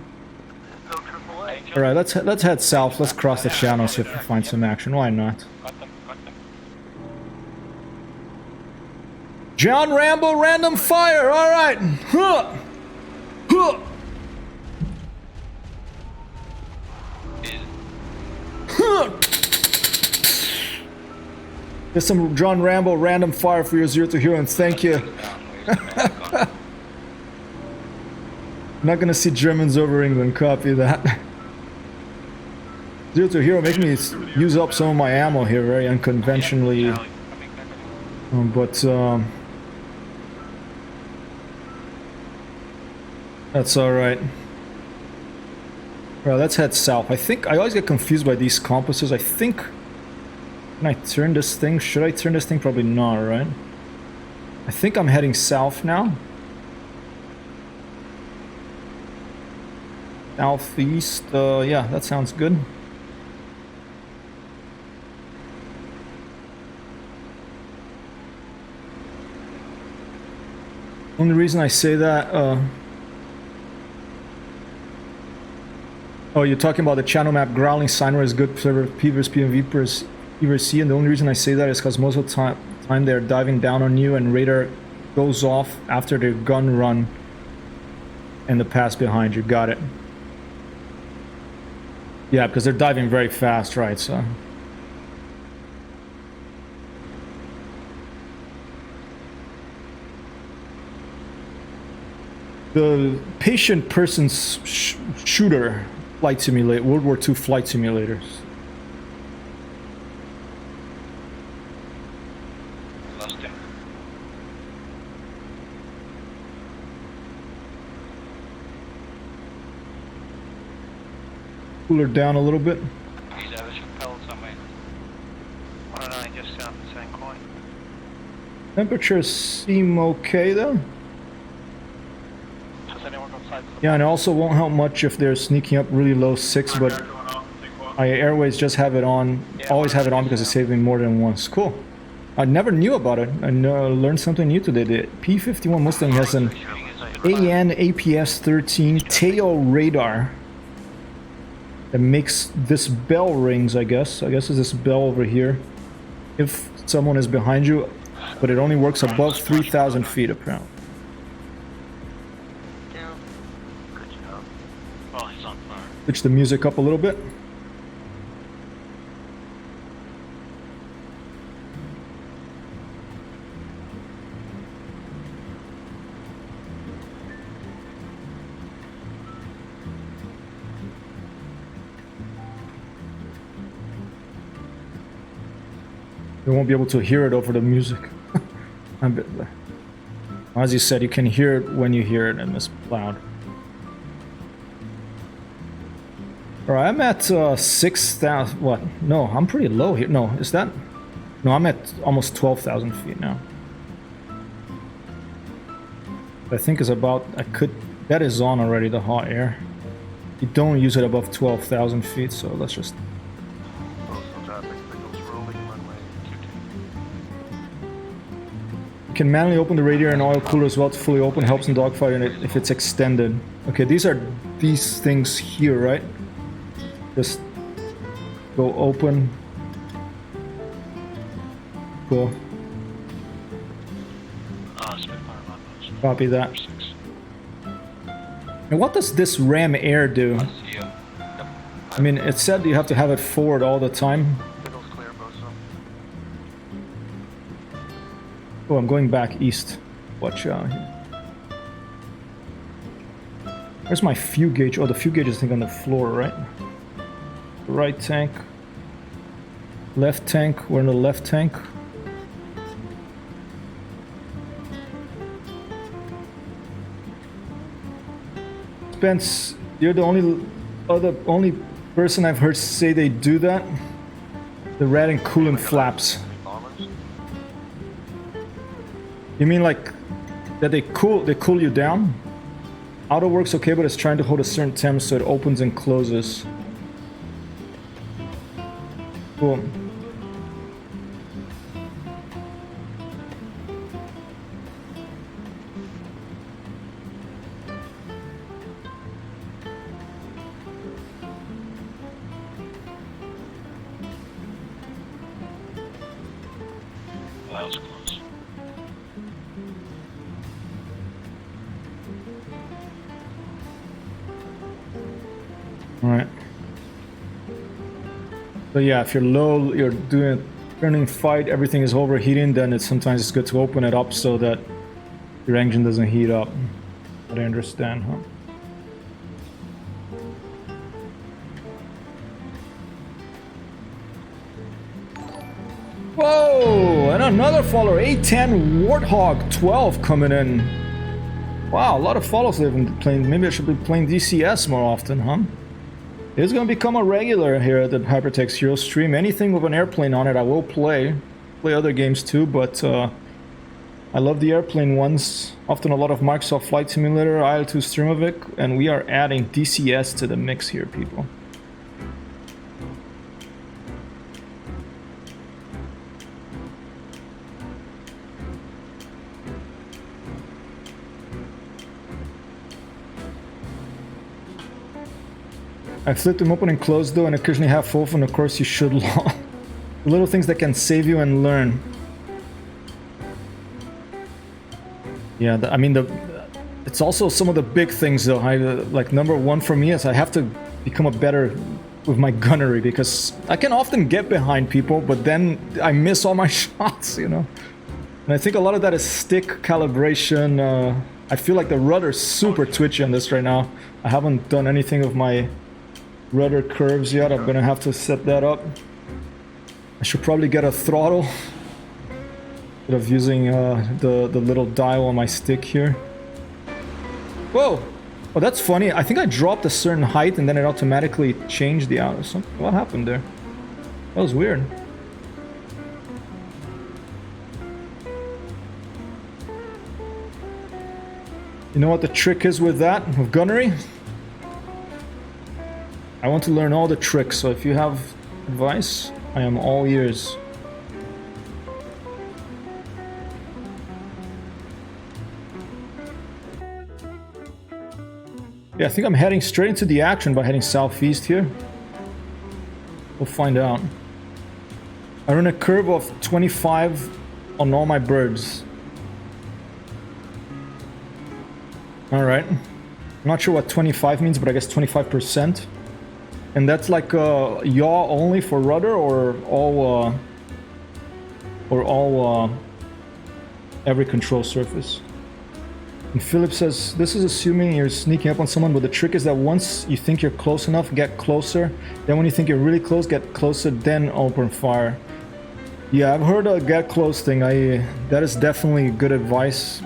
Alright, let's head south. Let's cross the channel, see if we find some action. Why not? Got them, got them. John Rambo, random fire! Alright! Huh! Huh! Huh! There's some John Rambo random fire for your 0 to hero, and thank you. Not gonna see Germans over England, copy that. 0 to hero, make me use up some of my ammo here, very unconventionally. But, that's alright. Well, let's head south. I think, I always get confused by these compasses. I think, can I turn this thing? Should I turn this thing? Probably not, right? I think I'm heading south now. Southeast, yeah, that sounds good. Only reason I say that, oh, you're talking about the channel map growling sign where it's good server P versus PMV versus E versus C, and the only reason I say that is because most of the time they're diving down on you and radar goes off after their gun run and the pass behind you. Got it. Yeah, because they're diving very fast, right? So. The patient person's shooter flight simulator, World War II flight simulators. Lost him. Cooler down a little bit. He's over Chappelle somewhere. I don't know, he just sounded the same coin. Temperatures seem okay though. Has anyone got sight of the Yeah, and it also won't help much if they're sneaking up really low 6, but Going up, Takeoff. my airways just have it on, always have it on because it saved me more than once. Cool. I never knew about it. I learned something new today. The P-51 Mustang has an AN APS 13 tail radar that makes this bell rings, I guess. I guess it's this bell over here if someone is behind you, but it only works above 3,000 feet apparently. Good job. Oh, he's on fire. Switch the music up a little bit. You won't be able to hear it over the music. As you said, you can hear it when you hear it, and it's loud. Alright, I'm at 6,000. What? No, I'm pretty low here. No, is that? No, I'm at almost 12,000 feet now. I think is about. I could. That is on already, the hot air. You don't use it above 12,000 feet, so let's just. You can manually open the radiator and oil cooler as well to fully open. Helps in dogfighting if it's extended. Okay, these are these things here, right? Just go open. Cool. Copy that. And what does this ram air do? I mean, it said you have to have it forward all the time. Oh, I'm going back east. Watch out. Where's my fuel gauge? Oh, the fuel gauge is, I think, on the floor, right? Right tank. Left tank. We're in the left tank. Spence, you're the only person I've heard say they do that. The red and coolant flaps. You mean like that they cool you down? Auto works okay, but it's trying to hold a certain temp so it opens and closes. Cool. that was close. Alright. So yeah, if you're low, you're doing a turning fight, everything is overheating, then sometimes it's good to open it up so that your engine doesn't heat up. But I understand, huh? Whoa! And another follower, A10 Warthog 12 coming in. Wow, a lot of follows they've been playing. Maybe I should be playing DCS more often, huh? It's gonna become a regular here at the Hypertext Hero stream. Anything with an airplane on it, I will play. Play other games too, but I love the airplane ones. Often a lot of Microsoft Flight Simulator, IL-2 Streamovic, and we are adding DCS to the mix here, people. I flipped them open and closed though, and occasionally half open. Of course, you should lock. Little things that can save you and learn. Yeah, I mean, it's also some of the big things though. Like number one for me is I have to become a better with my gunnery, because I can often get behind people, but then I miss all my shots, you know. And I think a lot of that is stick calibration. I feel like the rudder's super twitchy on this right now. I haven't done anything with my rudder curves yet. I'm gonna have to set that up. I should probably get a throttle instead of using the little dial on my stick here. Whoa! Oh, that's funny. I think I dropped a certain height and then it automatically changed the out or something. What happened there? That was weird. You know what the trick is with that, with gunnery? I want to learn all the tricks, so if you have advice, I am all ears. Yeah, I think I'm heading straight into the action by heading southeast here. We'll find out. I run a curve of 25 on all my birds. Alright. I'm not sure what 25 means, but I guess 25%. And that's like yaw only for rudder, or all every control surface. And Philip says, this is assuming you're sneaking up on someone, but the trick is that once you think you're close enough, get closer. Then when you think you're really close, get closer, then open fire. Yeah, I've heard a get close thing. That is definitely good advice.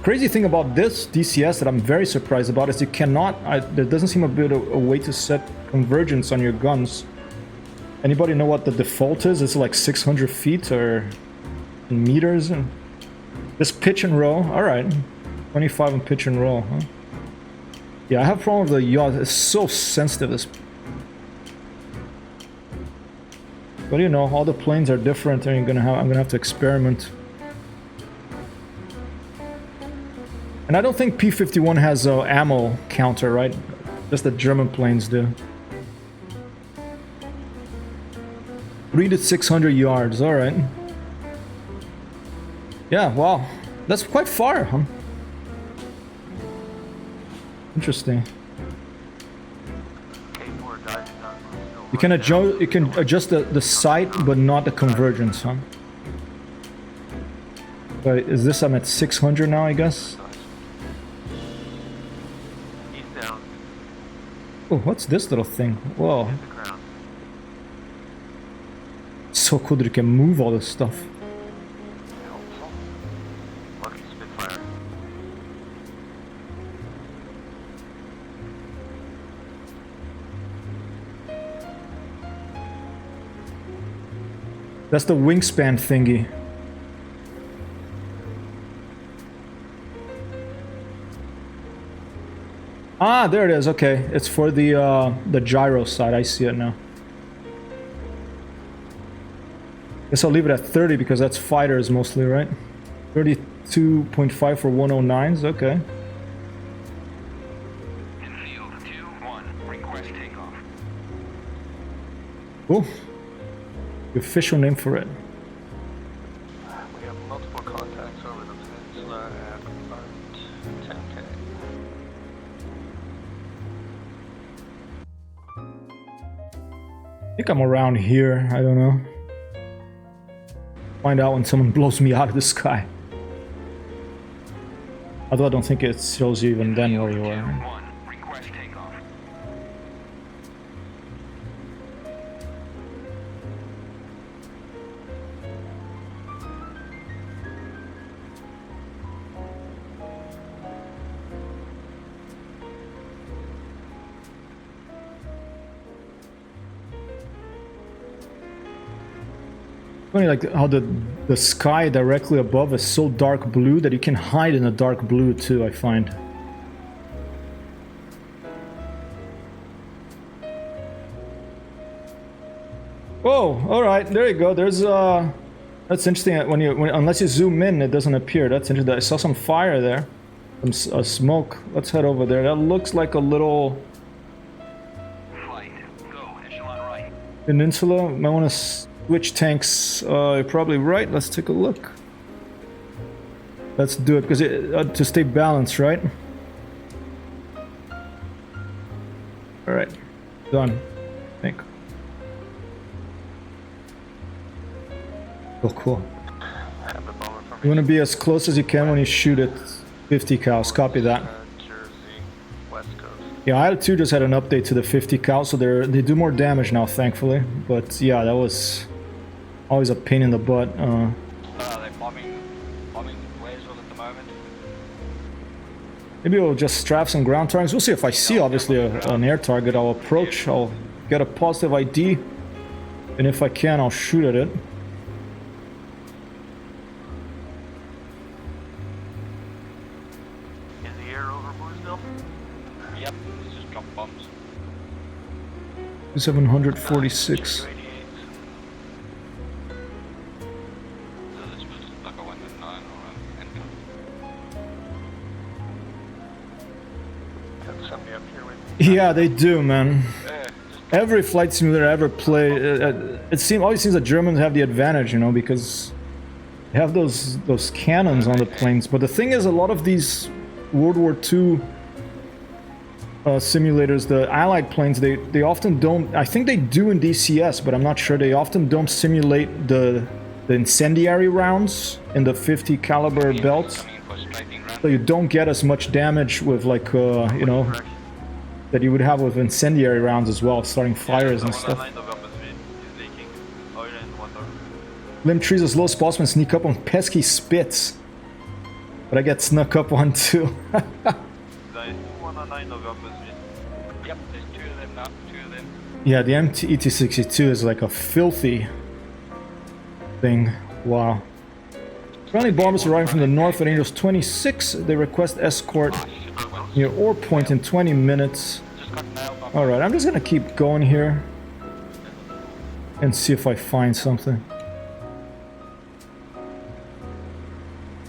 Crazy thing about this DCS that I'm very surprised about is you cannot, there doesn't seem a bit of a way to set convergence on your guns. Anybody know what the default is? It's like 600 feet or in meters. And this pitch and roll, all right. 25 and pitch and roll, huh? Yeah, I have a problem with the yaw. It's so sensitive. This, but you know, all the planes are different, and I'm gonna have to experiment. And I don't think P-51 has an ammo counter, right? Just the German planes do. 3 to 600 yards, all right. Yeah, wow, that's quite far, huh? Interesting. You can adjust the sight, but not the convergence, huh? But is this? I'm at 600 now, I guess. Oh, what's this little thing? Whoa. So cool that you can move all this stuff. That's the wingspan thingy. Ah, there it is. Okay, it's for the gyro side. I see it now. Guess I'll leave it at 30 because that's fighters mostly, right? 32.5 for 109s. Okay. Field 2-1, request takeoff. Cool. The official name for it. We have think I'm around here. I don't know. Find out when someone blows me out of the sky. Although I don't think it shows you even then where you are. Request takeoff. Funny, like how the sky directly above is so dark blue that you can hide in a dark blue too, I find. Oh, all right, there you go. There's that's interesting. Unless you zoom in, it doesn't appear. That's interesting. I saw some fire there, some smoke. Let's head over there. That looks like a little Flight. Go. Echelon right. peninsula. Might want to switch tanks. You're probably right. Let's take a look. Let's do it because to stay balanced, right? All right, done. I think. Oh, cool. I have a bomber from You want to be as close as you can when you shoot at 50 cows. Copy that. Jersey, West Coast. Yeah, Attitude just had an update to the 50 cal, so they do more damage now, thankfully. But yeah, that was always a pain in the butt. They're bombing Blaisville at the moment. Maybe we'll just strap some ground targets. We'll see if I see, obviously, an air target. I'll approach, I'll get a positive ID, and if I can, I'll shoot at it. Is the air over Bluesville? Yep, it's just drop bombs. 746. So this was like a 1-9 or an Got somebody up here with Yeah, they do, man. Yeah, Every flight simulator I ever play, always seems that Germans have the advantage, you know, because they have those cannons on the planes. But the thing is, a lot of these World War II simulators, the Allied planes, they often don't. I think they do in DCS, but I'm not sure. They often don't simulate the incendiary rounds in the 50 caliber belts, coming in for a strafing run. so you don't get as much damage with like you know, that you would have with incendiary rounds as well, starting fires and stuff. Limb trees as low as possible and sneak up on pesky spits. But I get snuck up on too. Yep, there's two of them now, two of them. Yeah, the ET-62 is like a filthy thing. Wow. Friendly bombers arriving from the north at Angels 26. They request escort near Ore Point in 20 minutes. Just got nailed by Alright, I'm just gonna keep going here and see if I find something.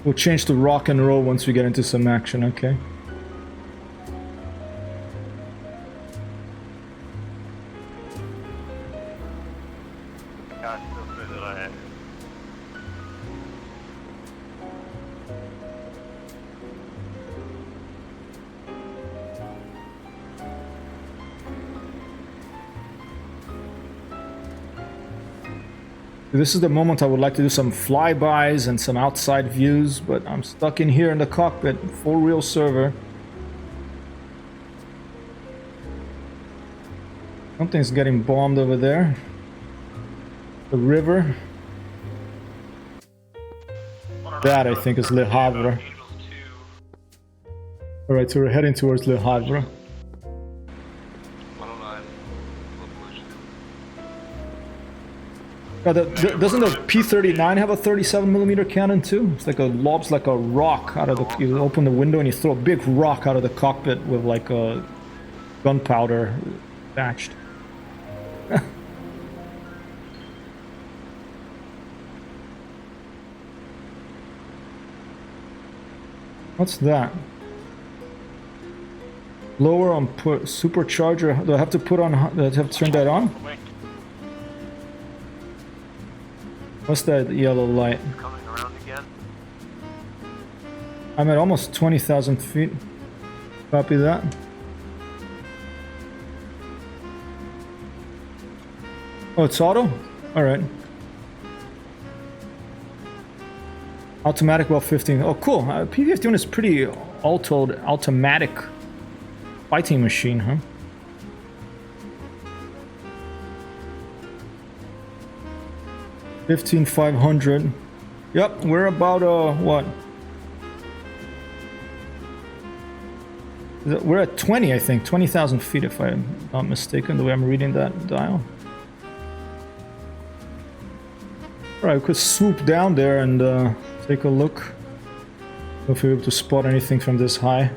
We'll change to rock and roll once we get into some action, okay? God, still good that I had. This is the moment I would like to do some flybys and some outside views, but I'm stuck in here in the cockpit, full real server. Something's getting bombed over there. The river. That I think is Le Havre. Alright, so we're heading towards Le Havre. 109. Doesn't the P-39 have a 37mm cannon too? It's like lobs like a rock out of the. You open the window and you throw a big rock out of the cockpit with like a gunpowder attached. What's that? Lower on supercharger. Do I have to put on? Do I have to turn that on? What's that yellow light? Coming around again. I'm at almost 20,000 feet. Copy that. Oh, it's auto? Alright. Automatic well 15. Oh, cool. P-51 is pretty automatic fighting machine, huh? $15,500. Yep, we're about, what? We're at 20, I think. 20,000 feet, if I'm not mistaken, the way I'm reading that dial. Alright, we could swoop down there and take a look. If we're able to spot anything from this high.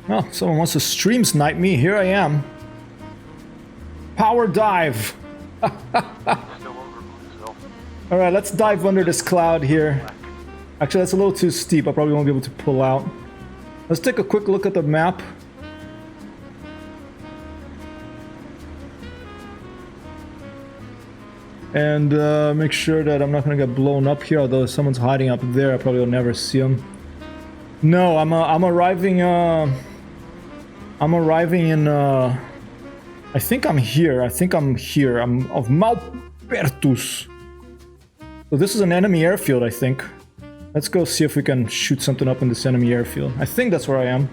Oh, someone wants to stream snipe me. Here I am. Power dive. Alright, let's dive under this cloud here. Actually, that's a little too steep. I probably won't be able to pull out. Let's take a quick look at the map. And make sure that I'm not going to get blown up here, although if someone's hiding up there, I probably will never see them. No, I'm arriving in, I think I'm here. I'm of Malpertus. So this is an enemy airfield, I think. Let's go see if we can shoot something up in this enemy airfield. I think that's where I am.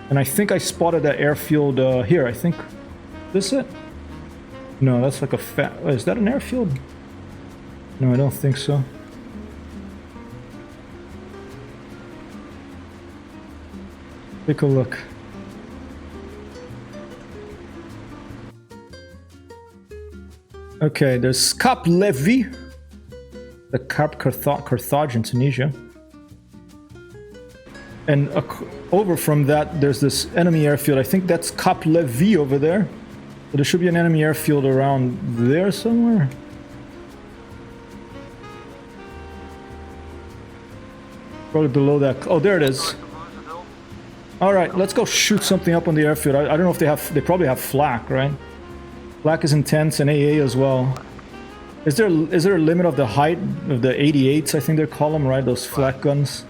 And I think I spotted that airfield here, I think. Is this it? No, that's like a fat... Oh, is that an airfield? No, I don't think so. Take a look. Okay, there's Cap Levy. The Cap Carthage in Tunisia. And over from that, there's this enemy airfield. I think that's Cap Levy over there. So there should be an enemy airfield around there somewhere. Probably below that. Oh, there it is. Alright, let's go shoot something up on the airfield. I don't know if they have... They probably have flak, right? Flak is intense and AA as well. Is there a limit of the height of the 88s, I think they call them, right? Those flak guns.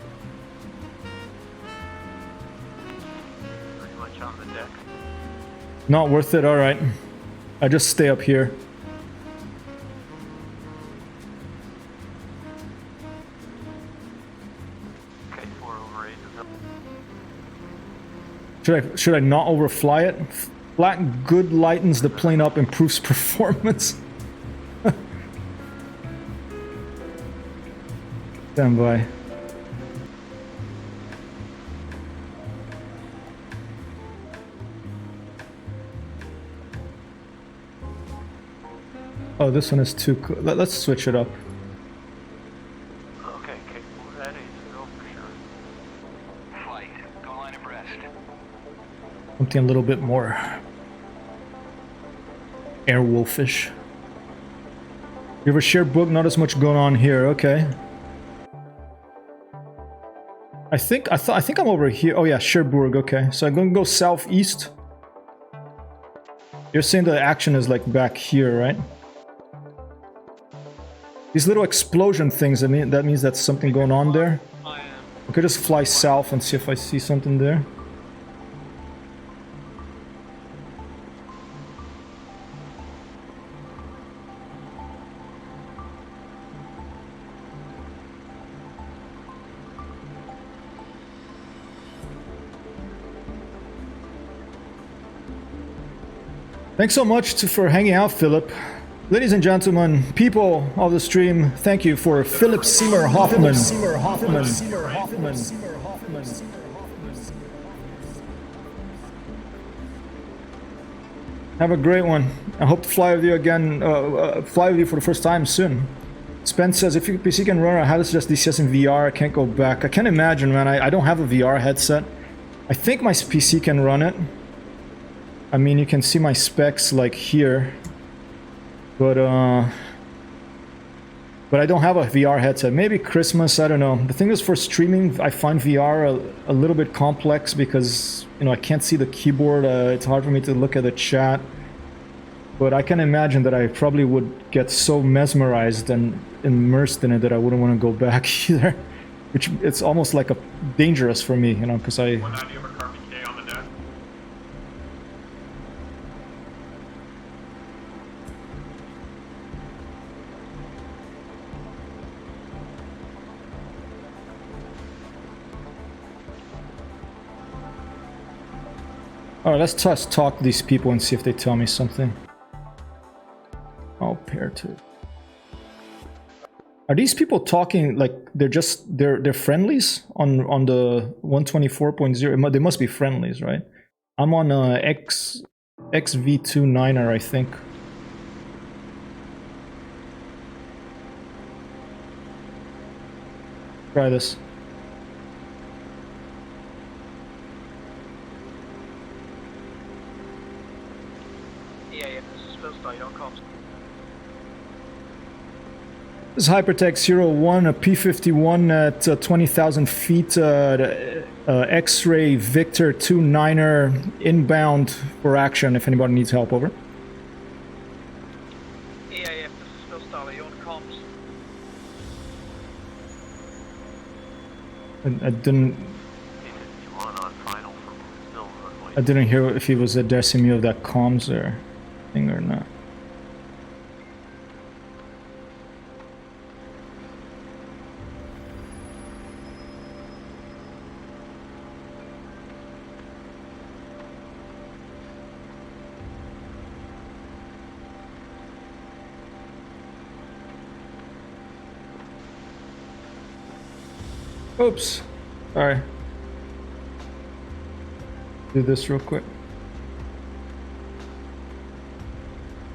Not worth it, alright. I just stay up here. Okay, 4 over 8. Should I not overfly it? Flak good lightens the plane up, improves performance. Stand by. Oh, this one is too cool. Let's switch it up. Okay, capable at 8 for sure. Flight, go line abreast. Something a little bit more airwolfish. You ever share book? Not as much going on here. Okay. I think I'm over here. Oh yeah, Cherbourg. Okay, so I'm gonna go southeast. You're saying the action is like back here, right? These little explosion things. That means that's something going on there. We could just fly south and see if I see something there. Thanks so much for hanging out, Philip. Ladies and gentlemen, people of the stream, thank you for Philip Seymour Hoffman. Have a great one. I hope to fly with you again, fly with you for the first time soon. Spence says, if your PC can run, I highly suggest DCS in VR. I can't go back. I can't imagine, man. I don't have a VR headset. I think my PC can run it. I mean, you can see my specs like here, but I don't have a VR headset. Maybe Christmas, I don't know. The thing is, for streaming, I find VR a little bit complex because, you know, I can't see the keyboard. It's hard for me to look at the chat. But I can imagine that I probably would get so mesmerized and immersed in it that I wouldn't want to go back either. which it's almost like a dangerous for me, you know, because I 190 over Carbon K on the deck. All right, let's just talk to these people and see if they tell me something. Oh, pair two. Are these people talking like they're friendlies on the 124.0? They must be friendlies, right? I'm on XV29er, I think. Try this. EAF, this is Phil Star, you're on comms. This is Hypertech 01, a P-51 at 20,000 feet, X-Ray Victor 29er inbound for action if anybody needs help, over. EAF, this is Phil Star, you're on comms. I didn't hear if he was addressing me of that comms or thing or not. Oops. Sorry. Do this real quick.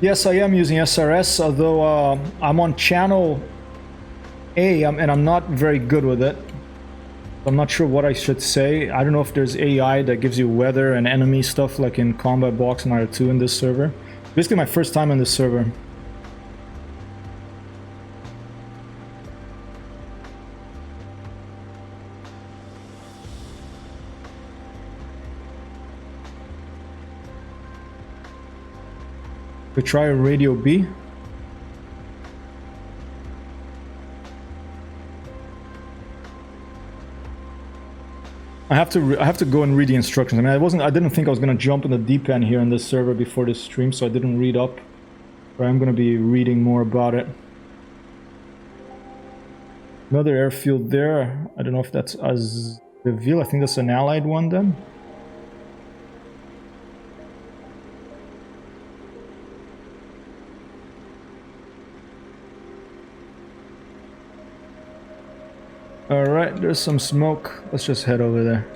Yes, I am using SRS, although I'm on channel A, and I'm not very good with it. I'm not sure what I should say. I don't know if there's AI that gives you weather and enemy stuff like in Combat Box and R2 in this server. Basically my first time in this server. We try radio B. I have to go and read the instructions. I mean, I didn't think I was gonna jump in the deep end here in this server before this stream, so I didn't read up. But I'm gonna be reading more about it. Another airfield there. I don't know if that's Azeville. I think that's an allied one then. Alright, there's some smoke. Let's just head over there.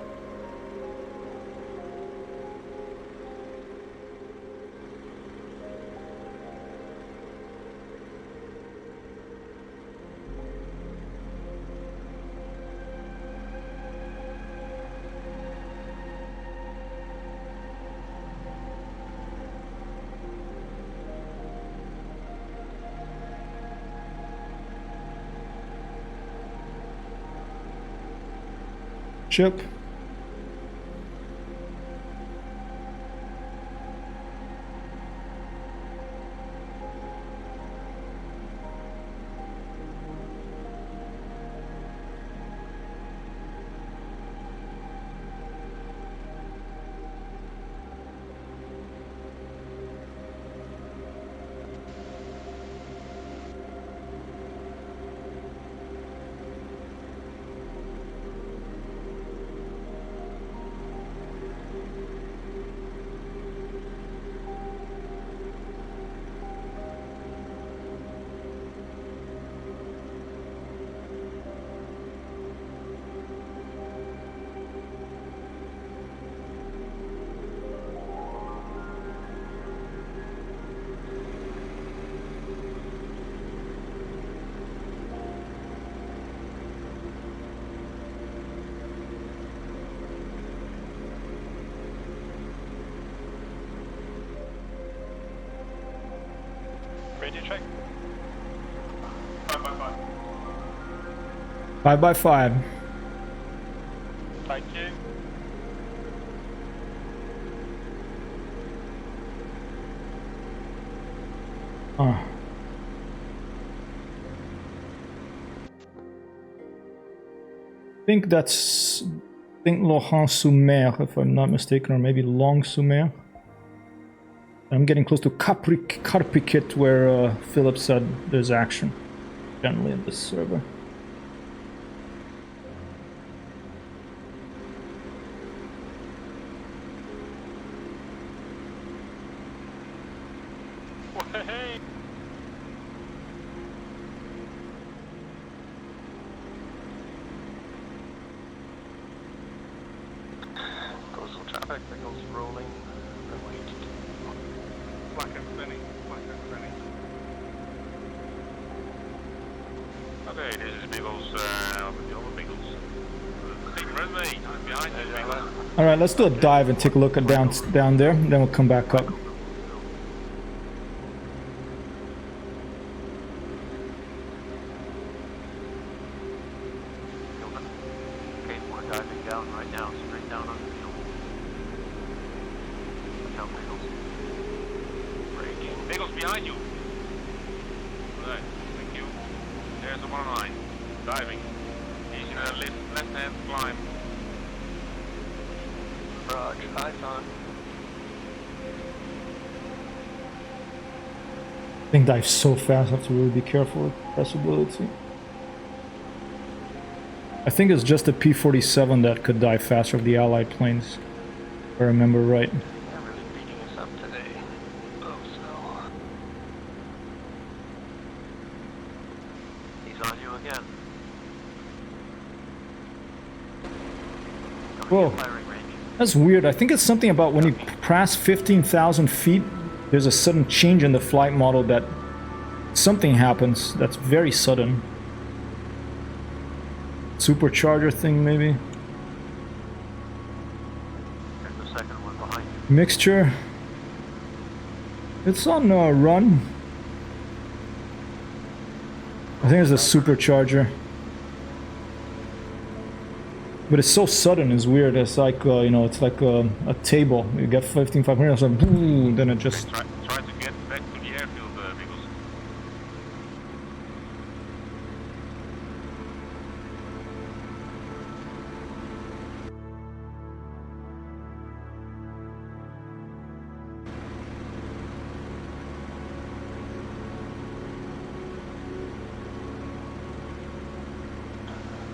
Ship. Radio check. 5x5. 5x5. Thank you. Oh. think that's Laurent-sur-Mer, if I'm not mistaken, or maybe Long-sur-Mer. I'm getting close to Carpiquet, where Philip said there's action generally in this server. Hey! Coastal traffic signals rolling. Black and spinning. Black and spinning. Okay, this is Biggles, the other Biggles. Same runway, I'm behind you, Biggles. All right, let's do a dive and take a look at down there, then we'll come back up. Okay, we're diving down right now, straight down on the field. Watch out, Biggles. Braking. Biggles behind you. Alright, thank you. There's a 109. Diving. He's in a left-hand climb. Roger, eyes on. Thing dives so fast, I have to really be careful with accessibility. I think it's just the P-47 that could dive faster of the Allied planes, if I remember right. They're really beating us up today. Oh, so. He's on you again. Whoa. That's weird. I think it's something about when you pass 15,000 feet, there's a sudden change in the flight model that something happens that's very sudden. Supercharger thing, maybe? There's the second one behind you. Mixture. It's on run. I think it's a supercharger. But it's so sudden, it's weird. It's like, you know, it's like a table. You get 15,500, so boom, then it just... Try to get back to the airfield, Biggles.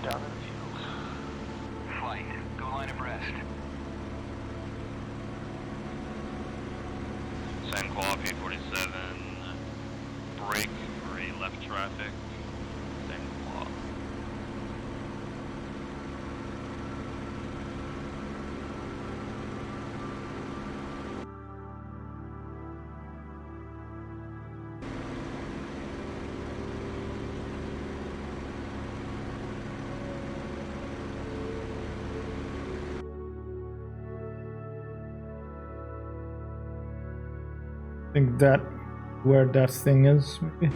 Down in the field. Flight, go line abreast. Same quad, P-47. Brake for a left traffic. Same quad. I think that where that thing is, maybe.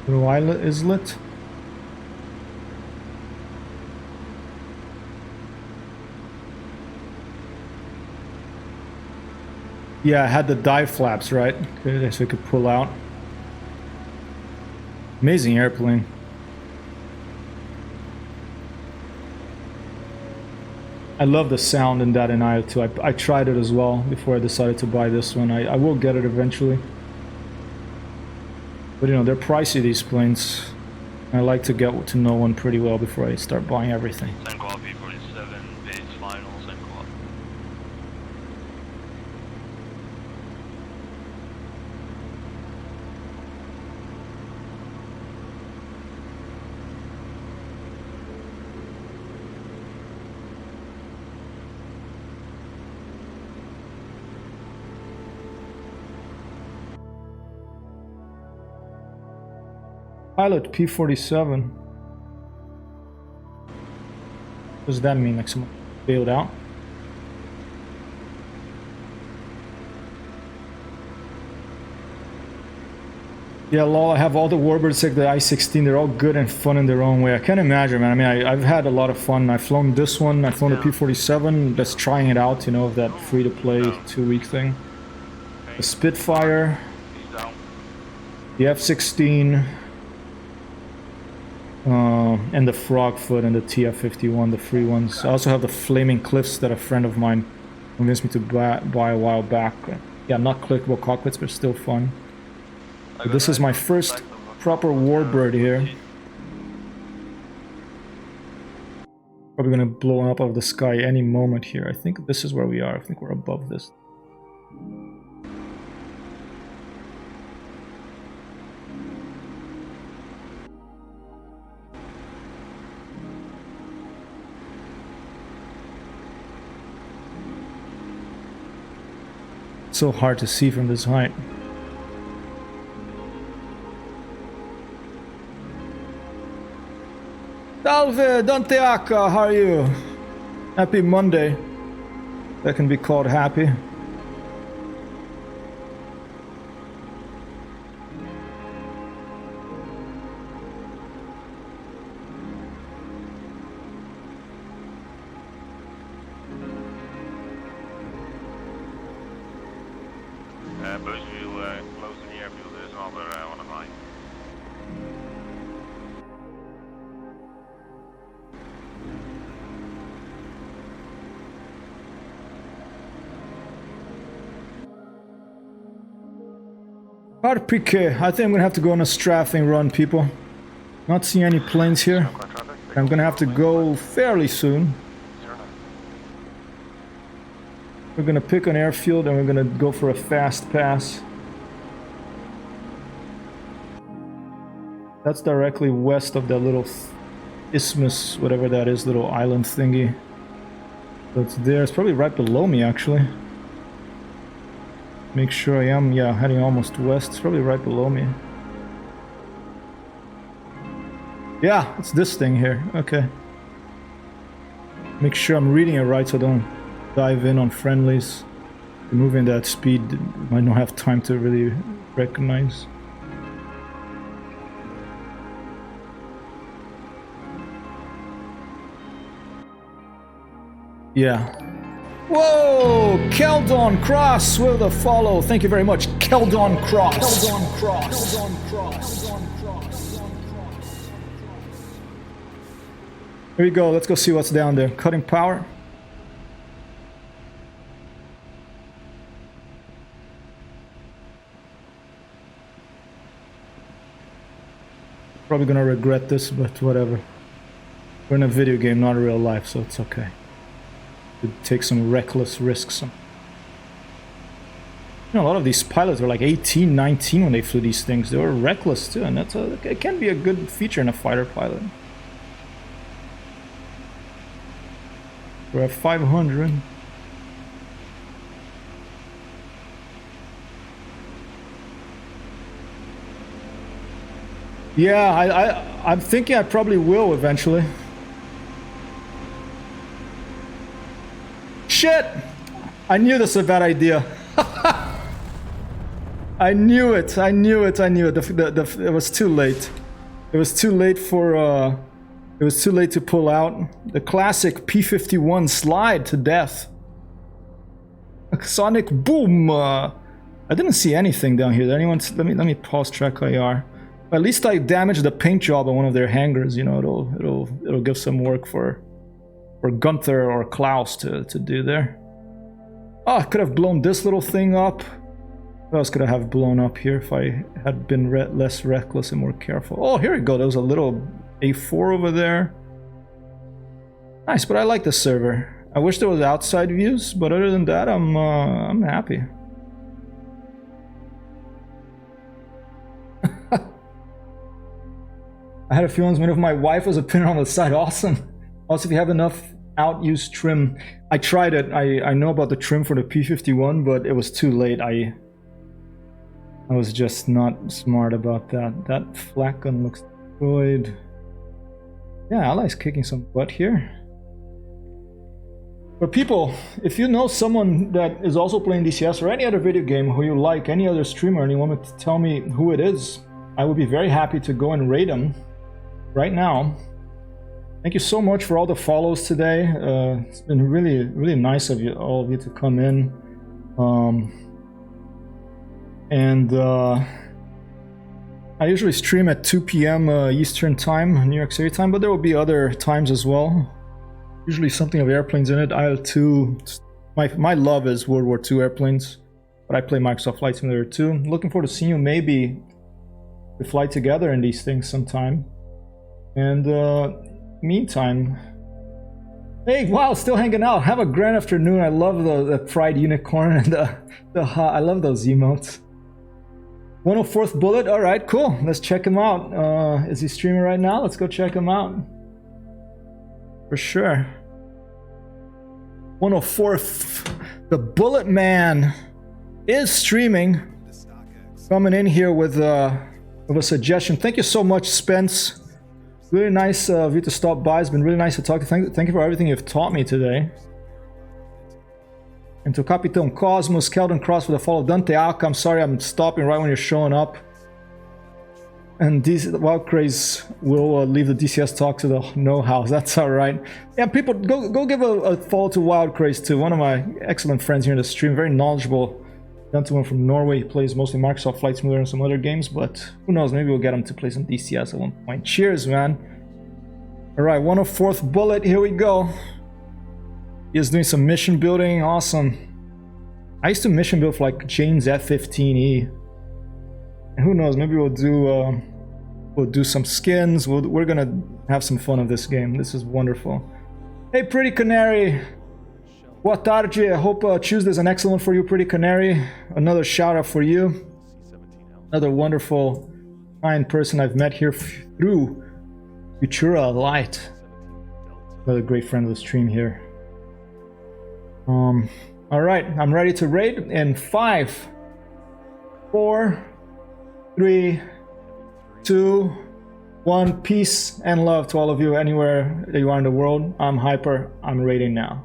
The islet. Yeah, I had the dive flaps, right? Okay, so I could pull out. Amazing airplane. I love the sound in that in IO2. I tried it as well before I decided to buy this one. I will get it eventually. But you know, they're pricey, these planes. I like to get to know one pretty well before I start buying everything. Same quad, P-47. Base final, same quad. Pilot P-47. What does that mean? Like someone bailed out? Yeah, lol, I have all the warbirds like the I-16. They're all good and fun in their own way. I can't imagine, man. I mean, I've had a lot of fun. I've flown this one. I've flown the P-47. Just trying it out, you know, that free-to-play 2-week thing. The Spitfire. The F-16. and the Frogfoot and the TF-51, the free ones. I also have the Flaming Cliffs that a friend of mine convinced me to buy a while back. Yeah, not clickable cockpits, but still fun. But this is my first proper warbird here. Probably gonna blow up out of the sky any moment here. I think this is where we are. I think we're above this. So hard to see from this height. Salve, Danteaka, how are you? Happy Monday. That can be called happy. Bushville, close to the airfield, there's another one of mine. Piquet. I think I'm gonna have to go on a strafing run, people. Not seeing any planes here. I'm gonna have to go fairly soon. We're gonna pick an airfield and we're gonna go for a fast pass. That's directly west of that little isthmus, whatever that is, little island thingy. So it's there. It's probably right below me, actually. Make sure I am, yeah, heading almost west. It's probably right below me. Yeah, it's this thing here. Okay. Make sure I'm reading it right so I don't dive in on friendlies. Moving that speed, might not have time to really recognize. Yeah. Whoa! Keldon Cross with a follow. Thank you very much, Keldon Cross. Keldon Cross. Keldon Cross. Here we go. Let's go see what's down there. Cutting power. Probably gonna regret this, but whatever. We're in a video game, not real life, so it's okay. Could take some reckless risks. You know, a lot of these pilots were like 18, 19 when they flew these things. They were reckless too, and it can be a good feature in a fighter pilot. We're at 500. Yeah, I'm thinking I probably will eventually. Shit! I knew this was a bad idea. I knew it. It was too late. It was too late for, it was too late to pull out. The classic P-51 slide to death. A sonic boom! I didn't see anything down here. Did anyone... Let me pause track IR. At least I damaged the paint job on one of their hangars, you know, it'll give some work for Gunther or Klaus to do there. Oh, I could have blown this little thing up. What else could I have blown up here if I had been less reckless and more careful? Oh, here we go. There was a little A4 over there. Nice, but I like the server. I wish there was outside views, but other than that, I'm happy. I had a feeling if my wife was a pinner on the side. Awesome. Also, if you have enough out-use trim. I tried it. I know about the trim for the P-51, but it was too late. I was just not smart about that. That flak gun looks destroyed. Yeah, Ally's kicking some butt here. But people, if you know someone that is also playing DCS or any other video game who you like, any other streamer, and you want to tell me who it is, I would be very happy to go and raid them right now. Thank you so much for all the follows today. It's been really, really nice of you, all of you, to come in. I usually stream at 2 p.m. Eastern time, New York City time, but there will be other times as well. Usually something of airplanes in it. IL-2. My love is World War II airplanes, but I play Microsoft Flight Simulator 2. Looking forward to seeing you. Maybe we fly together in these things sometime. And meantime, hey, wow, still hanging out. Have a grand afternoon. I love the fried unicorn and I love those emotes. 104th Bullet. All right, cool. Let's check him out. Is he streaming right now? Let's go check him out. For sure. 104th. The Bullet Man is streaming. Coming in here with a suggestion. Thank you so much, Spence. Really nice of you to stop by. It's been really nice to talk to you. Thank you for everything you've taught me today. And to Capitão Cosmos, Keldon Cross with a follow. Dante Alka, I'm sorry I'm stopping right when you're showing up. And Wild Craze will leave the DCS talk to the No House. That's alright. Yeah, people, go give a follow to Wild Craze too. One of my excellent friends here in the stream. Very knowledgeable gentleman from Norway. He plays mostly Microsoft Flight Simulator and some other games, but who knows, maybe we'll get him to play some DCS at one point. Cheers, man. Alright, 104th Bullet, here we go. He is doing some mission building, awesome. I used to mission build for like Jane's F-15E. And who knows, maybe we'll do some skins. We're gonna have some fun of this game. This is wonderful. Hey, Pretty Canary. Boa tarde. I hope Tuesday is an excellent for you, Pretty Canary. Another shout out for you. Another wonderful, kind person I've met here through Futura Light. Another great friend of the stream here. Alright, I'm ready to raid in 5, 4, 3, 2, 1. Peace and love to all of you anywhere that you are in the world. I'm Hyper. I'm raiding now.